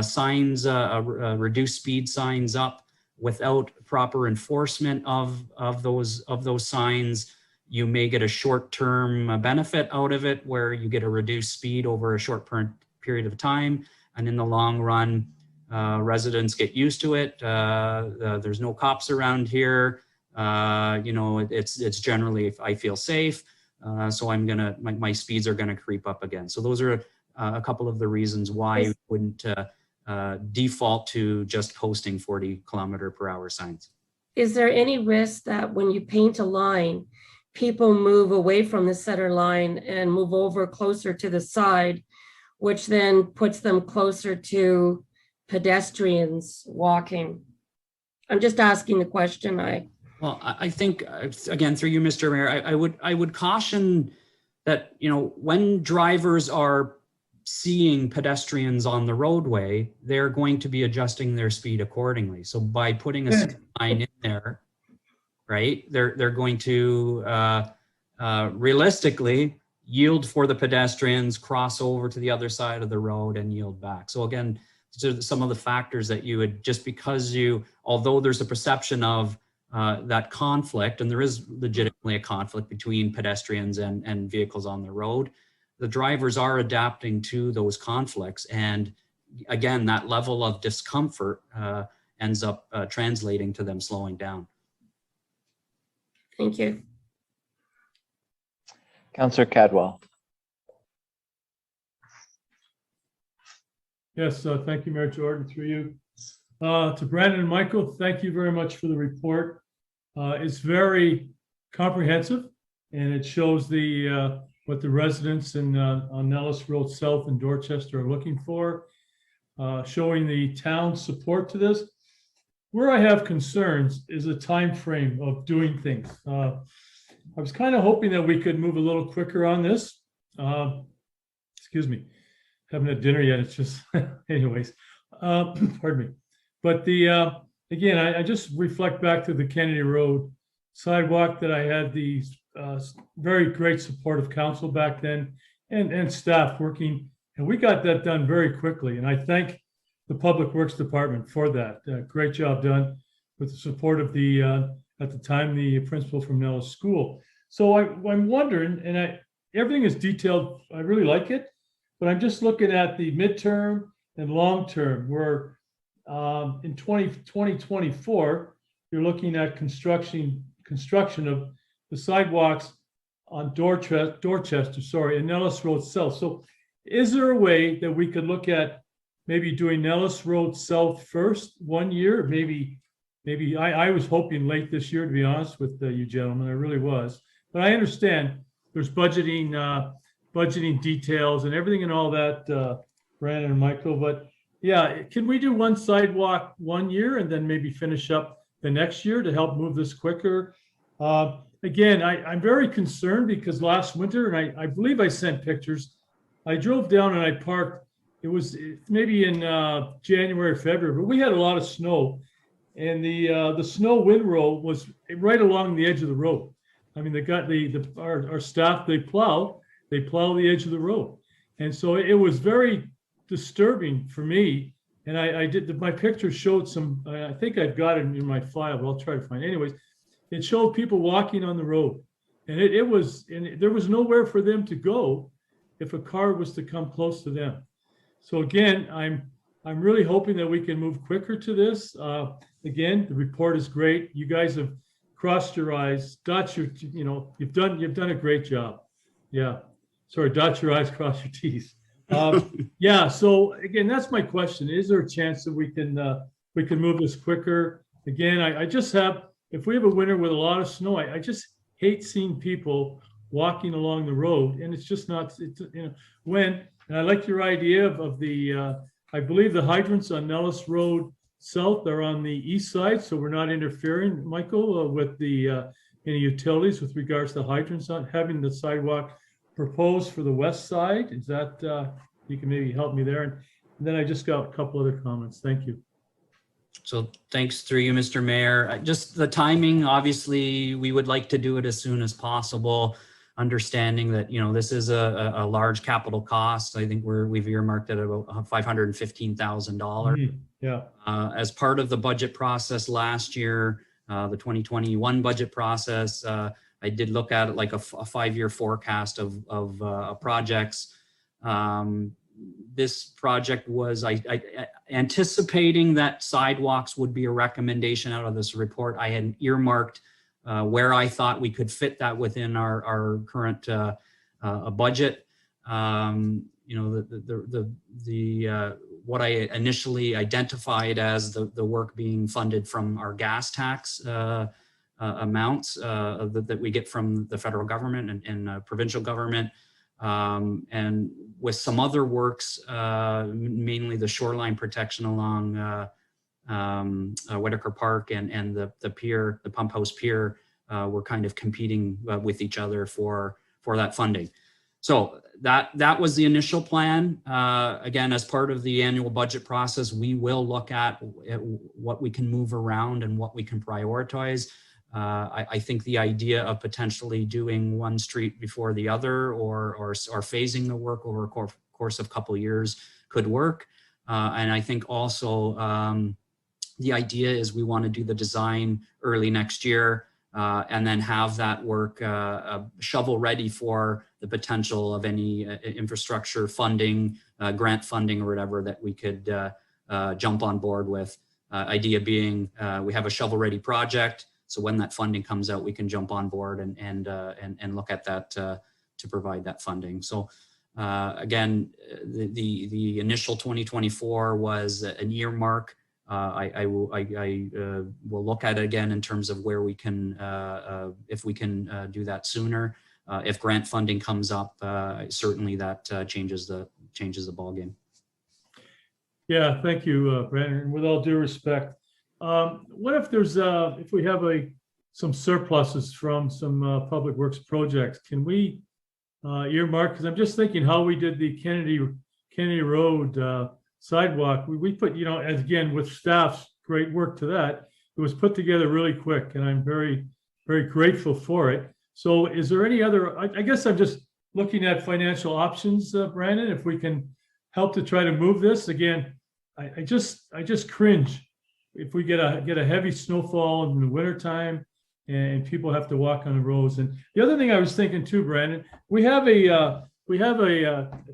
signs, reduced speed signs up, without proper enforcement of those signs, you may get a short-term benefit out of it where you get a reduced speed over a short period of time. And in the long run, residents get used to it. There's no cops around here. It's generally, I feel safe. So my speeds are gonna creep up again. So those are a couple of the reasons why you wouldn't default to just posting 40 km/h signs. Is there any risk that when you paint a line, people move away from the center line and move over closer to the side, which then puts them closer to pedestrians walking? I'm just asking the question. Well, I think, again, through you, Mr. Mayor, I would caution that, when drivers are seeing pedestrians on the roadway, they're going to be adjusting their speed accordingly. So by putting a sign in there, right, they're going to realistically yield for the pedestrians, cross over to the other side of the road and yield back. So again, some of the factors that you would, just because although there's a perception of that conflict, and there is legitimately a conflict between pedestrians and vehicles on the road, the drivers are adapting to those conflicts. And again, that level of discomfort ends up translating to them slowing down. Thank you. Councillor Cadwell. Yes, thank you, Mayor Jordan, through you. To Brandon and Michael, thank you very much for the report. It's very comprehensive, and it shows what the residents on Nellis Road South in Dorchester are looking for, showing the town's support to this. Where I have concerns is a time frame of doing things. I was kind of hoping that we could move a little quicker on this. Excuse me, haven't had dinner yet. It's just, anyways, pardon me. But again, I just reflect back to the Kennedy Road sidewalk that I had the very great support of council back then and staff working, and we got that done very quickly. And I thank the Public Works Department for that. Great job done with the support of at the time, the principal from Nellis School. So I'm wondering, and everything is detailed. I really like it, but I'm just looking at the midterm and long term, where in 2024, you're looking at construction of the sidewalks on Dorchester, and Nellis Road South. So is there a way that we could look at maybe doing Nellis Road South first 1 year? Maybe I was hoping late this year, to be honest with you gentlemen, I really was. But I understand there's budgeting details and everything and all that, Brandon and Michael. But yeah, can we do one sidewalk 1 year and then maybe finish up the next year to help move this quicker? Again, I'm very concerned because last winter, and I believe I sent pictures, I drove down and I parked. It was maybe in January, February, but we had a lot of snow, and the snow windrow was right along the edge of the road. I mean, they got our staff, they plow the edge of the road, and so it was very disturbing for me. And my picture showed some. I think I've got it in my file, but I'll try to find it. Anyways, it showed people walking on the road, and there was nowhere for them to go if a car was to come close to them. So again, I'm really hoping that we can move quicker to this. Again, the report is great. You guys have crossed your I's, you've done a great job. Yeah, sorry, dot your I's, cross your T's. Yeah. So again, that's my question. Is there a chance that we can move this quicker? Again, if we have a winter with a lot of snow, I just hate seeing people walking along the road, and it's just not. And I like your idea of the. I believe the hydrants on Nellis Road South are on the east side, so we're not interfering, Michael, with any utilities with regards to hydrants on having the sidewalk proposed for the west side. Is that you can maybe help me there? And then I just got a couple other comments. Thank you. So thanks through you, Mr. Mayor. Just the timing, obviously, we would like to do it as soon as possible, understanding that, this is a large capital cost. I think we've earmarked it at about $515,000. Yeah. As part of the budget process last year, the 2021 budget process, I did look at it like a 5-year forecast of projects. This project was anticipating that sidewalks would be a recommendation out of this report. I had earmarked where I thought we could fit that within our current budget. You know, what I initially identified as the work being funded from our gas tax amounts that we get from the federal government and provincial government. And with some other works, mainly the shoreline protection along Whitaker Park and the pier, the pump house pier, were kind of competing with each other for that funding. So that was the initial plan. Again, as part of the annual budget process, we will look at what we can move around and what we can prioritize. I think the idea of potentially doing one street before the other or phasing the work over a course of a couple of years could work. And I think also the idea is we want to do the design early next year and then have that work shovel ready for the potential of any infrastructure funding, grant funding or whatever that we could jump on board with. Idea being we have a shovel ready project. So when that funding comes out, we can jump on board and look at that to provide that funding. So again, the initial 2024 was an earmark. I will look at it again in terms of where we can, if we can do that sooner. If grant funding comes up, certainly that changes the ballgame. Yeah, thank you, Brandon. With all due respect, what if there's if we have some surpluses from some public works projects? Can we earmark? Because I'm just thinking how we did the Kennedy Road sidewalk. We put, you know, as again with staff's great work to that, it was put together really quick, and I'm very, very grateful for it. So, is there any other? I guess I'm just looking at financial options, Brandon. If we can help to try to move this again, I just cringe if we get a heavy snowfall in the wintertime and people have to walk on the roads. And the other thing I was thinking too, Brandon, we have a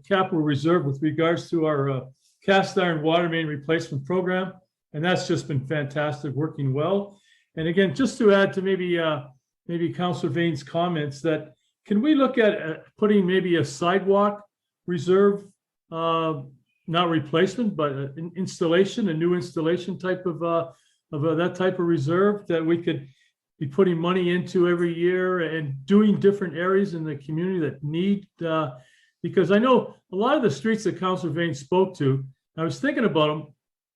capital reserve with regards to our cast iron water main replacement program, and that's just been fantastic, working well. And again, just to add to maybe Councillor Vane's comments, that can we look at putting maybe a sidewalk reserve, not replacement, but an installation, a new installation type of that type of reserve that we could be putting money into every year and doing different areas in the community that need, because I know a lot of the streets that Councillor Vane spoke to, I was thinking about them,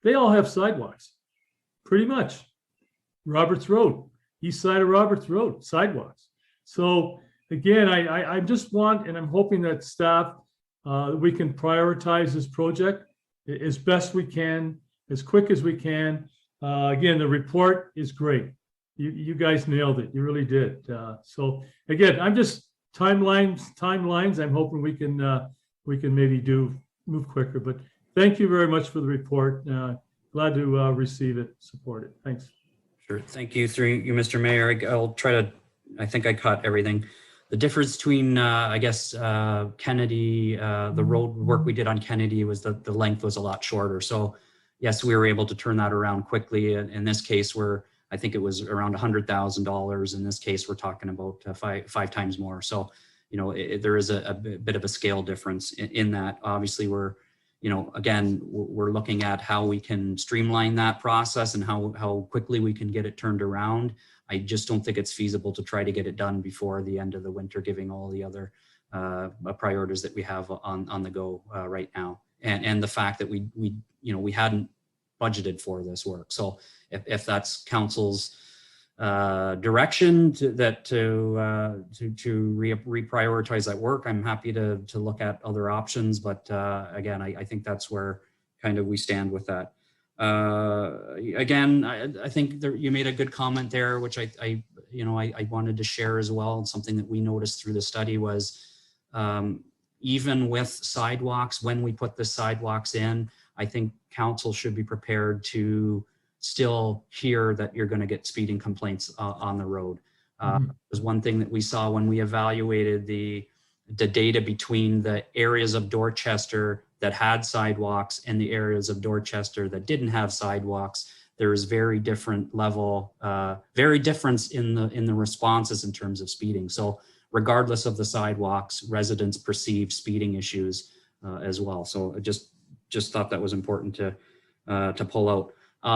they all have sidewalks, pretty much. Roberts Road, east side of Roberts Road, sidewalks. So again, I just want, and I'm hoping that staff, we can prioritize this project as best we can, as quick as we can. Again, the report is great. You guys nailed it. You really did. So again, I'm just timelines. I'm hoping we can maybe move quicker. But thank you very much for the report. Glad to receive it, support it. Thanks. Sure. Thank you, through you, Mr. Mayor. I'll try to. I think I caught everything. The difference between, I guess, Kennedy, the road work we did on Kennedy was that the length was a lot shorter. So yes, we were able to turn that around quickly. In this case, I think it was around $100,000. In this case, we're talking about five times more. So, you know, there is a bit of a scale difference in that. Obviously, we're looking at how we can streamline that process and how quickly we can get it turned around. I just don't think it's feasible to try to get it done before the end of the winter, given all the other priorities that we have on the go right now, and the fact that we hadn't budgeted for this work. So if that's council's direction to reprioritize that work, I'm happy to look at other options. But again, I think that's where kind of we stand with that. Again, I think you made a good comment there, which I wanted to share as well. Something that we noticed through the study was even with sidewalks, when we put the sidewalks in, I think council should be prepared to still hear that you're going to get speeding complaints on the road. Was one thing that we saw when we evaluated the data between the areas of Dorchester that had sidewalks and the areas of Dorchester that didn't have sidewalks, there is very different level, very difference in the responses in terms of speeding. So regardless of the sidewalks, residents perceive speeding issues as well. So I just thought that was important to pull out.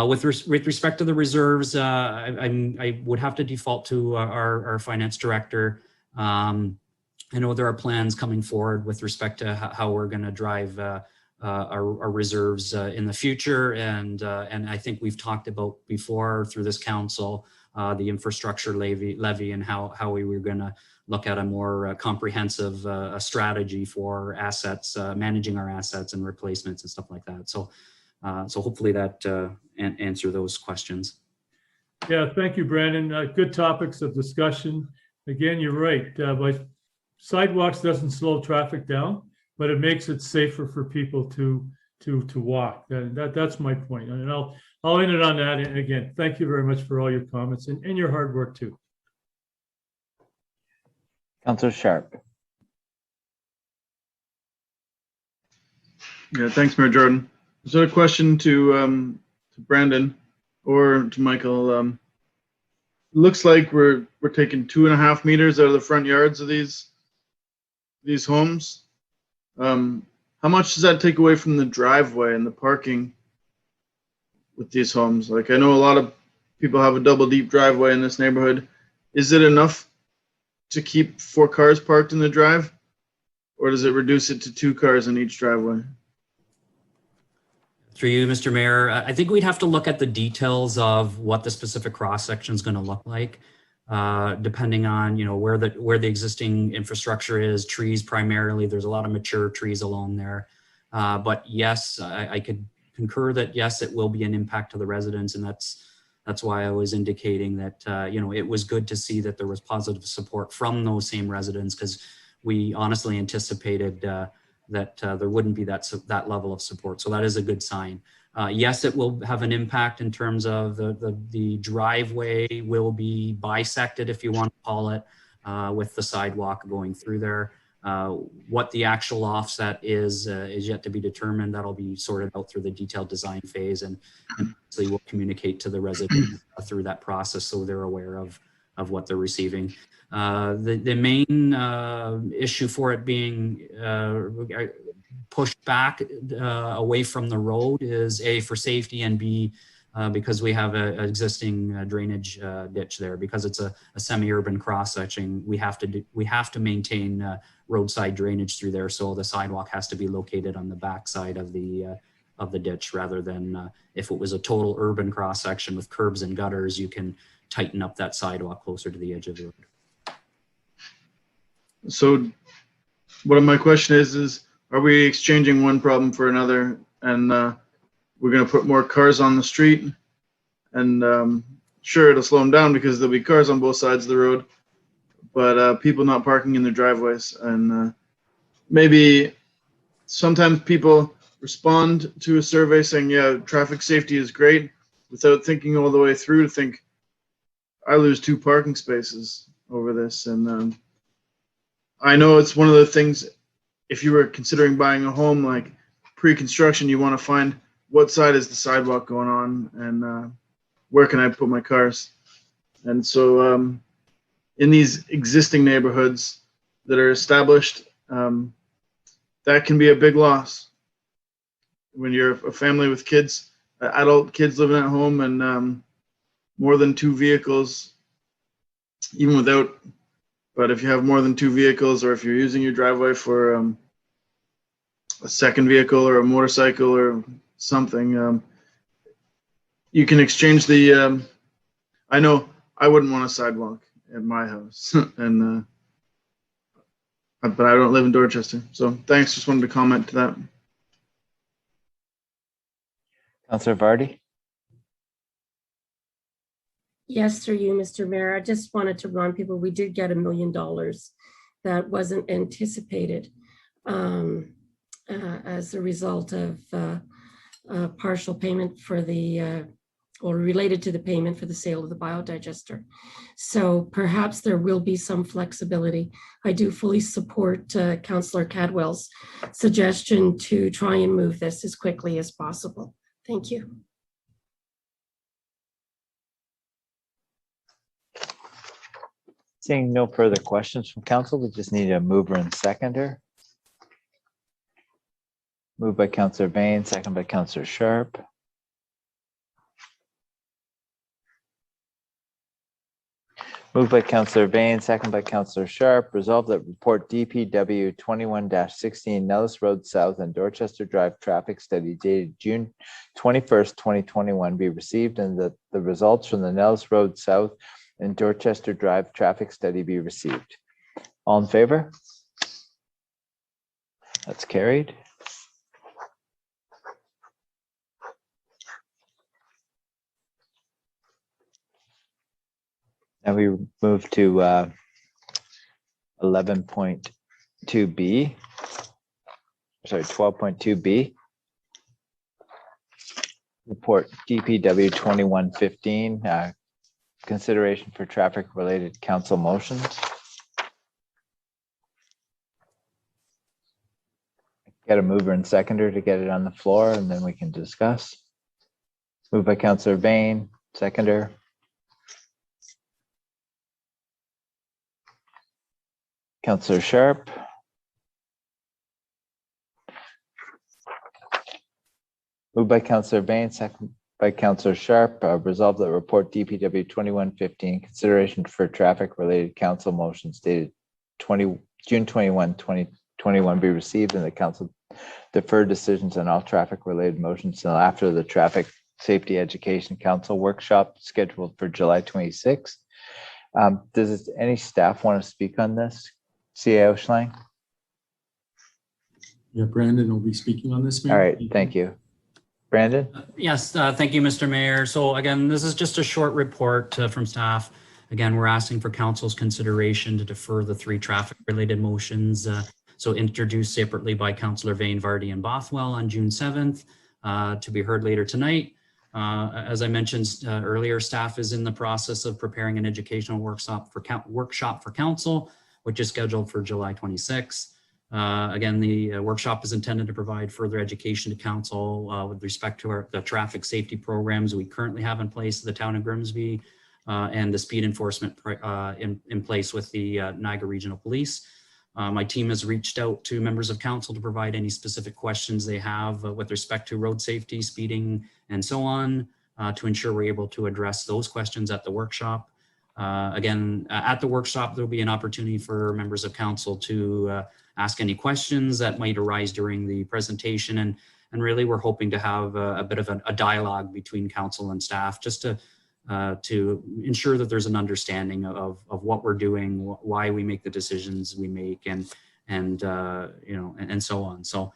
With respect to the reserves, I would have to default to our finance director. I know there are plans coming forward with respect to how we're going to drive our reserves in the future, and I think we've talked about before through this council the infrastructure levy and how we were going to look at a more comprehensive strategy for assets, managing our assets and replacements and stuff like that. So hopefully that answer those questions. Yeah, thank you, Brandon. Good topics of discussion. Again, you're right. By sidewalks doesn't slow traffic down, but it makes it safer for people to walk. That's my point. And I'll end it on that. And again, thank you very much for all your comments and your hard work too. Councillor Sharp. Yeah, thanks, Mayor Jordan. Is there a question to Brandon or to Michael? Looks like we're taking 2.5 meters out of the front yards of these homes. How much does that take away from the driveway and the parking with these homes? Like, I know a lot of people have a double deep driveway in this neighborhood. Is it enough to keep 4 cars parked in the drive, or does it reduce it to 2 cars in each driveway? Through you, Mr. Mayor, I think we'd have to look at the details of what the specific cross section is going to look like, depending on where the existing infrastructure is. Trees primarily, there's a lot of mature trees along there. But yes, I could concur that yes, it will be an impact to the residents, and that's why I was indicating that it was good to see that there was positive support from those same residents, because we honestly anticipated that there wouldn't be that level of support. So that is a good sign. Yes, it will have an impact in terms of the driveway will be bisected, if you want to call it, with the sidewalk going through there. What the actual offset is yet to be determined. That'll be sorted out through the detailed design phase, and obviously we'll communicate to the residents through that process so they're aware of what they're receiving. The main issue for it being pushed back away from the road is A, for safety, and B, because we have an existing drainage ditch there. Because it's a semi-urban cross-section, we have to maintain roadside drainage through there, so the sidewalk has to be located on the back side of the ditch, rather than if it was a total urban cross-section with curbs and gutters, you can tighten up that sidewalk closer to the edge of the road. So what my question is are we exchanging one problem for another, and we're going to put more cars on the street, and sure, it'll slow them down because there'll be cars on both sides of the road, but people not parking in their driveways, and maybe sometimes people respond to a survey saying, yeah, traffic safety is great, without thinking all the way through to think, I lose 2 parking spaces over this. And I know it's one of the things, if you were considering buying a home, like pre-construction, you want to find what side is the sidewalk going on, and where can I put my cars. And so in these existing neighborhoods that are established, that can be a big loss. When you're a family with kids, adult kids living at home, and more than 2 vehicles, even without, but if you have more than 2 vehicles, or if you're using your driveway for a second vehicle or a motorcycle or something, you can exchange the, I know I wouldn't want a sidewalk at my house, and but I don't live in Dorchester. So thanks, just wanted to comment to that. Councillor Vardy. Yes, through you, Mr. Mayor. I just wanted to remind people we did get $1 million that wasn't anticipated as a result of partial payment for the, or related to the payment for the sale of the biodigester. So perhaps there will be some flexibility. I do fully support Councillor Cadwell's suggestion to try and move this as quickly as possible. Thank you. Seeing no further questions from council, we just need a mover and seconder. Moved by Councillor Bain, second by Councillor Sharp. Moved by Councillor Bain, second by Councillor Sharp. Resolved that report DPW 21-16 Nellis Road South and Dorchester Drive traffic study dated June 21st, 2021 be received, and that the results from the Nellis Road South and Dorchester Drive traffic study be received. All in favor? That's carried. Now we move to 11.2B, sorry, 12.2B. Report DPW 2115, consideration for traffic-related council motions. Got a mover and seconder to get it on the floor, and then we can discuss. Moved by Councillor Bain, seconder. Councillor Sharp. Moved by Councillor Bain, second by Councillor Sharp. Resolved that report DPW 2115, consideration for traffic-related council motions dated June 21, 2021 be received, and the council defer decisions on all traffic-related motions until after the Traffic Safety Education Council workshop scheduled for July 26th. Does any staff want to speak on this? CAO Schlang? Yeah, Brandon will be speaking on this, Mayor. All right, thank you. Brandon? Yes, thank you, Mr. Mayor. So again, this is just a short report from staff. Again, we're asking for council's consideration to defer the 3 traffic-related motions. So introduced separately by Councillor Vane, Vardy, and Bothwell on June 7th to be heard later tonight. As I mentioned earlier, staff is in the process of preparing an educational workshop for council, which is scheduled for July 26th. Again, the workshop is intended to provide further education to council with respect to the traffic safety programs we currently have in place in the town of Grimsby and the speed enforcement in place with the Niagara Regional Police. My team has reached out to members of council to provide any specific questions they have with respect to road safety, speeding, and so on to ensure we're able to address those questions at the workshop. Again, at the workshop, there'll be an opportunity for members of council to ask any questions that might arise during the presentation. And really, we're hoping to have a bit of a dialogue between council and staff just to ensure that there's an understanding of what we're doing, why we make the decisions we make, and so on. So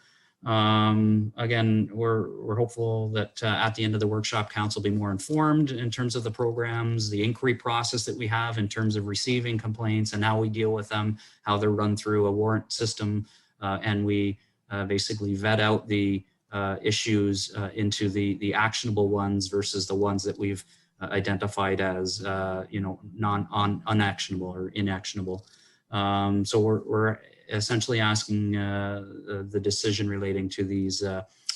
again, we're hopeful that at the end of the workshop, council will be more informed in terms of the programs, the inquiry process that we have in terms of receiving complaints and how we deal with them, how they're run through a warrant system, and we basically vet out the issues into the actionable ones versus the ones that we've identified as unactionable or inactionable. So we're essentially asking the decision relating to these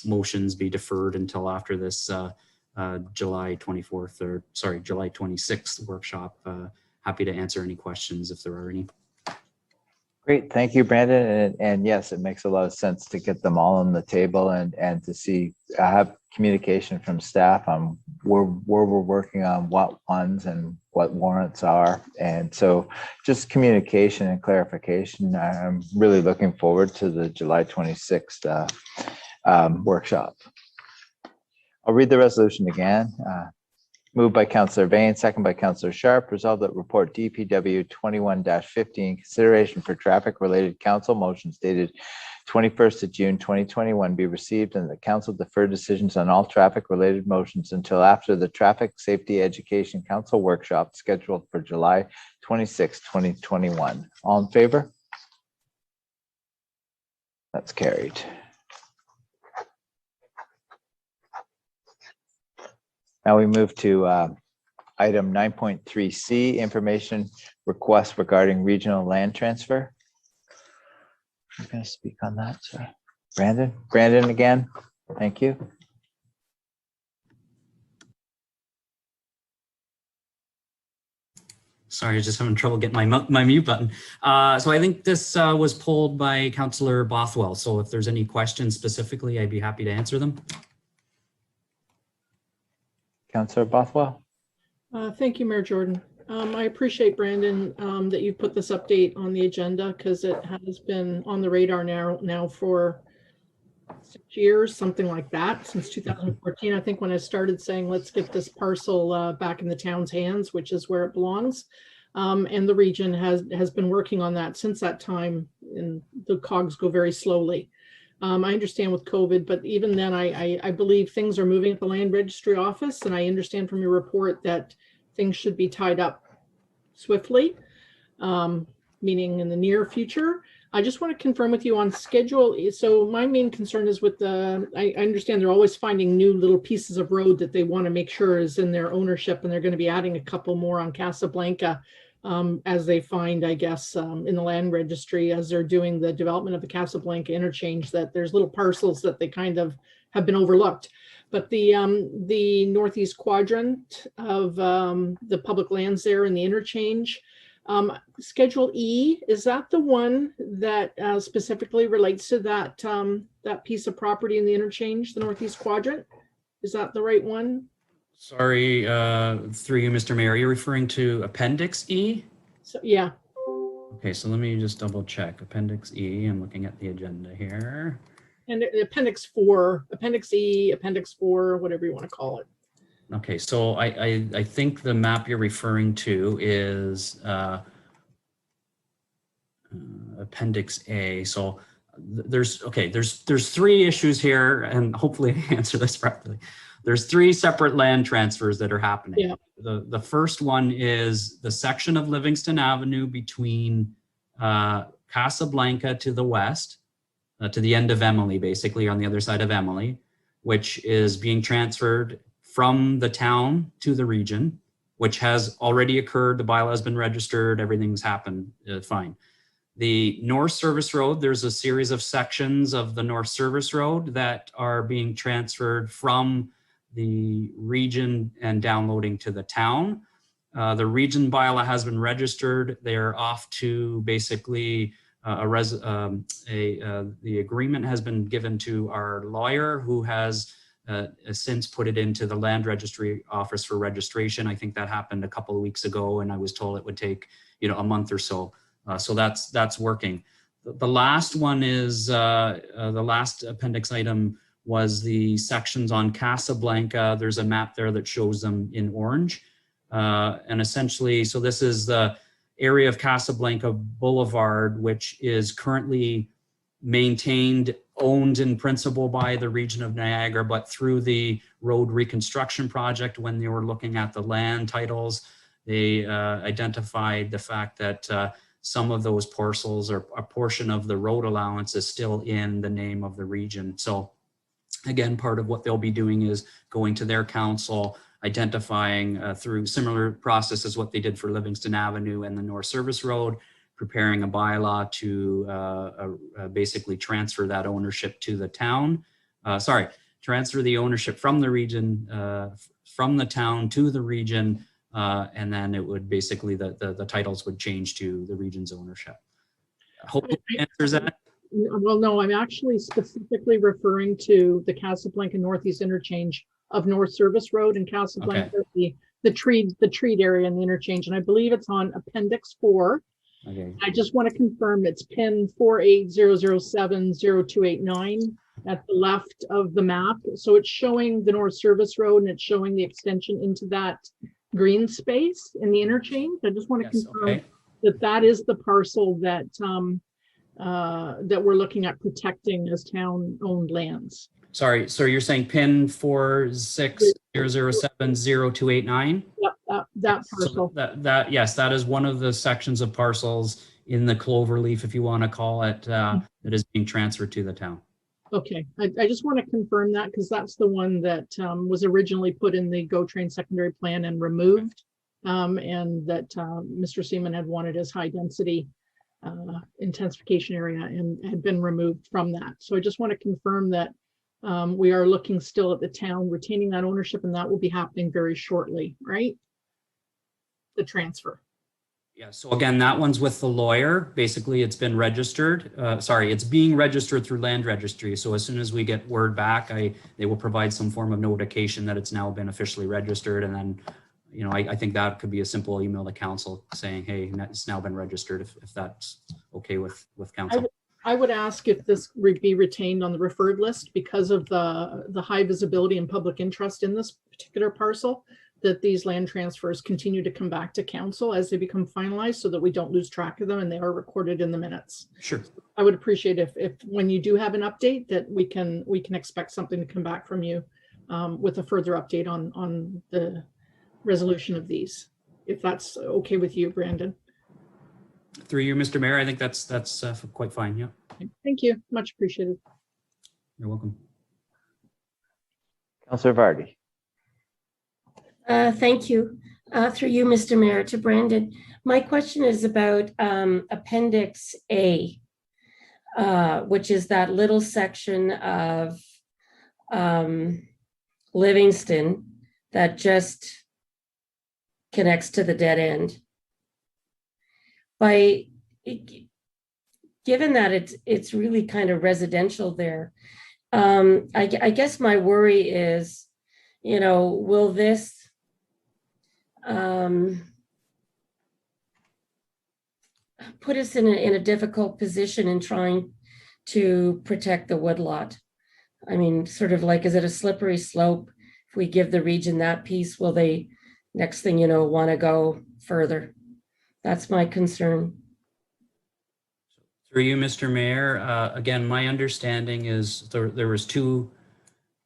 motions be deferred until after this July 26th workshop. Happy to answer any questions if there are any. Great, thank you, Brandon. And yes, it makes a lot of sense to get them all on the table and to see, have communication from staff on where we're working on what ones and what warrants are. And so just communication and clarification. I'm really looking forward to the July 26th workshop. I'll read the resolution again. Moved by Councillor Bain, second by Councillor Sharp. Resolved that report DPW 21-15, consideration for traffic-related council motions dated 21st of June 2021 be received, and the council defer decisions on all traffic-related motions until after the Traffic Safety Education Council workshop scheduled for July 26, 2021. All in favor? That's carried. Now we move to item 9.3C, information request regarding regional land transfer. I'm going to speak on that, sir. Brandon again. Thank you. Sorry, just having trouble getting my mute button. So I think this was pulled by Councillor Bothwell. So if there's any questions specifically, I'd be happy to answer them. Councillor Bothwell. Thank you, Mayor Jordan. I appreciate, Brandon, that you put this update on the agenda because it has been on the radar now for 6 years, something like that, since 2014. I think when I started saying, let's get this parcel back in the town's hands, which is where it belongs. And the region has been working on that since that time, and the cogs go very slowly. I understand with COVID, but even then, I believe things are moving at the land registry office, and I understand from your report that things should be tied up swiftly, meaning in the near future. I just want to confirm with you on schedule. So my main concern is with I understand they're always finding new little pieces of road that they want to make sure is in their ownership, and they're going to be adding a couple more on Casablanca as they find, I guess, in the land registry as they're doing the development of the Casablanca interchange, that there's little parcels that they kind of have been overlooked. But the northeast quadrant of the public lands there in the interchange, Schedule E, is that the one that specifically relates to that that piece of property in the interchange, the northeast quadrant? Is that the right one? Sorry, through you, Mr. Mayor, are you referring to Appendix E? So, yeah. Okay, so let me just double check. Appendix E, I'm looking at the agenda here. And Appendix 4, Appendix E, Appendix 4, whatever you want to call it. Okay, so I think the map you're referring to is Appendix A. So there's three issues here, and hopefully I answer this properly. There's three separate land transfers that are happening. Yeah. The first one is the section of Livingston Avenue between Casablanca to the west, to the end of Emily, basically on the other side of Emily, which is being transferred from the town to the region, which has already occurred. The bylaw has been registered. Everything's happened fine. The North Service Road, there's a series of sections of the North Service Road that are being transferred from the region and downloading to the town. The region bylaw has been registered. They're off to basically the agreement has been given to our lawyer, who has since put it into the land registry office for registration. I think that happened a couple of weeks ago, and I was told it would take a month or so. So that's working. The last one is the last appendix item was the sections on Casablanca. There's a map there that shows them in orange. And essentially, so this is the area of Casablanca Boulevard, which is currently maintained, owned in principle by the region of Niagara, but through the road reconstruction project, when they were looking at the land titles, they identified the fact that some of those parcels or a portion of the road allowance is still in the name of the region. So again, part of what they'll be doing is going to their council, identifying through similar process as what they did for Livingston Avenue and the North Service Road, preparing a bylaw to basically transfer that ownership to the town. Transfer the ownership from the region, from the town to the region, and then it would basically, the titles would change to the region's ownership. Hopefully that answers that. Well, no, I'm actually specifically referring to the Casablanca Northeast interchange of North Service Road and Casablanca, okay. the treed area in the interchange, and I believe it's on Appendix 4. Okay. I just want to confirm it's pin 4800700289 at the left of the map. So it's showing the North Service Road and it's showing the extension into that green space in the interchange. I just want to confirm that is the parcel that that we're looking at protecting as town-owned lands. Sorry, so you're saying pin 4600700289? Yep, that parcel. So yes, that is one of the sections of parcels in the cloverleaf, if you want to call it, that is being transferred to the town. Okay, I just want to confirm that because that's the one that was originally put in the GO Train secondary plan and removed, and that Mr. Seaman had wanted as high density intensification area and had been removed from that. So I just want to confirm that we are looking still at the town retaining that ownership, and that will be happening very shortly, right? The transfer. Yeah, so again, that one's with the lawyer. Basically, it's been registered. It's being registered through land registry. So as soon as we get word back, they will provide some form of notification that it's now been officially registered. And then, you know, I think that could be a simple email to council saying, hey, it's now been registered, if that's okay with council. I would ask if this be retained on the referred list because of the high visibility and public interest in this particular parcel, that these land transfers continue to come back to council as they become finalized so that we don't lose track of them and they are recorded in the minutes. Sure. I would appreciate if when you do have an update that we can expect something to come back from you with a further update on the resolution of these, if that's okay with you, Brandon. Through you, Mr. Mayor, I think that's quite fine. Yeah. Thank you. Much appreciated. You're welcome. Councillor Vardy. Thank you. Through you, Mr. Mayor, to Brandon. My question is about Appendix A, which is that little section of Livingston that just connects to the dead end. Given that it's really kind of residential there, I guess my worry is, you know, will this put us in a difficult position in trying to protect the woodlot? I mean, sort of like, is it a slippery slope? If we give the region that piece, will they, next thing you know, want to go further? That's my concern. Through you, Mr. Mayor, again, my understanding is there was two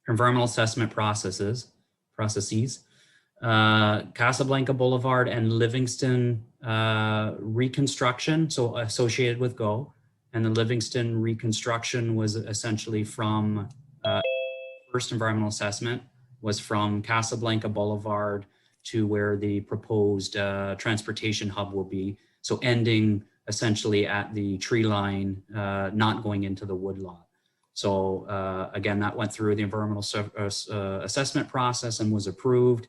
environmental assessment processes, Casablanca Boulevard and Livingston reconstruction, so associated with GO. And the Livingston reconstruction was essentially from first environmental assessment was from Casablanca Boulevard to where the proposed transportation hub will be. So ending essentially at the tree line, not going into the woodlot. So again, that went through the environmental assessment process and was approved.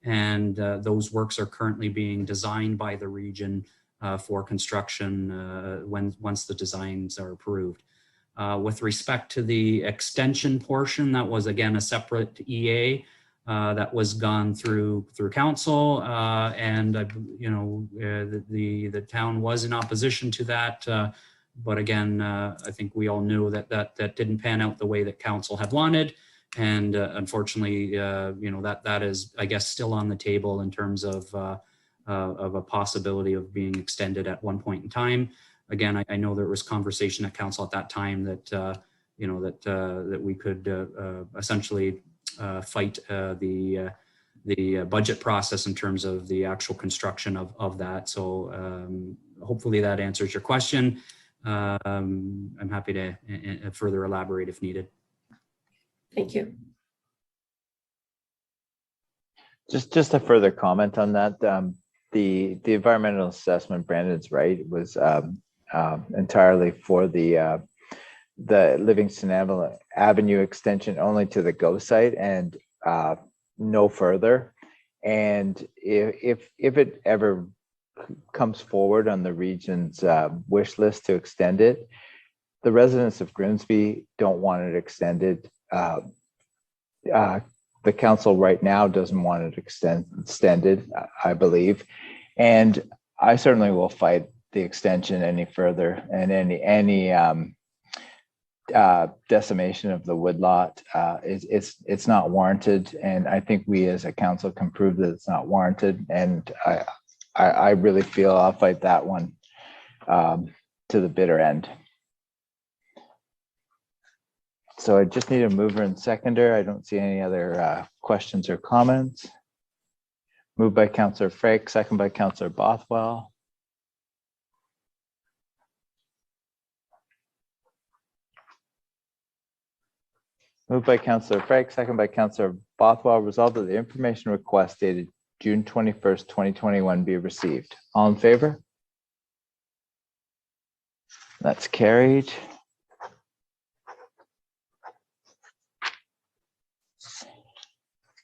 And those works are currently being designed by the region for construction once the designs are approved. With respect to the extension portion, that was again a separate EA that was gone through council, and you know, the town was in opposition to that. But again, I think we all knew that didn't pan out the way that council had wanted. And unfortunately, you know, that is, I guess, still on the table in terms of a possibility of being extended at one point in time. Again, I know there was conversation at council at that time that, you know, that we could essentially fight the budget process in terms of the actual construction of that. So hopefully that answers your question. I'm happy to further elaborate if needed. Thank you. Just a further comment on that. The environmental assessment, Brandon's right, was entirely for the Livingston Avenue extension only to the GO site and no further. And if it ever comes forward on the region's wish list to extend it, the residents of Grimsby don't want it extended. The council right now doesn't want it extended, I believe. And I certainly will fight the extension any further, and any decimation of the woodlot. It's not warranted. And I think we as a council can prove that it's not warranted. And I really feel I'll fight that one to the bitter end. So I just need a mover and seconder. I don't see any other questions or comments. Moved by Councillor Frake, second by Councillor Bothwell. Moved by Councillor Frake, second by Councillor Bothwell. Resolved that the information request dated June 21st, 2021 be received. All in favor? That's carried.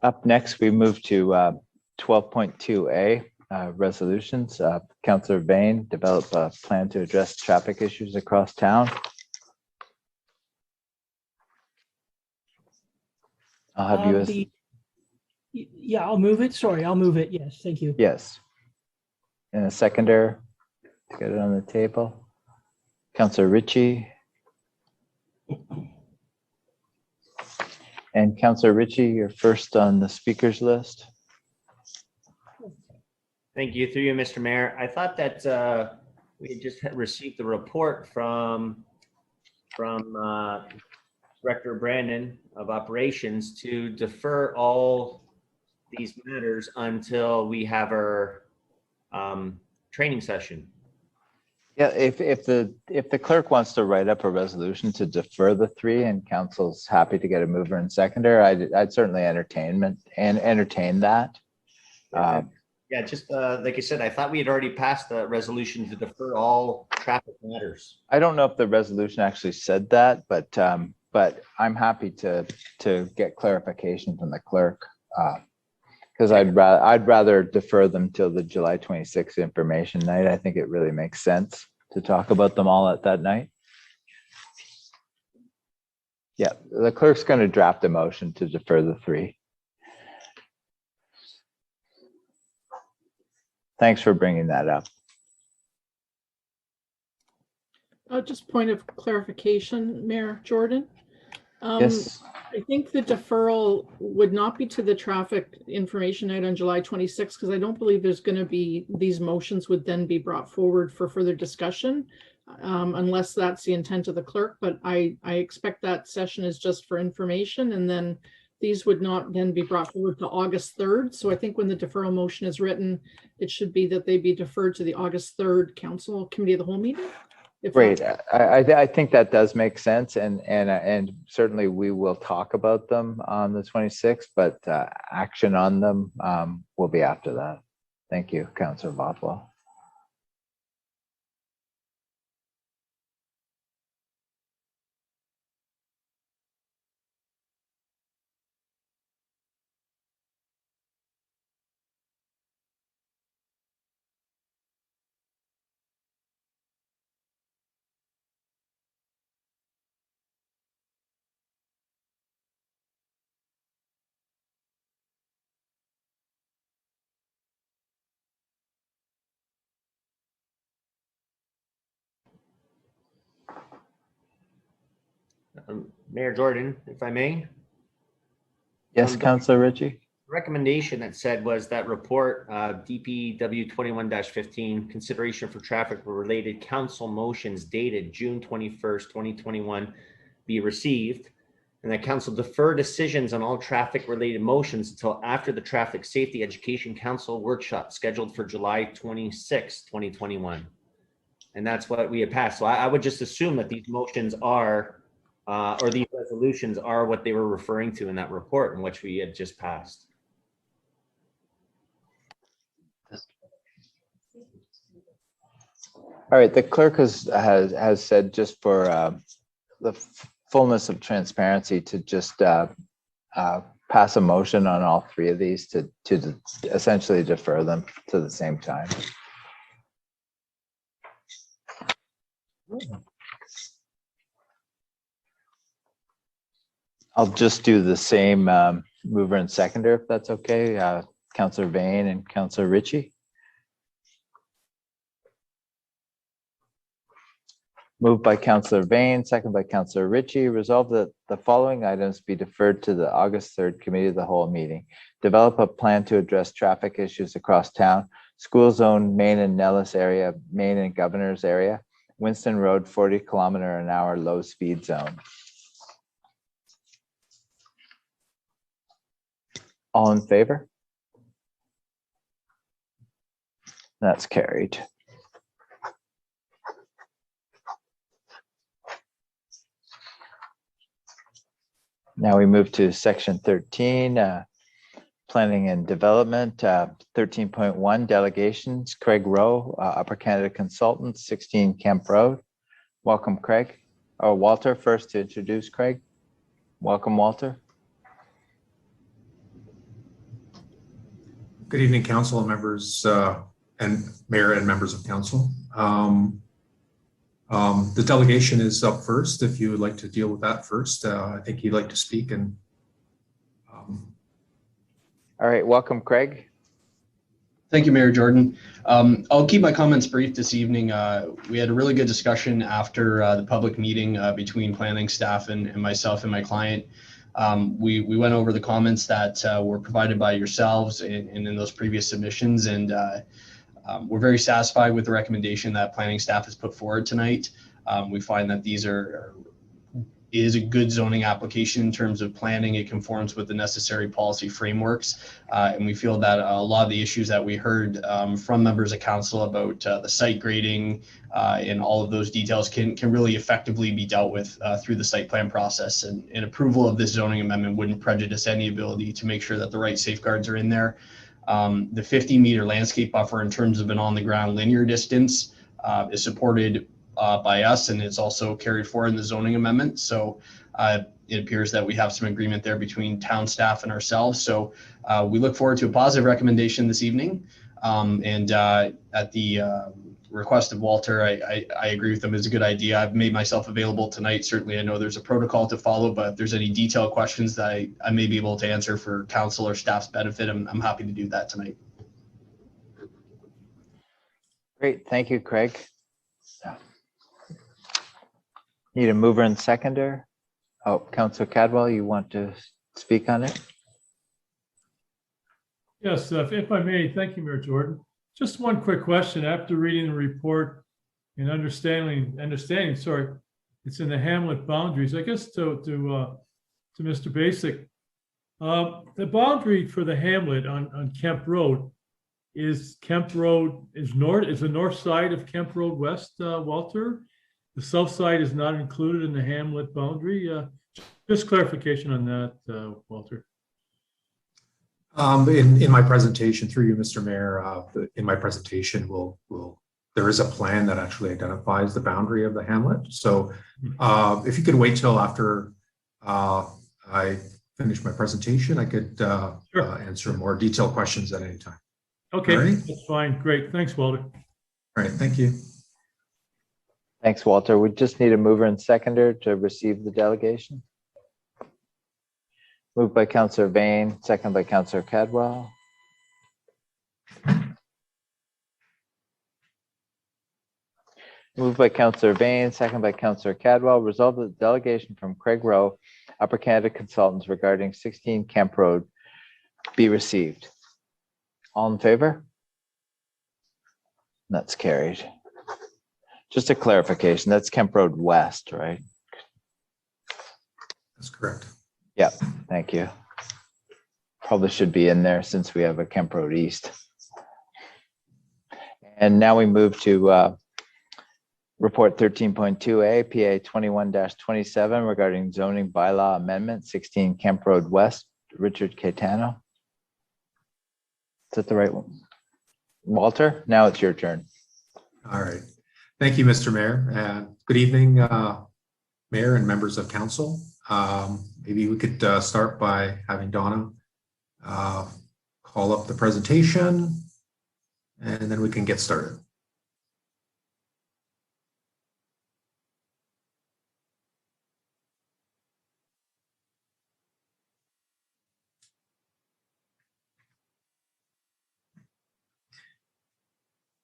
Up next, we move to 12.2A, resolutions. Councillor Bain, develop a plan to address traffic issues across town. I'll have you as, Yeah, I'll move it. Sorry, I'll move it. Yes, thank you. yes. And a seconder to get it on the table. Councillor Ritchie. And Councillor Ritchie, you're first on the speakers list. Thank you. Through you, Mr. Mayor. I thought that we had just received the report from Director Brandon of Operations to defer all these matters until we have our training session. Yeah, if the clerk wants to write up a resolution to defer the three and council's happy to get a mover and seconder, I'd certainly entertain that. Yeah, just like I said, I thought we had already passed the resolution to defer all traffic matters. I don't know if the resolution actually said that, but I'm happy to get clarification from the clerk, because I'd rather defer them till the July 26th information night. I think it really makes sense to talk about them all at that night. Yeah, the clerk's going to draft a motion to defer the three. Thanks for bringing that up. Just point of clarification, Mayor Jordan. Yes. I think the deferral would not be to the traffic information night on July 26th, because I don't believe there's going to be, these motions would then be brought forward for further discussion, unless that's the intent of the clerk. But I expect that session is just for information, and then these would not then be brought forward to August 3rd. So I think when the deferral motion is written, it should be that they be deferred to the August 3rd Council Committee of the Whole meeting. Great. I think that does make sense, and certainly we will talk about them on the 26th, but action on them will be after that. Thank you, Councillor Bothwell. Mayor Jordan, if I may. Yes, Councillor Ritchie. Recommendation that said was that report DPW 21-15 consideration for traffic related council motions dated June 21st, 2021 be received, and that council defer decisions on all traffic related motions until after the Traffic Safety Education Council workshop scheduled for July 26, 2021. And that's what we had passed. So I would just assume that these motions are or these resolutions are what they were referring to in that report in which we had just passed. All right, the clerk has said, just for the fullness of transparency, to just pass a motion on all three of these to essentially defer them to the same time. I'll just do the same mover and seconder, if that's okay. Councillor Bain and Councillor Ritchie. Moved by Councillor Bain, second by Councillor Ritchie. Resolved that the following items be deferred to the August 3rd Committee of the Whole meeting. Develop a plan to address traffic issues across town. School zone, Main and Nellis area, Main and Governor's area. Winston Road, 40km/h low speed zone. All in favor? That's carried. Now we move to section 13, planning and development, 13.1 delegations. Craig Rowe, Upper Canada Consultant, 16 Kemp Road. Welcome, Craig. Oh, Walter first to introduce Craig. Welcome, Walter. Good evening, council members and mayor and members of council. The delegation is up first. If you would like to deal with that first, I think you'd like to speak. And all right, welcome, Craig. Thank you, Mayor Jordan. I'll keep my comments brief this evening. We had a really good discussion after the public meeting between planning staff and myself and my client. We went over the comments that were provided by yourselves and in those previous submissions, and we're very satisfied with the recommendation that planning staff has put forward tonight. We find that these is a good zoning application in terms of planning. It conforms with the necessary policy frameworks. And we feel that a lot of the issues that we heard from members of council about the site grading and all of those details can really effectively be dealt with through the site plan process. And approval of this zoning amendment wouldn't prejudice any ability to make sure that the right safeguards are in there. The 50-meter landscape buffer in terms of an on-the-ground linear distance is supported by us, and it's also carried forward in the zoning amendment. So it appears that we have some agreement there between town staff and ourselves. So we look forward to a positive recommendation this evening. And at the request of Walter, I agree with him. It's a good idea. I've made myself available tonight. Certainly, I know there's a protocol to follow, but if there's any detailed questions that I may be able to answer for council or staff's benefit, I'm happy to do that tonight. Great, thank you, Craig. Need a mover and seconder. Oh, Councillor Cadwell, you want to speak on it? Yes, if I may, thank you, Mayor Jordan. Just one quick question. After reading the report and understanding, sorry, it's in the hamlet boundaries. I guess to Mr. Basic, the boundary for the hamlet on Kemp Road is the north side of Kemp Road West, Walter. The south side is not included in the hamlet boundary. Just clarification on that, Walter. in my presentation, through you, Mr. Mayor, in my presentation, there is a plan that actually identifies the boundary of the hamlet. So if you could wait till after I finish my presentation, I could answer more detailed questions at any time. Okay, right. That's fine. Great. Thanks, Walter. All right, thank you. Thanks, Walter. We just need a mover and seconder to receive the delegation. Moved by Councillor Vane, second by Councillor Cadwell. Moved by Councillor Vane, second by Councillor Cadwell. Resolved that the delegation from Craig Rowe, Upper Canada Consultants regarding 16 Kemp Road be received. All in favor? That's carried. Just a clarification, that's Kemp Road West, right? That's correct. Yeah, thank you. Probably should be in there since we have a Kemp Road East. And now we move to report 13.2A, PA 21-27 regarding zoning bylaw amendment, 16 Kemp Road West, Richard Caetano. Is that the right one? Walter, now it's your turn. All right. Thank you, Mr. Mayor. Good evening, Mayor and members of council. Maybe we could start by having Donna call up the presentation, and then we can get started.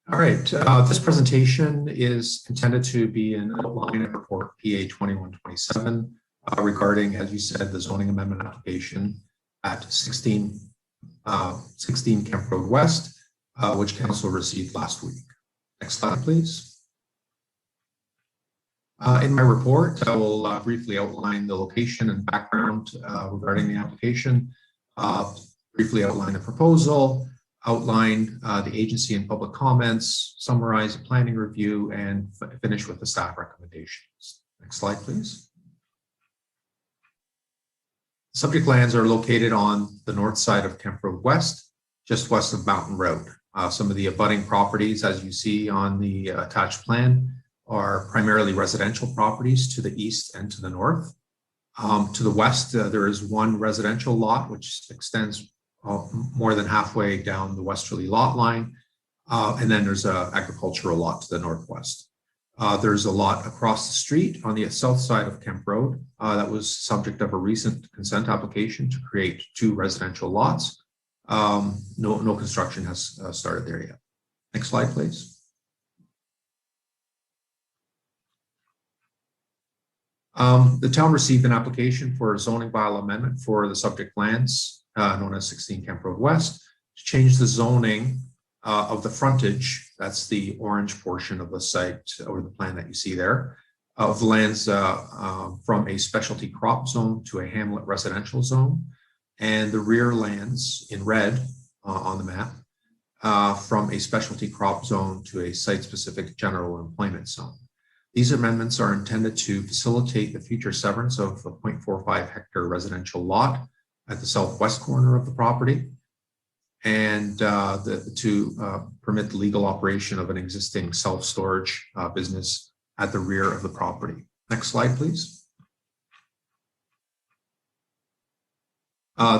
All right, this presentation is intended to be an outline of report PA 2127 regarding, as you said, the zoning amendment application at 16 Kemp Road West, which council received last week. Next slide, please. In my report, I will briefly outline the location and background regarding the application, briefly outline the proposal, outline the agency and public comments, summarize the planning review, and finish with the staff recommendations. Next slide, please. Subject lands are located on the north side of Kemp Road West, just west of Mountain Road. Some of the abutting properties, as you see on the attached plan, are primarily residential properties to the east and to the north. To the west, there is one residential lot which extends more than halfway down the westerly lot line. And then there's an agricultural lot to the northwest. There's a lot across the street on the south side of Kemp Road that was subject of a recent consent application to create 2 residential lots. No construction has started there yet. Next slide, please. The town received an application for a zoning bylaw amendment for the subject lands known as 16 Kemp Road West to change the zoning of the frontage, that's the orange portion of the site or the plan that you see there, of lands from a specialty crop zone to a hamlet residential zone, and the rear lands in red on the map from a specialty crop zone to a site-specific general employment zone. These amendments are intended to facilitate the future severance of a 0.45 hectare residential lot at the southwest corner of the property, and to permit the legal operation of an existing self-storage business at the rear of the property. Next slide, please.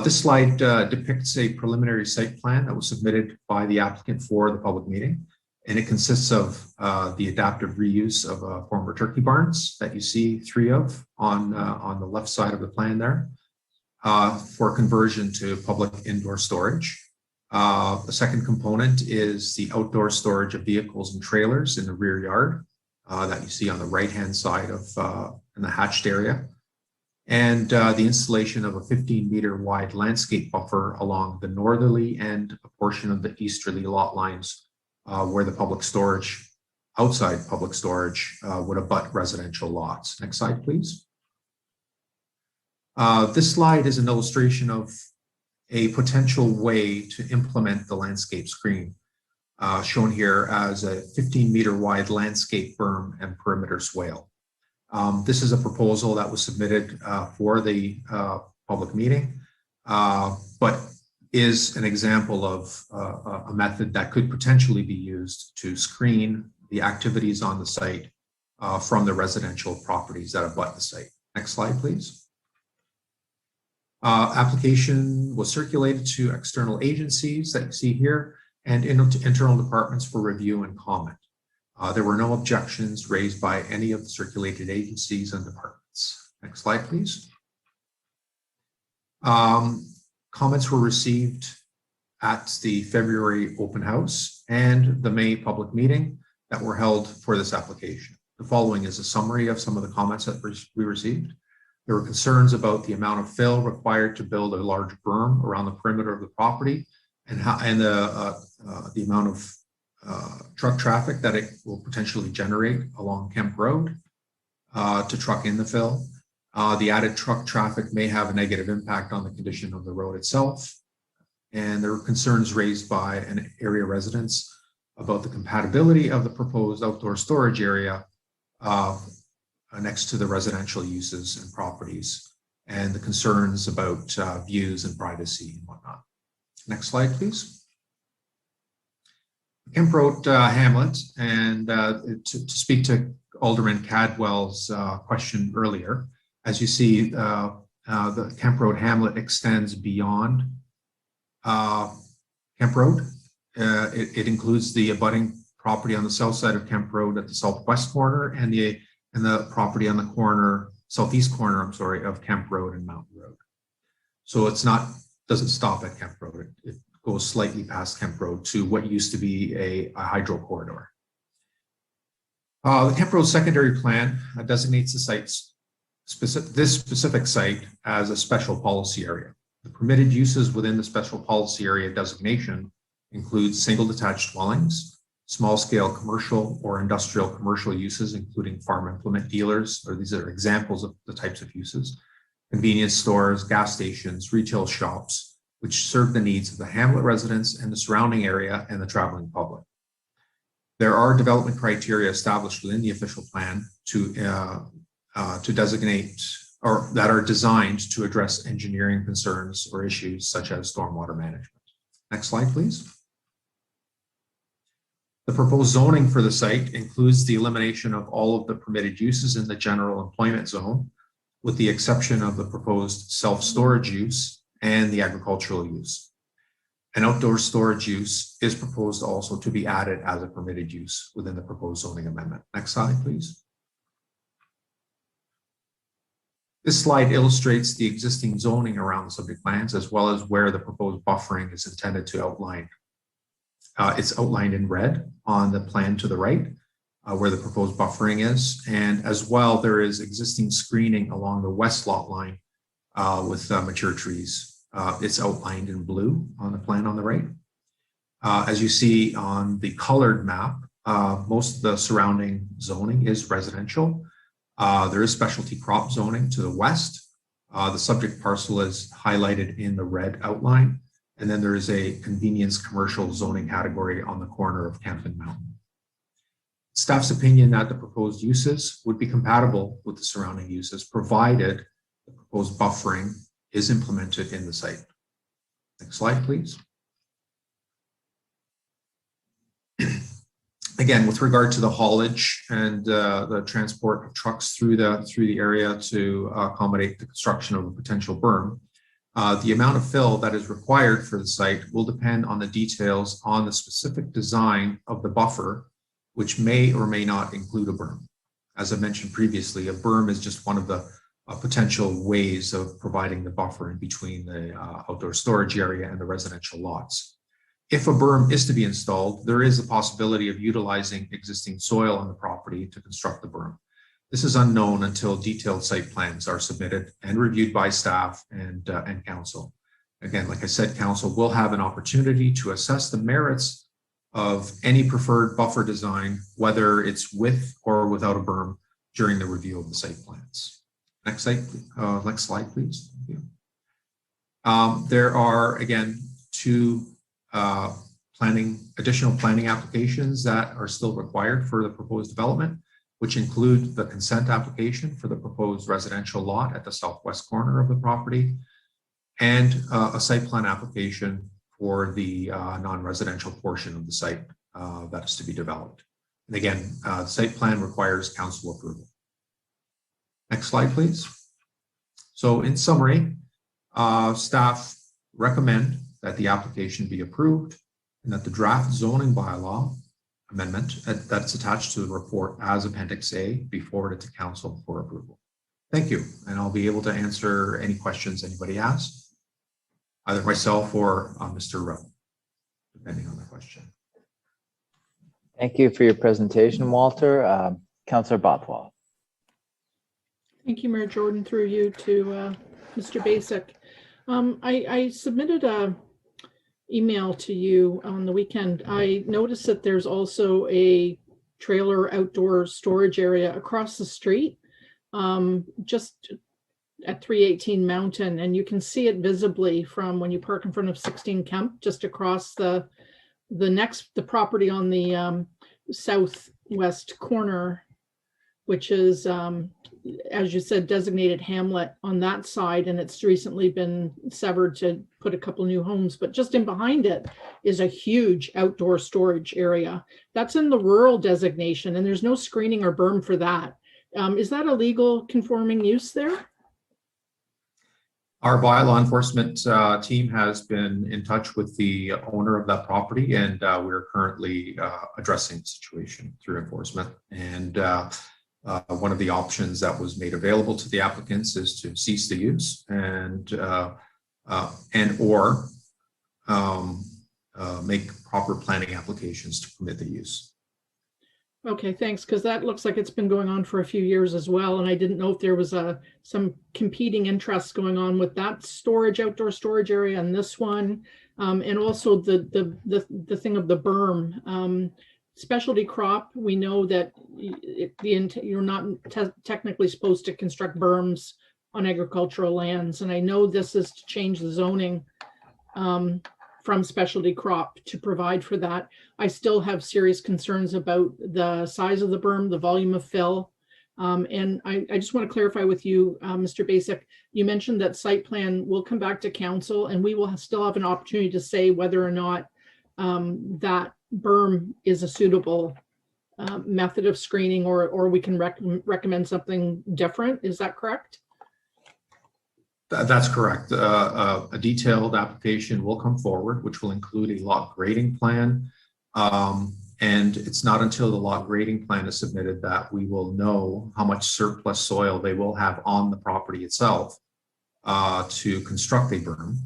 This slide depicts a preliminary site plan that was submitted by the applicant for the public meeting, and it consists of the adaptive reuse of former turkey barns that you see 3 of on the left side of the plan there for conversion to public indoor storage. The second component is the outdoor storage of vehicles and trailers in the rear yard that you see on the right-hand side of in the hatched area. And the installation of a 15-meter wide landscape buffer along the northerly and a portion of the easterly lot lines where the public storage, outside public storage, would abut residential lots. Next slide, please. This slide is an illustration of a potential way to implement the landscape screen, shown here as a 15-meter wide landscape berm and perimeter swale. This is a proposal that was submitted for the public meeting, but is an example of a method that could potentially be used to screen the activities on the site from the residential properties that abut the site. Next slide, please. Application was circulated to external agencies that you see here and internal departments for review and comment. There were no objections raised by any of the circulated agencies and departments. Next slide, please. Comments were received at the February open house and the May public meeting that were held for this application. The following is a summary of some of the comments that we received. There were concerns about the amount of fill required to build a large berm around the perimeter of the property and the amount of truck traffic that it will potentially generate along Kemp Road to truck in the fill. The added truck traffic may have a negative impact on the condition of the road itself. And there were concerns raised by an area residents about the compatibility of the proposed outdoor storage area next to the residential uses and properties, and the concerns about views and privacy and whatnot. Next slide, please. Kemp Road Hamlet, and to speak to Alderman Cadwell's question earlier, as you see, the Kemp Road Hamlet extends beyond Kemp Road. It includes the abutting property on the south side of Kemp Road at the southwest corner and the property on the corner, southeast corner, I'm sorry, of Kemp Road and Mountain Road. So doesn't stop at Kemp Road. It goes slightly past Kemp Road to what used to be a hydro corridor. The Kemp Road secondary plan designates the site's this specific site as a special policy area. The permitted uses within the special policy area designation include single detached dwellings, small scale commercial or industrial commercial uses, including farm implement dealers, or these are examples of the types of uses, convenience stores, gas stations, retail shops, which serve the needs of the hamlet residents and the surrounding area and the traveling public. There are development criteria established within the official plan to designate, or that are designed to address engineering concerns or issues such as stormwater management. Next slide, please. The proposed zoning for the site includes the elimination of all of the permitted uses in the general employment zone, with the exception of the proposed self-storage use and the agricultural use. An outdoor storage use is proposed also to be added as a permitted use within the proposed zoning amendment. Next slide, please. This slide illustrates the existing zoning around the subject lands as well as where the proposed buffering is intended to outline. It's outlined in red on the plan to the right, where the proposed buffering is. And as well, there is existing screening along the west lot line with mature trees. It's outlined in blue on the plan on the right. As you see on the colored map, most of the surrounding zoning is residential. There is specialty crop zoning to the west. The subject parcel is highlighted in the red outline. And then there is a convenience commercial zoning category on the corner of Camden Mountain. Staff's opinion that the proposed uses would be compatible with the surrounding uses, provided the proposed buffering is implemented in the site. Next slide, please. Again, with regard to the haulage and the transport of trucks through the area to accommodate the construction of a potential berm, the amount of fill that is required for the site will depend on the details on the specific design of the buffer, which may or may not include a berm. As I mentioned previously, a berm is just one of the potential ways of providing the buffer in between the outdoor storage area and the residential lots. If a berm is to be installed, there is a possibility of utilizing existing soil on the property to construct the berm. This is unknown until detailed site plans are submitted and reviewed by staff and council. Again, like I said, council will have an opportunity to assess the merits of any preferred buffer design, whether it's with or without a berm, during the review of the site plans. Next slide, please. Thank you. There are, again, two additional planning applications that are still required for the proposed development, which include the consent application for the proposed residential lot at the southwest corner of the property, and a site plan application for the non-residential portion of the site that is to be developed. And again, the site plan requires council approval. Next slide, please. So in summary, staff recommend that the application be approved and that the draft zoning bylaw amendment that's attached to the report as Appendix A be forwarded to council for approval. Thank you. And I'll be able to answer any questions anybody has, either myself or Mr. Rowe, depending on the question. Thank you for your presentation, Walter. Councillor Bothwell. Thank you, Mayor Jordan, through you to Mr. Basic. I submitted a email to you on the weekend. I noticed that there's also a trailer outdoor storage area across the street, just at 318 Mountain, and you can see it visibly from when you park in front of 16 Kemp, just across the property on the southwest corner, which is, as you said, designated hamlet on that side, and it's recently been severed to put a couple new homes, but just in behind it is a huge outdoor storage area. That's in the rural designation, and there's no screening or berm for that. Is that a legal conforming use there? Our bylaw enforcement team has been in touch with the owner of that property, and we're currently addressing the situation through enforcement. And one of the options that was made available to the applicants is to cease the use and or make proper planning applications to permit the use. Okay, thanks, because that looks like it's been going on for a few years as well, and I didn't know if there was some competing interests going on with that outdoor storage area and this one, and also the thing of the berm. Specialty crop, we know that you're not technically supposed to construct berms on agricultural lands, and I know this is to change the zoning from specialty crop to provide for that. I still have serious concerns about the size of the berm, the volume of fill, and I just want to clarify with you, Mr. Basic, you mentioned that site plan will come back to council, and we will still have an opportunity to say whether or not that berm is a suitable method of screening, or we can recommend something different. Is that correct? That's correct. A detailed application will come forward, which will include a lot grading plan. And it's not until the lot grading plan is submitted that we will know how much surplus soil they will have on the property itself to construct a berm.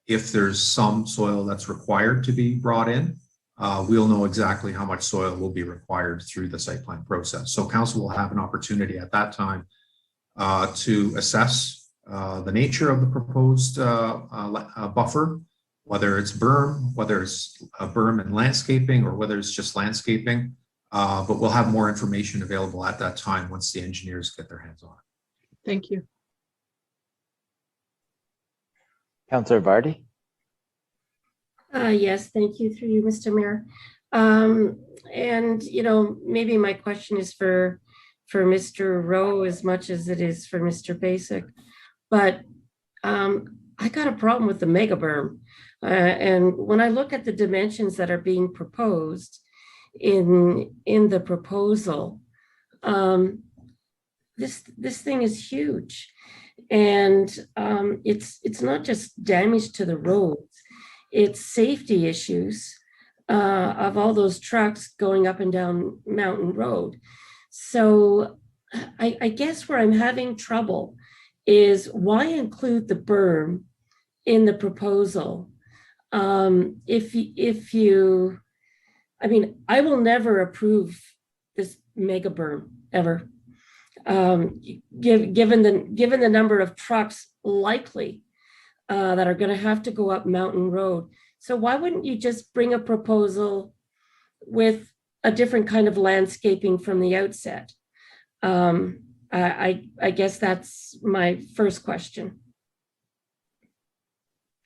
If there's some soil that's required to be brought in, we'll know exactly how much soil will be required through the site plan process. So council will have an opportunity at that time to assess the nature of the proposed buffer, whether it's berm, whether it's a berm and landscaping, or whether it's just landscaping. But we'll have more information available at that time once the engineers get their hands on it. Thank you. Councillor Vardy? Yes, thank you, through you, Mr. Mayor. And, you know, maybe my question is for Mr. Rowe as much as it is for Mr. Basic, but I got a problem with the mega berm. And when I look at the dimensions that are being proposed in the proposal, this thing is huge. And it's not just damage to the roads, it's safety issues of all those trucks going up and down Mountain Road. So I guess where I'm having trouble is why include the berm in the proposal? If you, I mean, I will never approve this mega berm ever. Given the number of trucks likely that are going to have to go up Mountain Road. So why wouldn't you just bring a proposal with a different kind of landscaping from the outset? I guess that's my first question.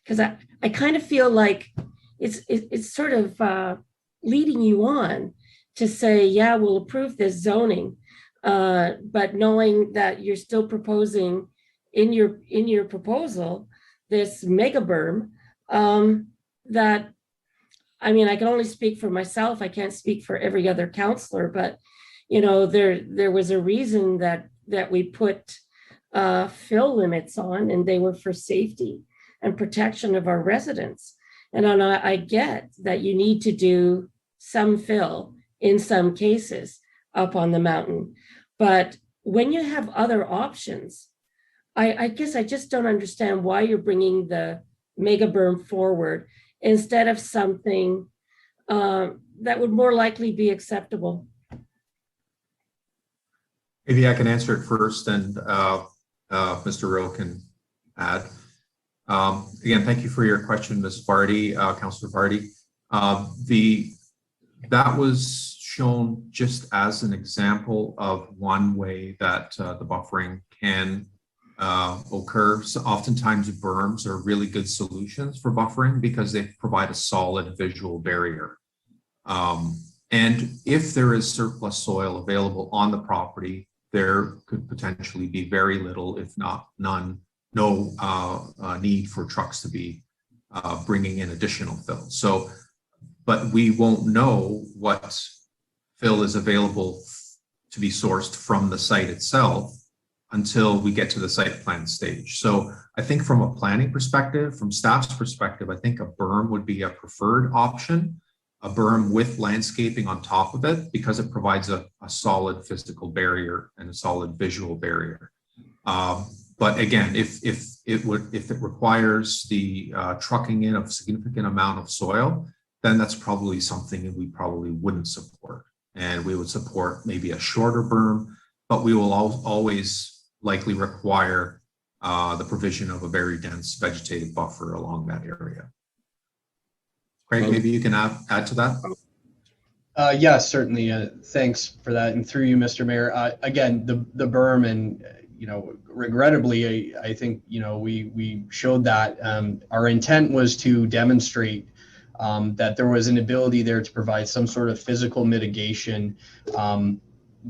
Because I kind of feel like it's sort of leading you on to say, yeah, we'll approve this zoning, but knowing that you're still proposing in your proposal this mega berm, that, I mean, I can only speak for myself. I can't speak for every other councillor, but you know, there was a reason that we put fill limits on, and they were for safety and protection of our residents. And I get that you need to do some fill in some cases up on the mountain, but when you have other options, I guess I just don't understand why you're bringing the mega berm forward instead of something that would more likely be acceptable. Maybe I can answer it first, and Mr. Rowe can add. Again, thank you for your question, Ms. Vardy, Councillor Vardy. That was shown just as an example of one way that the buffering can occur. So oftentimes berms are really good solutions for buffering because they provide a solid visual barrier. And if there is surplus soil available on the property, there could potentially be very little, if not none, no need for trucks to be bringing in additional fill. So, but we won't know what fill is available to be sourced from the site itself until we get to the site plan stage. So I think from a planning perspective, from staff's perspective, I think a berm would be a preferred option, a berm with landscaping on top of it, because it provides a solid physical barrier and a solid visual barrier. But again, if it requires the trucking in of a significant amount of soil, then that's probably something that we probably wouldn't support. And we would support maybe a shorter berm, but we will always likely require the provision of a very dense vegetative buffer along that area. Craig, maybe you can add to that? Yeah, certainly. Thanks for that. And through you, Mr. Mayor, again, the berm, and you know, regrettably, I think, you know, we showed that our intent was to demonstrate that there was an ability there to provide some sort of physical mitigation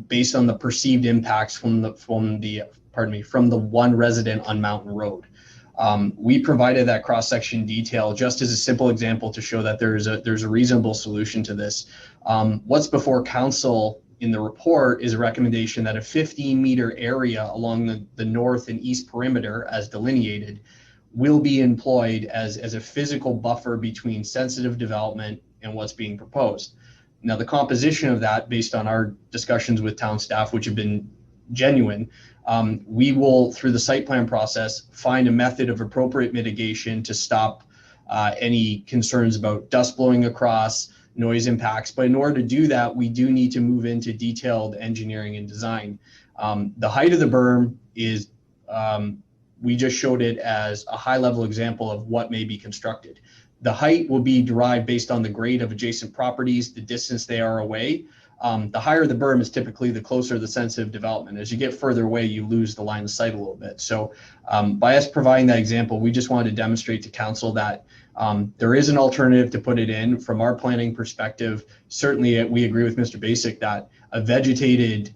based on the perceived impacts from the one resident on Mountain Road. We provided that cross-section detail just as a simple example to show that there's a reasonable solution to this. What's before council in the report is a recommendation that a 15-meter area along the north and east perimeter, as delineated, will be employed as a physical buffer between sensitive development and what's being proposed. Now, the composition of that, based on our discussions with town staff, which have been genuine, we will, through the site plan process, find a method of appropriate mitigation to stop any concerns about dust blowing across, noise impacts. But in order to do that, we do need to move into detailed engineering and design. The height of the berm is, we just showed it as a high-level example of what may be constructed. The height will be derived based on the grade of adjacent properties, the distance they are away. The higher the berm is typically the closer the sensitive development. As you get further away, you lose the line of sight a little bit. So by us providing that example, we just wanted to demonstrate to council that there is an alternative to put it in. From our planning perspective, certainly we agree with Mr. Basic that a vegetated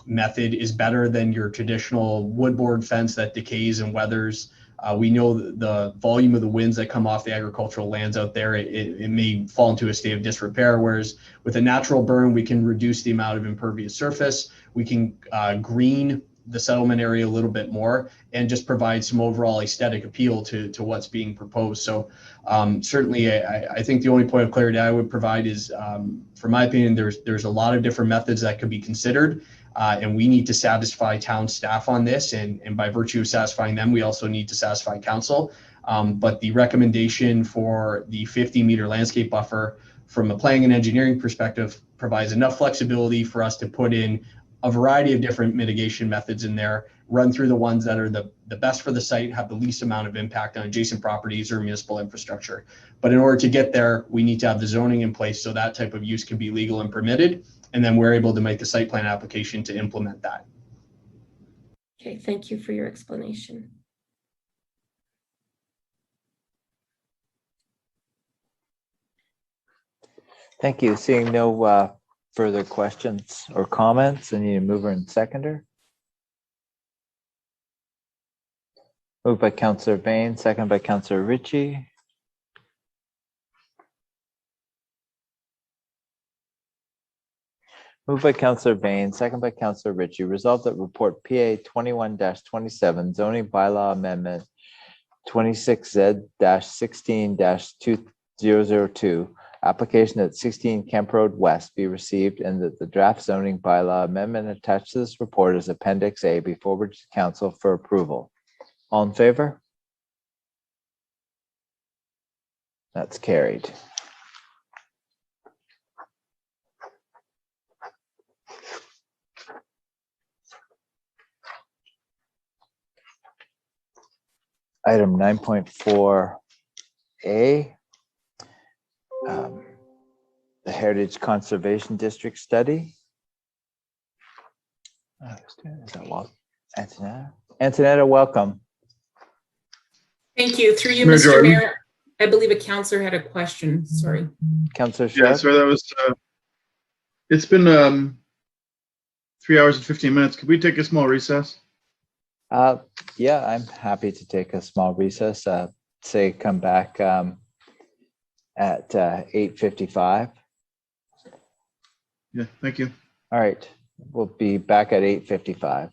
method is better than your traditional woodboard fence that decays and weathers. We know the volume of the winds that come off the agricultural lands out there, it may fall into a state of disrepair, whereas with a natural berm, we can reduce the amount of impervious surface. We can green the settlement area a little bit more and just provide some overall aesthetic appeal to what's being proposed. So certainly, I think the only point of clarity I would provide is, from my opinion, there's a lot of different methods that could be considered. And we need to satisfy town staff on this, and by virtue of satisfying them, we also need to satisfy council. But the recommendation for the 50-meter landscape buffer from a planning and engineering perspective provides enough flexibility for us to put in a variety of different mitigation methods in there, run through the ones that are the best for the site, have the least amount of impact on adjacent properties or municipal infrastructure. But in order to get there, we need to have the zoning in place so that type of use can be legal and permitted. And then we're able to make the site plan application to implement that. Okay, thank you for your explanation. Thank you. Seeing no further questions or comments, I need a mover and seconder. Moved by Councillor Bain, second by Councillor Ritchie. Moved by Councillor Bain, second by Councillor Ritchie. Resolved that report PA 21-27 zoning bylaw amendment 26Z-16-2002 application at 16 Kemp Road West be received, and that the draft zoning bylaw amendment attached to this report as Appendix A be forwarded to council for approval. All in favor? That's carried. Item 9.4A, the Heritage Conservation District Study. Is that Antonetta? Antonetta, welcome. Thank you. Through you, Mayor Mr. Jordan. Mayor, I believe a counselor had a question. Sorry. Councillor Yeah, Sharp? so that was, it's been 3 hours and 15 minutes. Could we take a small recess? Yeah, I'm happy to take a small recess. Say come back at 8:55. Yeah, thank you. All right, we'll be back at 8:55.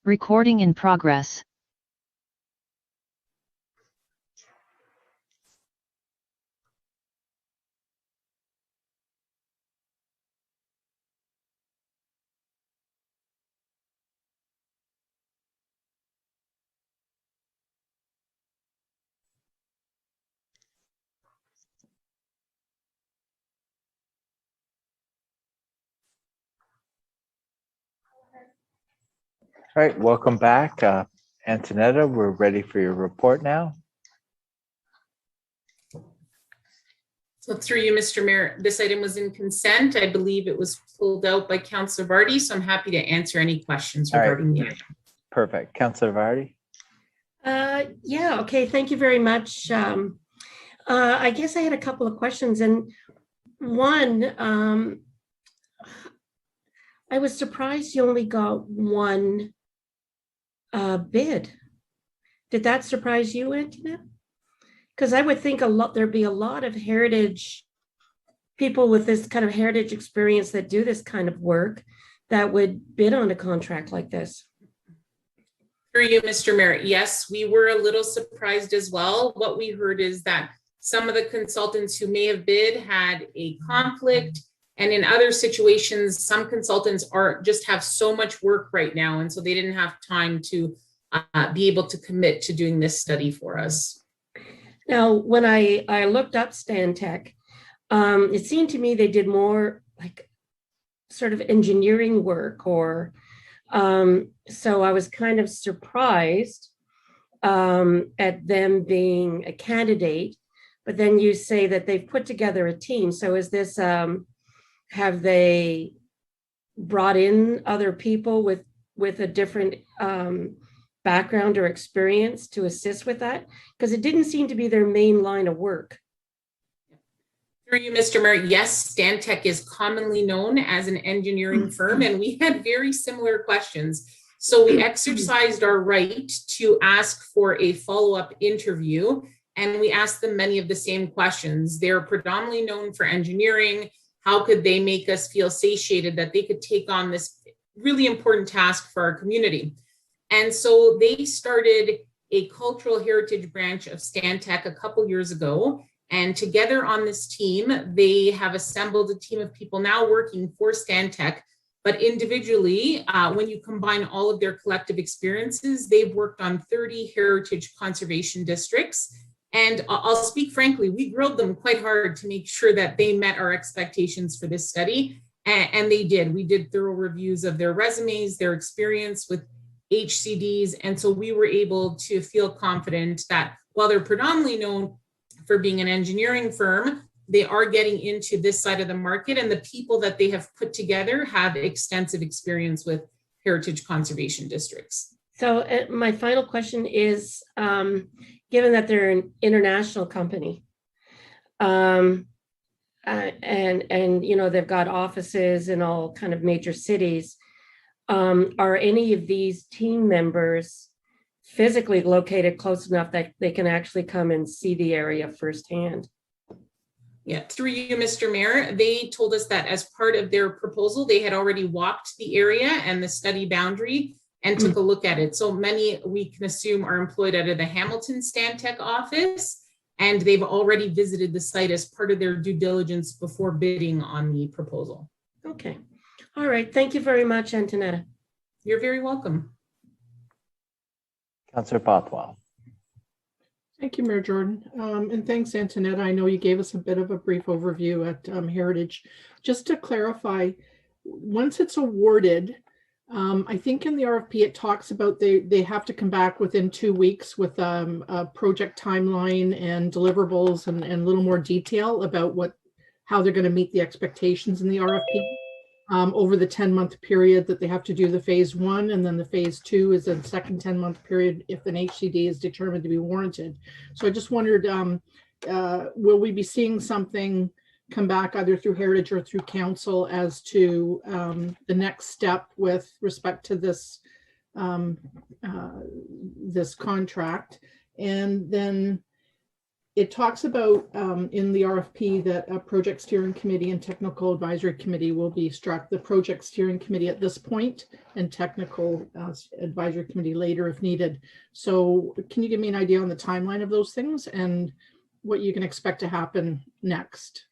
Recording in progress. All right, welcome back. Antonetta, we're ready for your report now. So through you, Mr. Mayor, this item was in consent. I believe it was pulled out by Councillor Vardy, so I'm happy to answer any questions regarding the item. Perfect. Councillor Vardy? Yeah, okay, thank you very much. I guess I had a couple of questions, and one, I was surprised you only got one bid. Did that surprise you, Antina? Because I would think there'd be a lot of heritage people with this kind of heritage experience that do this kind of work that would bid on a contract like this. Through you, Mr. Mayor, yes, we were a little surprised as well. What we heard is that some of the consultants who may have bid had a conflict, and in other situations, some consultants just have so much work right now, and so they didn't have time to be able to commit to doing this study for us. Now, when I looked up Stantec, it seemed to me they did more like sort of engineering work, or so I was kind of surprised at them being a candidate. But then you say that they've put together a team. So is this, have they brought in other people with a different background or experience to assist with that? Because it didn't seem to be their main line of work. Through you, Mr. Mayor, yes, Stantec is commonly known as an engineering firm, and we had very similar questions. So we exercised our right to ask for a follow-up interview, and we asked them many of the same questions. They're predominantly known for engineering. How could they make us feel satiated that they could take on this really important task for our community? And so they started a cultural heritage branch of Stantec a couple years ago. And together on this team, they have assembled a team of people now working for Stantec. But individually, when you combine all of their collective experiences, they've worked on 30 heritage conservation districts. And I'll speak frankly, we grilled them quite hard to make sure that they met our expectations for this study. And they did. We did thorough reviews of their resumes, their experience with HCDs. And so we were able to feel confident that while they're predominantly known for being an engineering firm, they are getting into this side of the market, and the people that they have put together have extensive experience with heritage conservation districts. So my final question is, given that they're an international company, and you know, they've got offices in all kind of major cities, are any of these team members physically located close enough that they can actually come and see the area firsthand? Yeah, through you, Mr. Mayor, they told us that as part of their proposal, they had already walked the area and the study boundary and took a look at it. So many, we can assume, are employed out of the Hamilton Stantec office, and they've already visited the site as part of their due diligence before bidding on the proposal. Okay. All right. Thank you very much, Antonetta. You're very welcome. Councillor Bothwell. Thank you, Mayor Jordan. And thanks, Antonetta. I know you gave us a bit of a brief overview at Heritage. Just to clarify, once it's awarded, I think in the RFP it talks about they have to come back within 2 weeks with a project timeline and deliverables and a little more detail about how they're going to meet the expectations in the RFP. Over the 10-month period that they have to do the phase 1, and then the phase 2 is a second 10-month period if an HCD is determined to be warranted. So I just wondered, will we be seeing something come back either through Heritage or through Council as to the next step with respect to this this contract? And then it talks about in the RFP that a project steering committee and technical advisory committee will be struck. The project steering committee at this point and technical advisory committee later if needed. So can you give me an idea on the timeline of those things and what you can expect to happen next?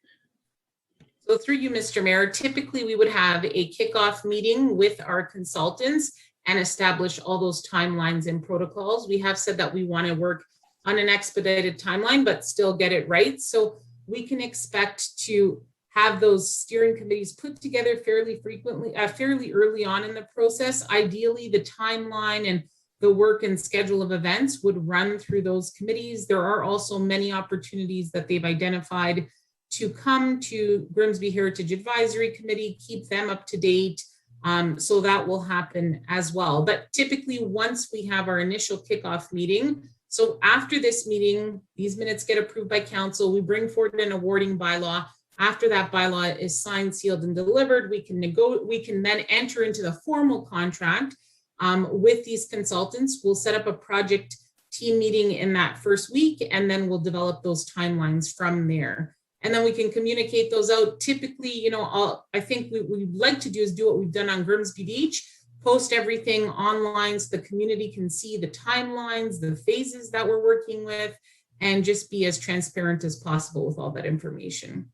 So through you, Mr. Mayor, typically we would have a kickoff meeting with our consultants and establish all those timelines and protocols. We have said that we want to work on an expedited timeline, but still get it right. So we can expect to have those steering committees put together fairly frequently, fairly early on in the process. Ideally, the timeline and the work and schedule of events would run through those committees. There are also many opportunities that they've identified to come to Grimsby Heritage Advisory Committee, keep them up to date. So that will happen as well. But typically once we have our initial kickoff meeting, so after this meeting, these minutes get approved by council, we bring forward an awarding bylaw. After that bylaw is signed, sealed, and delivered, we can then enter into the formal contract with these consultants. We'll set up a project team meeting in that first week, and then we'll develop those timelines from there. And then we can communicate those out. Typically, I think what we'd like to do is do what we've done on Grimsby Beach, post everything online so the community can see the timelines, the phases that we're working with, and just be as transparent as possible with all that information.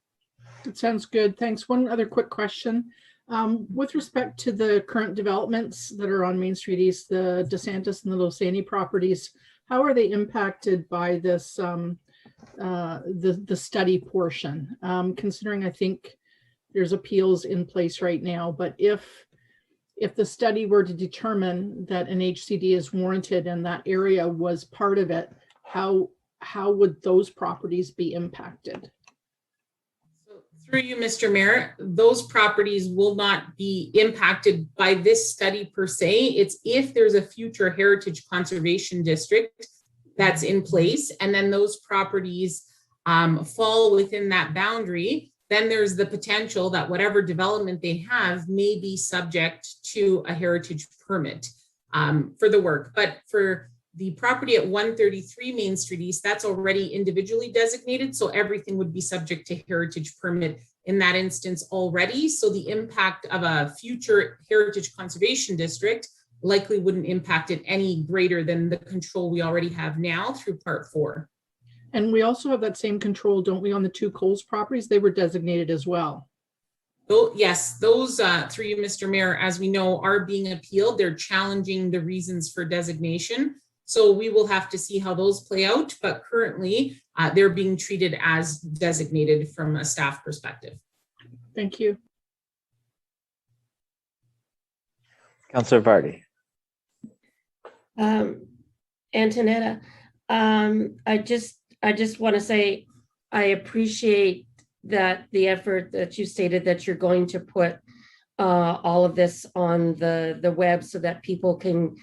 It sounds good. Thanks. One other quick question. With respect to the current developments that are on Main Street East, the DeSantis and the Losani properties, how are they impacted by this, the study portion? Considering I think there's appeals in place right now, but if the study were to determine that an HCD is warranted and that area was part of it, how would those properties be impacted? Through you, Mr. Mayor, those properties will not be impacted by this study per se. It's if there's a future heritage conservation district that's in place, and then those properties fall within that boundary, then there's the potential that whatever development they have may be subject to a heritage permit for the work. But for the property at 133 Main Street East, that's already individually designated, so everything would be subject to heritage permit in that instance already. So the impact of a future heritage conservation district likely wouldn't impact it any greater than the control we already have now through Part 4. And we also have that same control, don't we, on the two Coles properties? They were designated as well. Oh, yes, those through you, Mr. Mayor, as we know, are being appealed. They're challenging the reasons for designation. So we will have to see how those play out, but currently they're being treated as designated from a staff perspective. Thank you. Councillor Vardy. Antonetta, I just want to say I appreciate that the effort that you stated that you're going to put all of this on the web so that people can,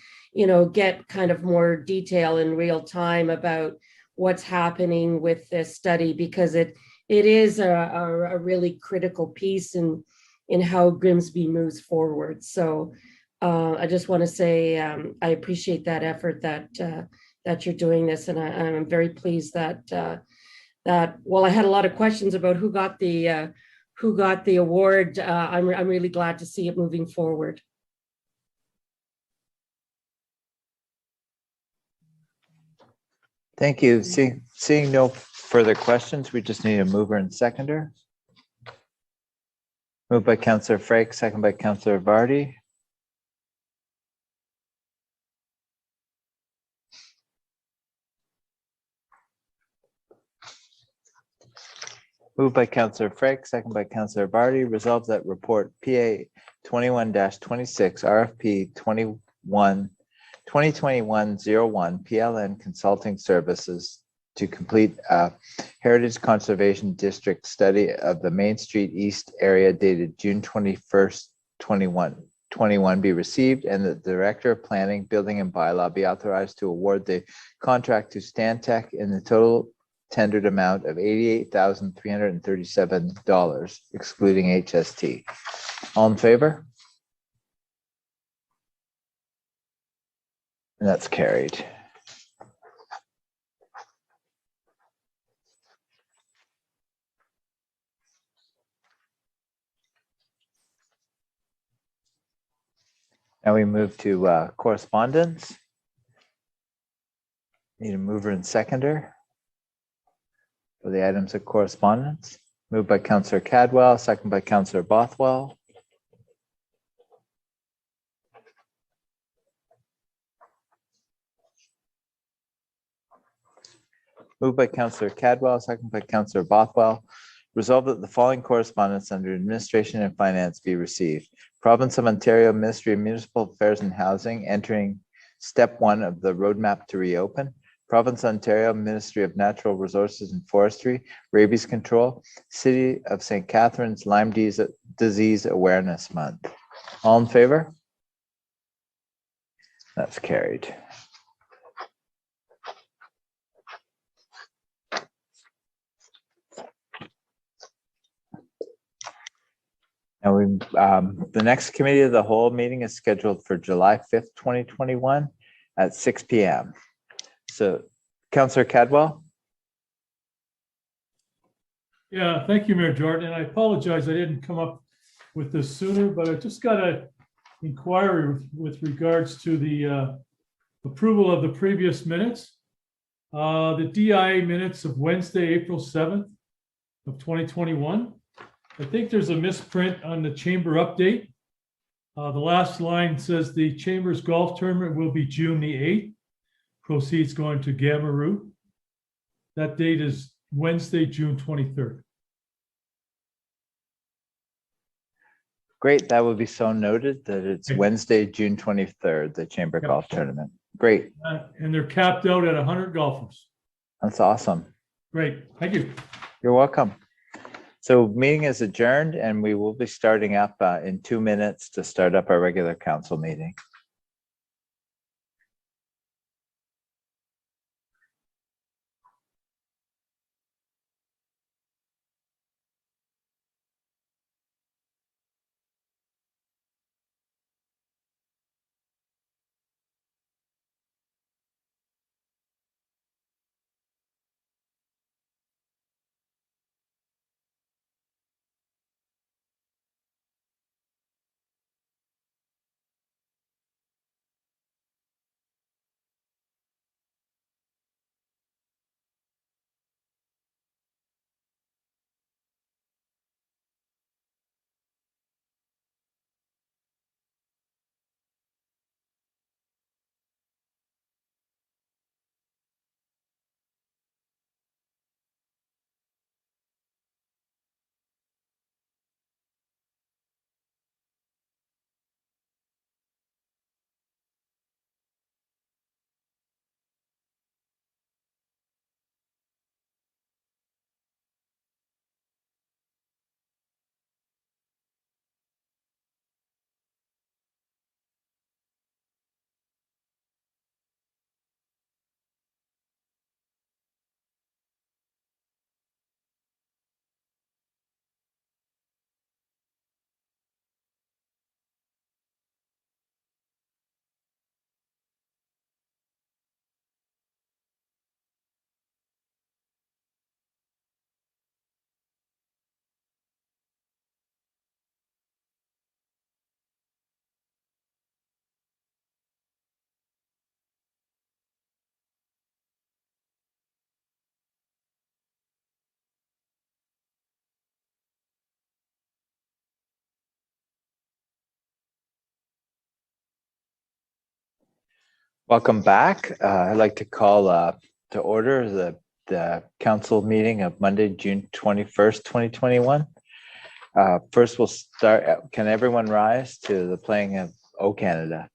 get kind of more detail in real time about what's happening with this study, because it is a really critical piece in how Grimsby moves forward. So I just want to say I appreciate that effort that you're doing this, and I'm very pleased that while I had a lot of questions about who got the award, I'm really glad to see it moving forward. Thank you. Seeing no further questions, we just need a mover and seconder. Moved by Councillor Frake, second by Councillor Vardy. Moved by Councillor Frake, second by Councillor Vardy. Resolved that report PA 21-26 RFP 2021-01 PLN Consulting Services to complete a Heritage Conservation District study of the Main Street East area dated June 21st, 2021 be received, and the Director of Planning, Building and Bylaw be authorized to award the contract to Stantec in the total tendered amount of $88,337, excluding HST. All in favor? And that's carried. Now we move to correspondence. Need a mover and seconder for the items of correspondence. Moved by Councillor Cadwell, second by Councillor Bothwell. Moved by Councillor Cadwell, second by Councillor Bothwell. Resolved that the following correspondence under Administration and Finance be received. Province of Ontario Ministry of Municipal Affairs and Housing entering step 1 of the roadmap to reopen. Province of Ontario Ministry of Natural Resources and Forestry, Rabies Control, City of St. Catharines Lyme Disease Awareness Month. All in favor? That's carried. Now the next committee of the whole meeting is scheduled for July 5th, 2021 at 6 p.m. So Councillor Cadwell. Yeah, thank you, Mayor Jordan. And I apologize, I didn't come up with this sooner, but I just got an inquiry with regards to the approval of the previous minutes. The DIA minutes of Wednesday, April 7th of 2021. I think there's a misprint on the chamber update. The last line says the chamber's golf tournament will be June the 8th. Proceeds going to Gamma Root. That date is Wednesday, June 23rd. Great, that would be so noted that it's Wednesday, June 23rd, the chamber golf tournament. Great. And they're capped out at 100 golfers. That's awesome. Great, thank you. You're welcome. So meeting is adjourned and we will be starting up in 2 minutes to start up our regular council meeting. Welcome back. I'd like to call to order the council meeting of Monday, June 21st, 2021. First, we'll start. Can everyone rise to the playing of O Canada?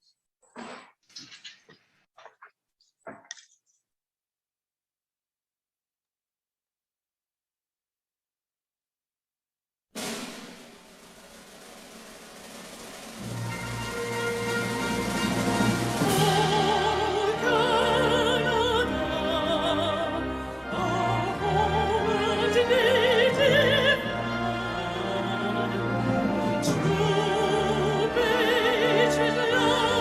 True patriot love.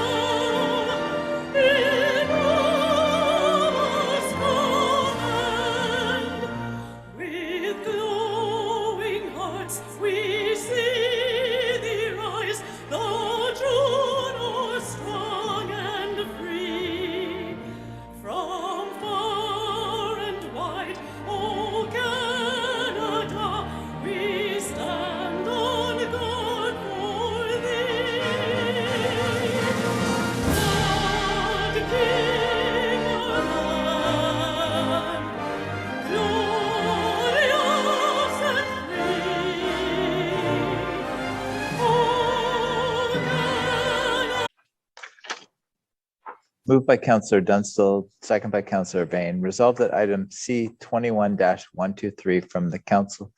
Moved by Councillor Dunstall, second by Councillor Bain. Resolved that item C 21-123 from the council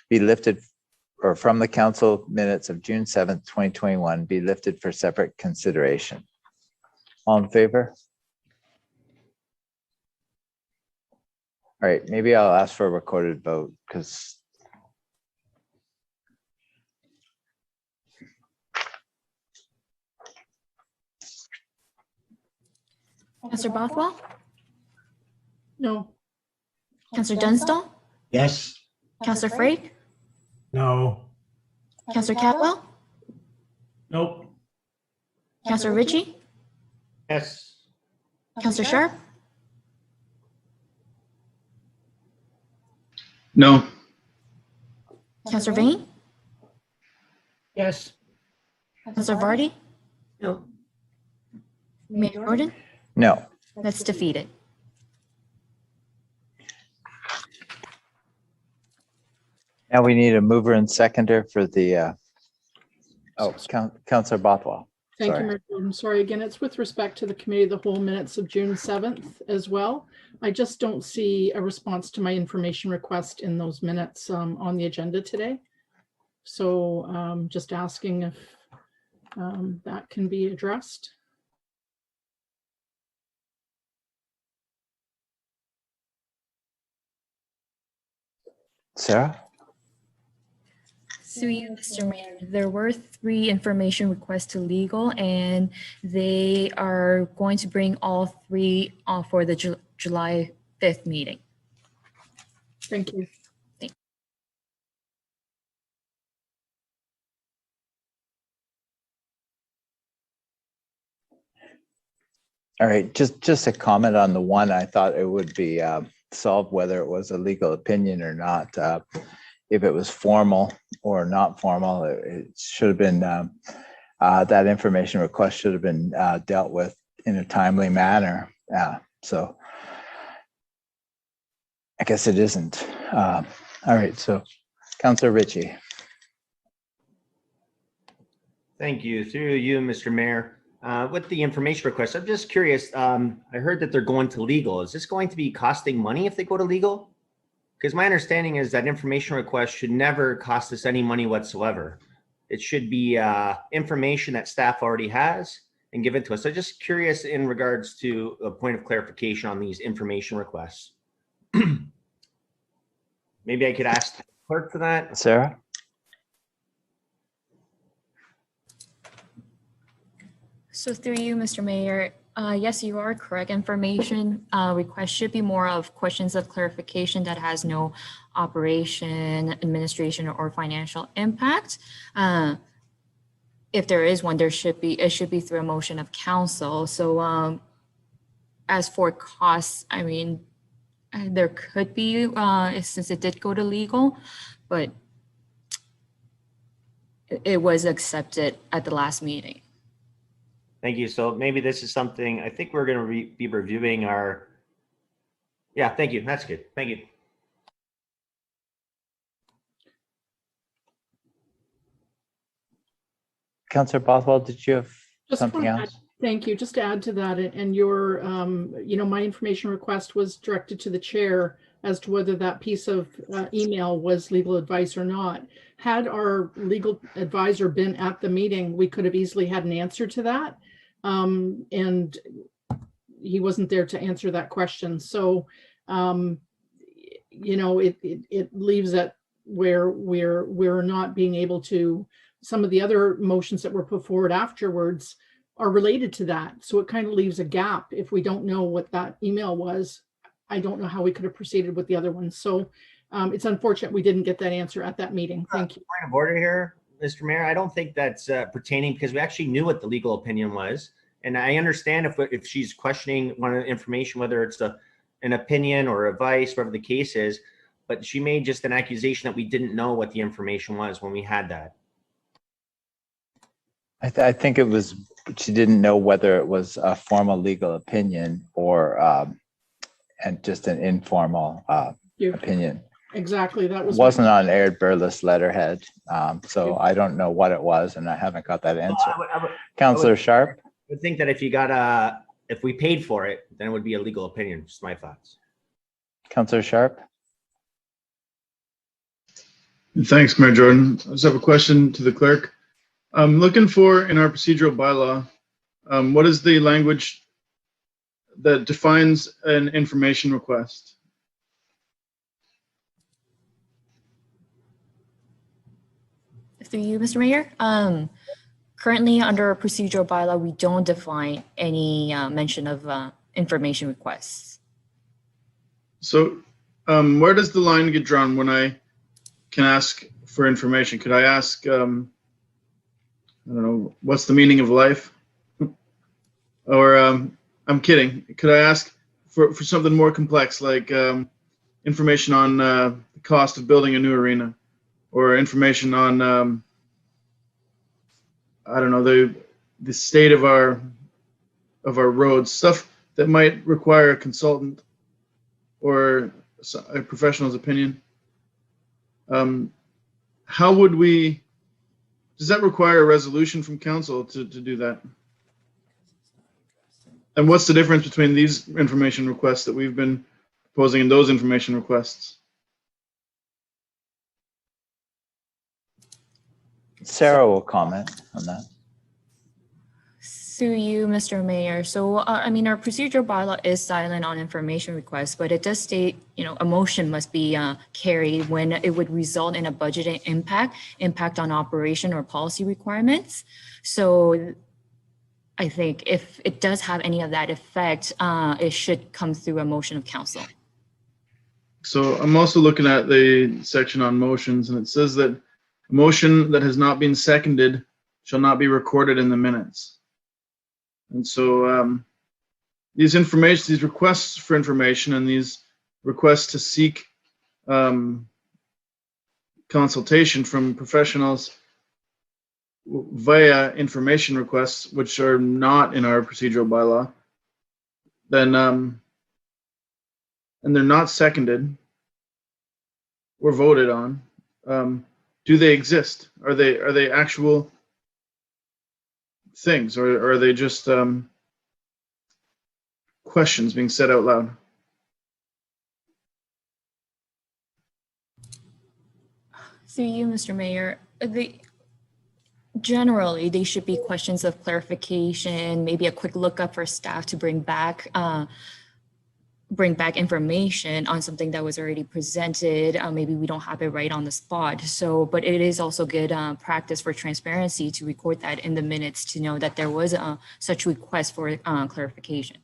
be lifted, or from the council minutes of June 7th, 2021 be lifted for separate consideration. All in favor? All right, maybe I'll ask for a recorded vote because Councillor Bothwell, No. Councillor Dunstall, Yes. Councillor Frake, No. Councillor Catwell, Nope. Councillor Ritchie, Yes. Councillor Sharp, No. Councillor Vane, Yes. Councillor Vardy, No. Mayor Jordan. no. That's defeated. Now we need a mover and seconder for the, Councillor Bothwell. Thank Sorry. you, Mayor Jordan. Sorry again, it's with respect to the committee of the whole minutes of June 7th as well. I just don't see a response to my information request in those minutes on the agenda today. So just asking if that can be addressed. Sarah? Through you, Mr. Mayor, there were 3 information requests to legal, and they are going to bring all 3 for the July 5th meeting. Thank you. All right, just a comment on the one. I thought it would be solved whether it was a legal opinion or not. If it was formal or not formal, it should have been, that information request should have been dealt with in a timely manner. So I guess it isn't. All right, so Councillor Ritchie. Thank you. Through you, Mr. Mayor. With the information request, I'm just curious. I heard that they're going to legal. Is this going to be costing money if they go to legal? Because my understanding is that information request should never cost us any money whatsoever. It should be information that staff already has and give it to us. So just curious in regards to a point of clarification on these information requests. Maybe I could ask the clerk for that. Sarah? So through you, Mr. Mayor, yes, you are correct. Information request should be more of questions of clarification that has no operation, administration, or financial impact. If there is one, it should be through a motion of council. So as for costs, I mean, there could be, since it did go to legal, but it was accepted at the last meeting. Thank you. So maybe this is something, I think we're going to be reviewing our, yeah, thank you. That's good. Thank you. Councillor Bothwell, did you have Just something want to else? Thank you. Just to add to that, and your, my information request was directed to the chair as to whether that piece of email was legal advice or not. Had our legal advisor been at the meeting, we could have easily had an answer to that. And he wasn't there to answer that question. So, it leaves it where we're not being able to, some of the other motions that were put forward afterwards are related to that. So it kind of leaves a gap. If we don't know what that email was, I don't know how we could have proceeded with the other ones. So it's unfortunate we didn't get that answer at that meeting. Thank you. Point of order here, Mr. Mayor. I don't think that's pertaining because we actually knew what the legal opinion was. And I understand if she's questioning one of the information, whether it's an opinion or advice, whatever the case is, but she made just an accusation that we didn't know what the information was when we had that. I think it was, she didn't know whether it was a formal legal opinion or and just an informal opinion. Exactly. That was wasn't on Aird Burles letterhead. So I don't know what it was and I haven't got that answer. Councillor Sharp? I would think that if you got if we paid for it, then it would be a legal opinion. Just my thoughts. Councillor Sharp. Thanks, Mayor Jordan. I just have a question to the clerk. I'm looking for in our procedural bylaw, what is the language that defines an information request? Through you, Mr. Mayor. Currently, under our procedural bylaw, we don't define any mention of information requests. So where does the line get drawn when I can ask for information? Could I ask, I don't know, what's the meaning of life? Or I'm kidding. Could I ask for something more complex, like information on the cost of building a new arena, or information on, I don't know, the state of our roads, stuff that might require a consultant or a professional's opinion? How would we, does that require a resolution from council to do that? And what's the difference between these information requests that we've been proposing and those information requests? Sarah will comment on that. Through you, Mr. Mayor. So, I mean, our procedural bylaw is silent on information requests, but it does state, a motion must be carried when it would result in a budget impact on operation or policy requirements. So I think if it does have any of that effect, it should come through a motion of council. So I'm also looking at the section on motions, and it says that a motion that has not been seconded shall not be recorded in the minutes. And so these requests for information and these requests to seek consultation from professionals via information requests, which are not in our procedural bylaw, then and they're not seconded or voted on, do they exist? Are they actual things, or are they just questions being said out loud? Through you, Mr. Mayor, generally they should be questions of clarification, maybe a quick lookup for staff to bring back information on something that was already presented. Maybe we don't have it right on the spot. So, but it is also good practice for transparency to record that in the minutes to know that there was such request for clarification.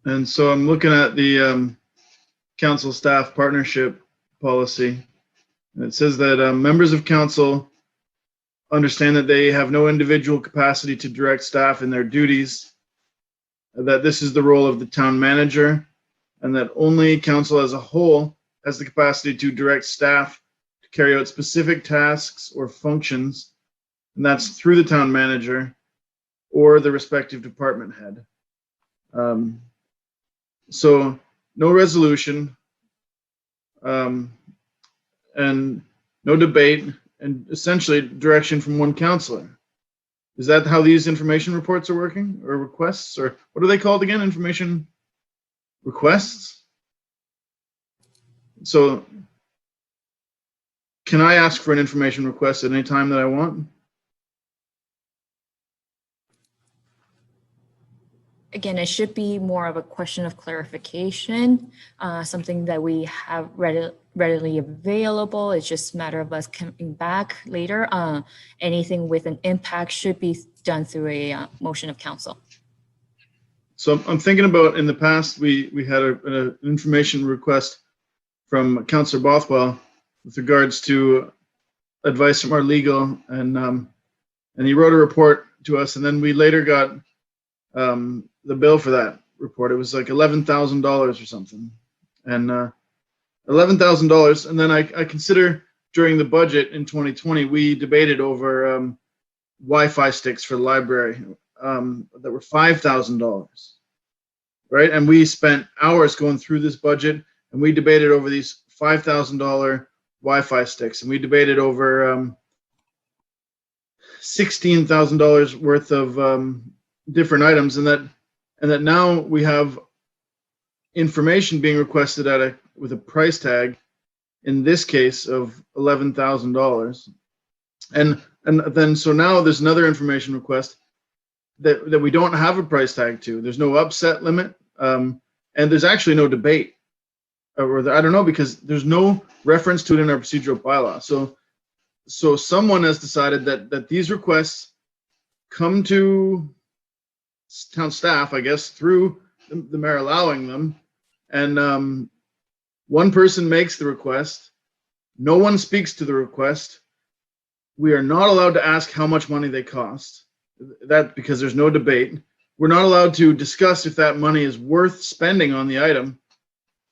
And so I'm looking at the council staff partnership policy. And it says that members of council understand that they have no individual capacity to direct staff in their duties, that this is the role of the town manager, and that only council as a whole has the capacity to direct staff to carry out specific tasks or functions, and that's through the town manager or the respective department head. So no resolution and no debate, and essentially direction from one councillor. Is that how these information reports are working, or requests, or what are they called again? Information requests? So can I ask for an information request at any time that I want? Again, it should be more of a question of clarification, something that we have readily available. It's just a matter of us coming back later. Anything with an impact should be done through a motion of council. So I'm thinking about, in the past, we had an information request from Councillor Bothwell with regards to advice from our legal, and he wrote a report to us, and then we later got the bill for that report. It was like $11,000 or something, and $11,000. And then I consider during the budget in 2020, we debated over Wi-Fi sticks for the library that were $5,000, right? And we spent hours going through this budget, and we debated over these $5,000 Wi-Fi sticks, and we debated over $16,000 worth of different items, and that now we have information being requested with a price tag, in this case of $11,000, and then so now there's another information request that we don't have a price tag to. There's no upset limit, and there's actually no debate, or I don't know, because there's no reference to it in our procedural bylaw. So someone has decided that these requests come to town staff, I guess, through the mayor allowing them, and one person makes the request. No one speaks to the request. We are not allowed to ask how much money they cost. That because there's no debate. We're not allowed to discuss if that money is worth spending on the item.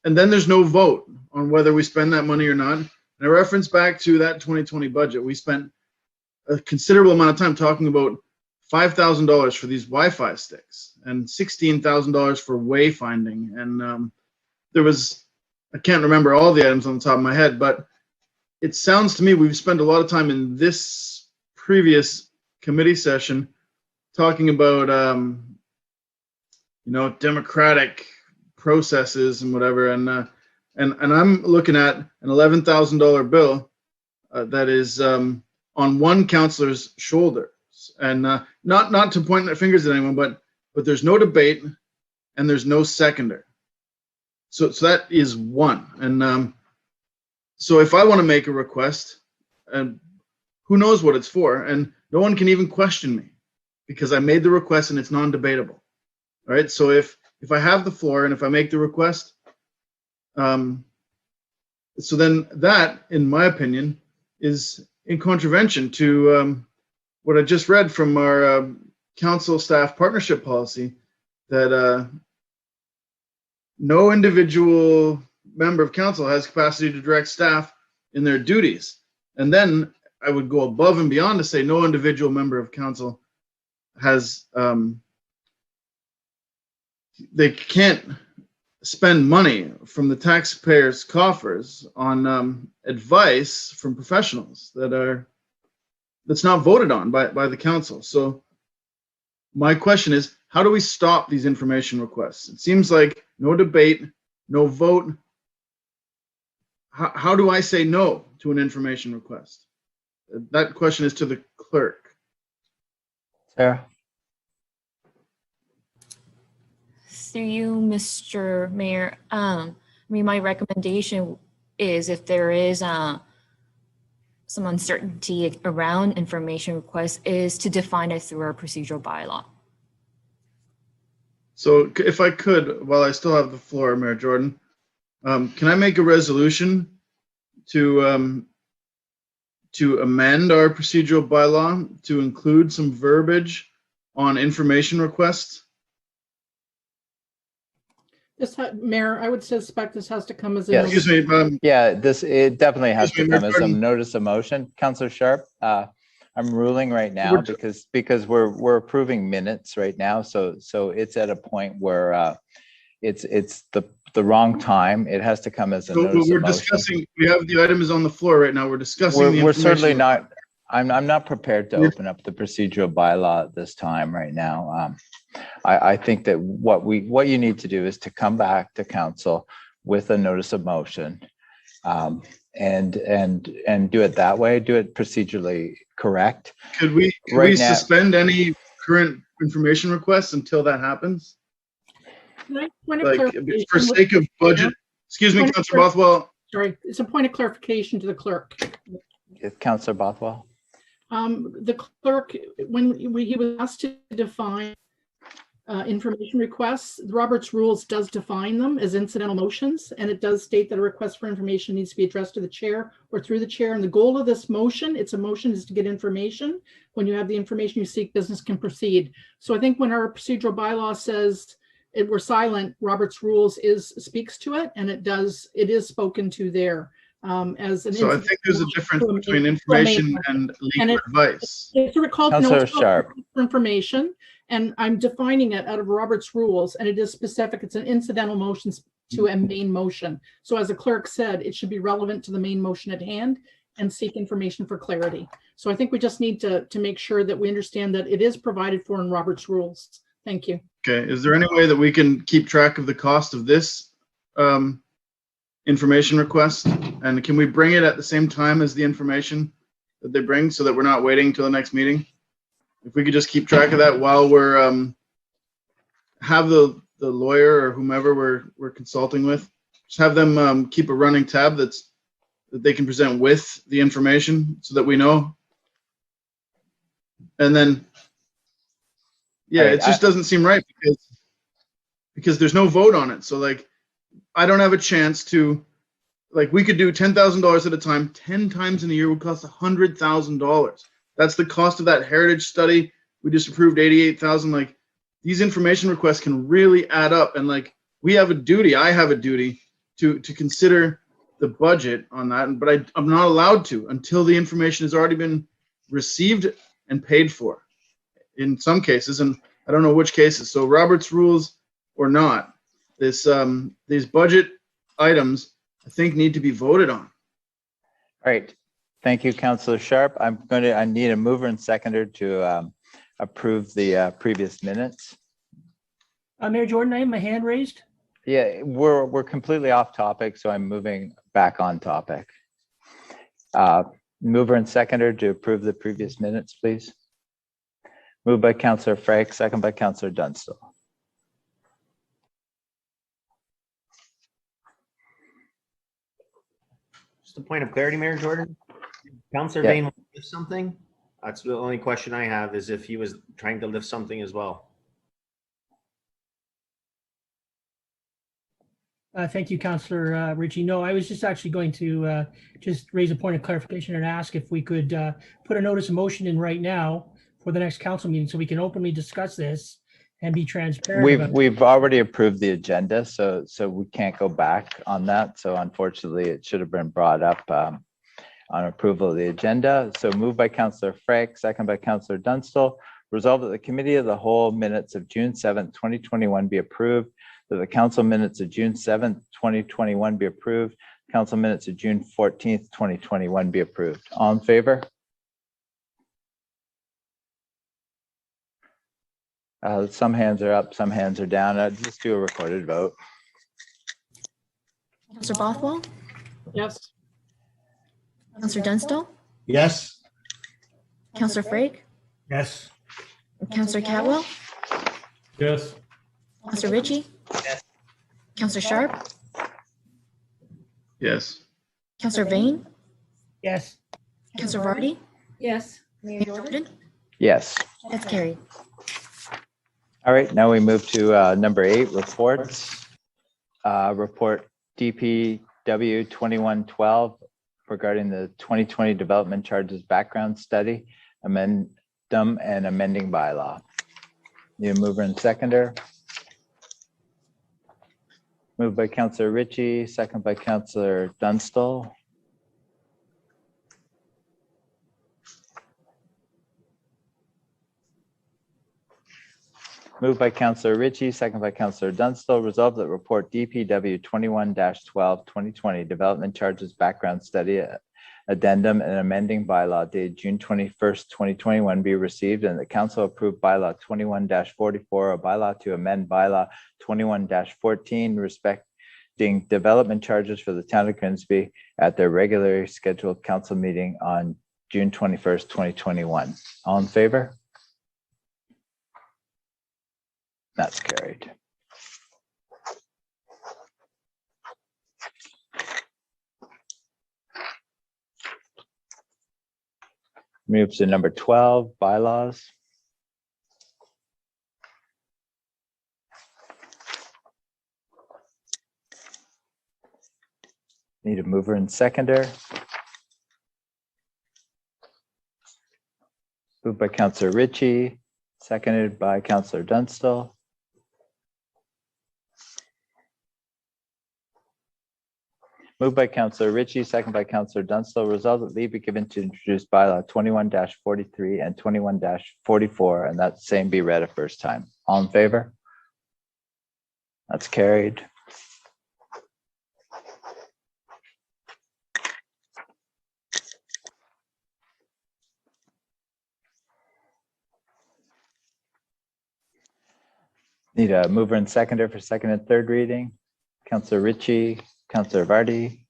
And then there's no vote on whether we spend that money or not. And I reference back to that 2020 budget. We spent a considerable amount of time talking about $5,000 for these Wi-Fi sticks and $16,000 for wayfinding. And there was, I can't remember all the items on the top of my head, but it sounds to me we've spent a lot of time in this previous committee session talking about, democratic processes and whatever. And I'm looking at an $11,000 bill that is on one councillor's shoulders. And not to point their fingers at anyone, but there's no debate and there's no seconder. So that is one. And so if I want to make a request, and who knows what it's for, and no one can even question me because I made the request and it's non-debatable. All right. So if I have the floor and if I make the request, so then that, in my opinion, is in contravention to what I just read from our council staff partnership policy, that no individual member of council has capacity to direct staff in their duties. And then I would go above and beyond to say no individual member of council has, they can't spend money from the taxpayers' coffers on advice from professionals that's not voted on by the council. So my question is, how do we stop these information requests? It seems like no debate, no vote. How do I say no to an information request? That question is to the clerk. Sarah? Through you, Mr. Mayor, my recommendation is if there is some uncertainty around information requests is to define it through our procedural bylaw. So if I could, while I still have the floor, Mayor Jordan, can I make a resolution to amend our procedural bylaw to include some verbiage on information requests? Mayor, I would suspect this has to come as a. Yes. Excuse me. It definitely has to Excuse me, come Mayor as a Jordan. notice of motion. Councillor Sharp, I'm ruling right now because we're approving minutes right now. So it's at a point where it's the wrong time. It has to come as a So notice we're of motion. discussing, we have the item is on the floor right now. We're discussing the We're certainly information. not, I'm not prepared to open up the procedural bylaw at this time right now. I think that what you need to do is to come back to council with a notice of motion, and do it that way, do it procedurally correct. Could we suspend any current information requests until that happens? Like, for sake of budget, excuse me, Councillor Bothwell. Sorry, it's a point of clarification to the clerk. Councillor Bothwell. The clerk, when he was asked to define information requests, the Roberts Rules does define them as incidental motions, and it does state that a request for information needs to be addressed to the chair or through the chair. And the goal of this motion, it's a motion, is to get information. When you have the information you seek, business can proceed. So I think when our procedural bylaw says we're silent, Roberts Rules speaks to it, and it is spoken to there. As an So I think there's a difference between information and legal advice. It's a recall Councillor Sharp. for information, and I'm defining it out of Robert's Rules, and it is specific. It's an incidental motion to a main motion. So as the clerk said, it should be relevant to the main motion at hand and seek information for clarity. So I think we just need to make sure that we understand that it is provided for in Robert's Rules, Thank you. Okay, is there any way that we can keep track of the cost of this information request? And can we bring it at the same time as the information that they bring so that we're not waiting till the next meeting? If we could just keep track of that while we're have the lawyer or whomever we're consulting with, just have them keep a running tab that they can present with the information so that we know. And then, yeah, Right, it just doesn't seem right because there's no vote on it. So like, I don't have a chance to, like, we could do $10,000 at a time. 10 times in a year would cost $100,000. That's the cost of that heritage study. We just approved 88,000. Like, these information requests can really add up. And like, we have a duty. I have a duty to consider the budget on that. But I'm not allowed to until the information has already been received and paid for in some cases. And I don't know which cases. So Robert's rules or not, these budget items, I think, need to be voted on. All right. Thank you, Councillor Sharp. I need a mover and seconder to approve the previous minutes. Mayor Jordan, I have my hand raised. Yeah, we're completely off topic, so I'm moving back on topic. Mover and seconder to approve the previous minutes, please. Moved by Councillor Frank, second by Councillor Dunstall. Just a point of clarity, Mayor Jordan. Councillor Yeah. Vane will lift something. That's the only question I have, is if he was trying to lift something as well. Thank you, Councillor Ritchie. No, I was just actually going to just raise a point of clarification and ask if we could put a notice of motion in right now for the next council meeting so we can openly discuss this and be transparent. We've already approved the agenda, so we can't go back on that. So unfortunately, it should have been brought up on approval of the agenda. So moved by Councillor Frank, second by Councillor Dunstall. Resolved that the Committee of the Whole minutes of June 7th, 2021 be approved, that the Council minutes of June 7th, 2021 be approved, Council minutes of June 14th, 2021 be approved. All in favor? Some hands are up, some hands are down. Let's do a recorded vote. Councillor Bothwell, Yes. Councillor Dunstall, Yes. Councillor Frake, Yes. Councillor Catwell, Yes. Councillor Ritchie, Councillor Sharp, Yes. Councillor Vane, Yes. Councillor Vardy, Yes. Mayor Jordan. Yes. That's carried. All right, now we move to number 8, reports. Report DPW 2112 regarding the 2020 development charges background study, amendum and amending bylaw. Need a mover and seconder. Moved by Councillor Ritchie, second by Councillor Dunstall. Moved by Councillor Ritchie, second by Councillor Dunstall. Resolved that report DPW 21-12 2020 development charges background study addendum and amending bylaw dated June 21st, 2021 be received, and the council approved bylaw 21-44, a bylaw to amend bylaw 21-14 respecting development charges for the town of Grimsby at their regularly scheduled council meeting on June 21st, 2021. All in favor? That's carried. Moves to number 12, bylaws. Need a mover and seconder. Moved by Councillor Ritchie, seconded by Councillor Dunstall. Moved by Councillor Ritchie, second by Councillor Dunstall. Resolved that leave be given to introduce bylaw 21-43 and 21-44, and that same be read a first time. All in favor? That's carried. Need a mover and seconder for second and third reading. Councillor Ritchie, Councillor Vardy.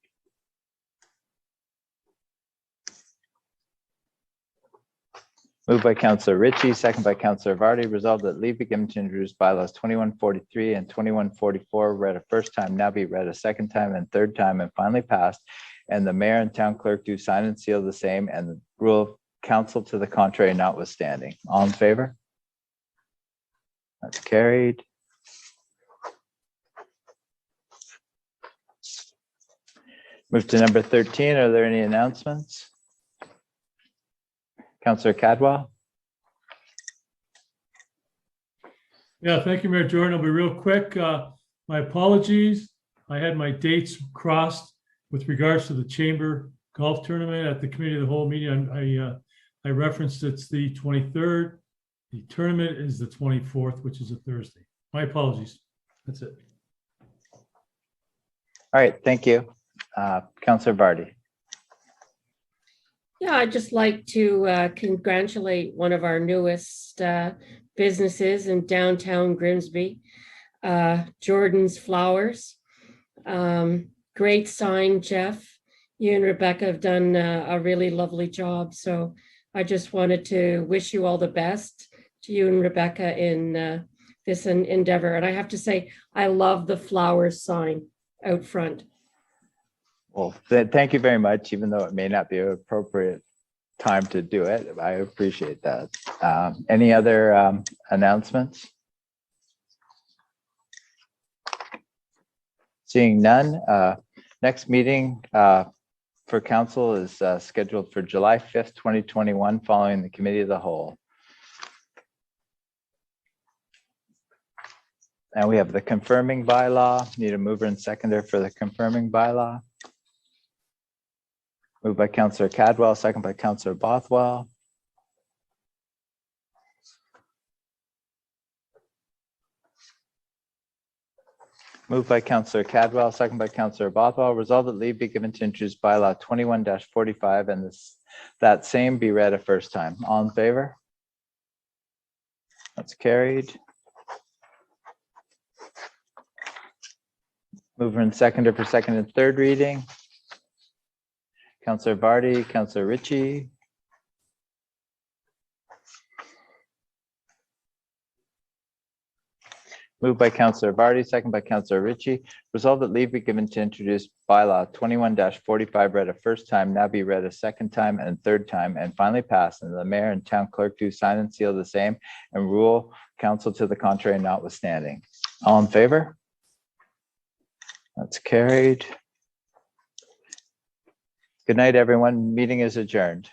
Moved by Councillor Ritchie, second by Councillor Vardy. Resolved that leave be given to introduce bylaws 2143 and 2144 read a first time, now be read a second time and third time and finally passed. And the mayor and town clerk do sign and seal the same, and the rule of council to the contrary notwithstanding. All in favor? That's carried. Move to number 13. Are there any announcements? Councillor Cadwell. Yeah, thank you, Mayor Jordan. I'll be real quick. My apologies. I had my dates crossed with regards to the Chamber Golf Tournament at the Committee of the Whole meeting. I referenced it's the 23rd. The tournament is the 24th, which is a Thursday. My apologies. That's it. All right, thank you. Councillor Vardy. Yeah, I'd just like to congratulate one of our newest businesses in downtown Grimsby, Jordan's Flowers. Great sign, Jeff. You and Rebecca have done a really lovely job. So I just wanted to wish you all the best to you and Rebecca in this endeavor. And I have to say, I love the flowers sign out front. Well, thank you very much, even though it may not be an appropriate time to do it. I appreciate that. Any other announcements? Seeing none, next meeting for council is scheduled for July 5th, 2021, following the Committee of the Whole. And we have the confirming bylaw. Need a mover and seconder for the confirming bylaw. Moved by Councillor Cadwell, second by Councillor Bothwell. Moved by Councillor Cadwell, second by Councillor Bothwell. Resolved that leave be given to introduce bylaw 21-45 and that same be read a first time. All in favor? That's carried. Mover and seconder for second and third reading. Councillor Vardy, Councillor Ritchie. Moved by Councillor Vardy, second by Councillor Ritchie. Resolved that leave be given to introduce bylaw 21-45 read a first time, now be read a second time and third time, and finally passed, and the mayor and town clerk do sign and seal the same, and rule council to the contrary notwithstanding. All in favor? That's carried. Good night, everyone. Meeting is adjourned.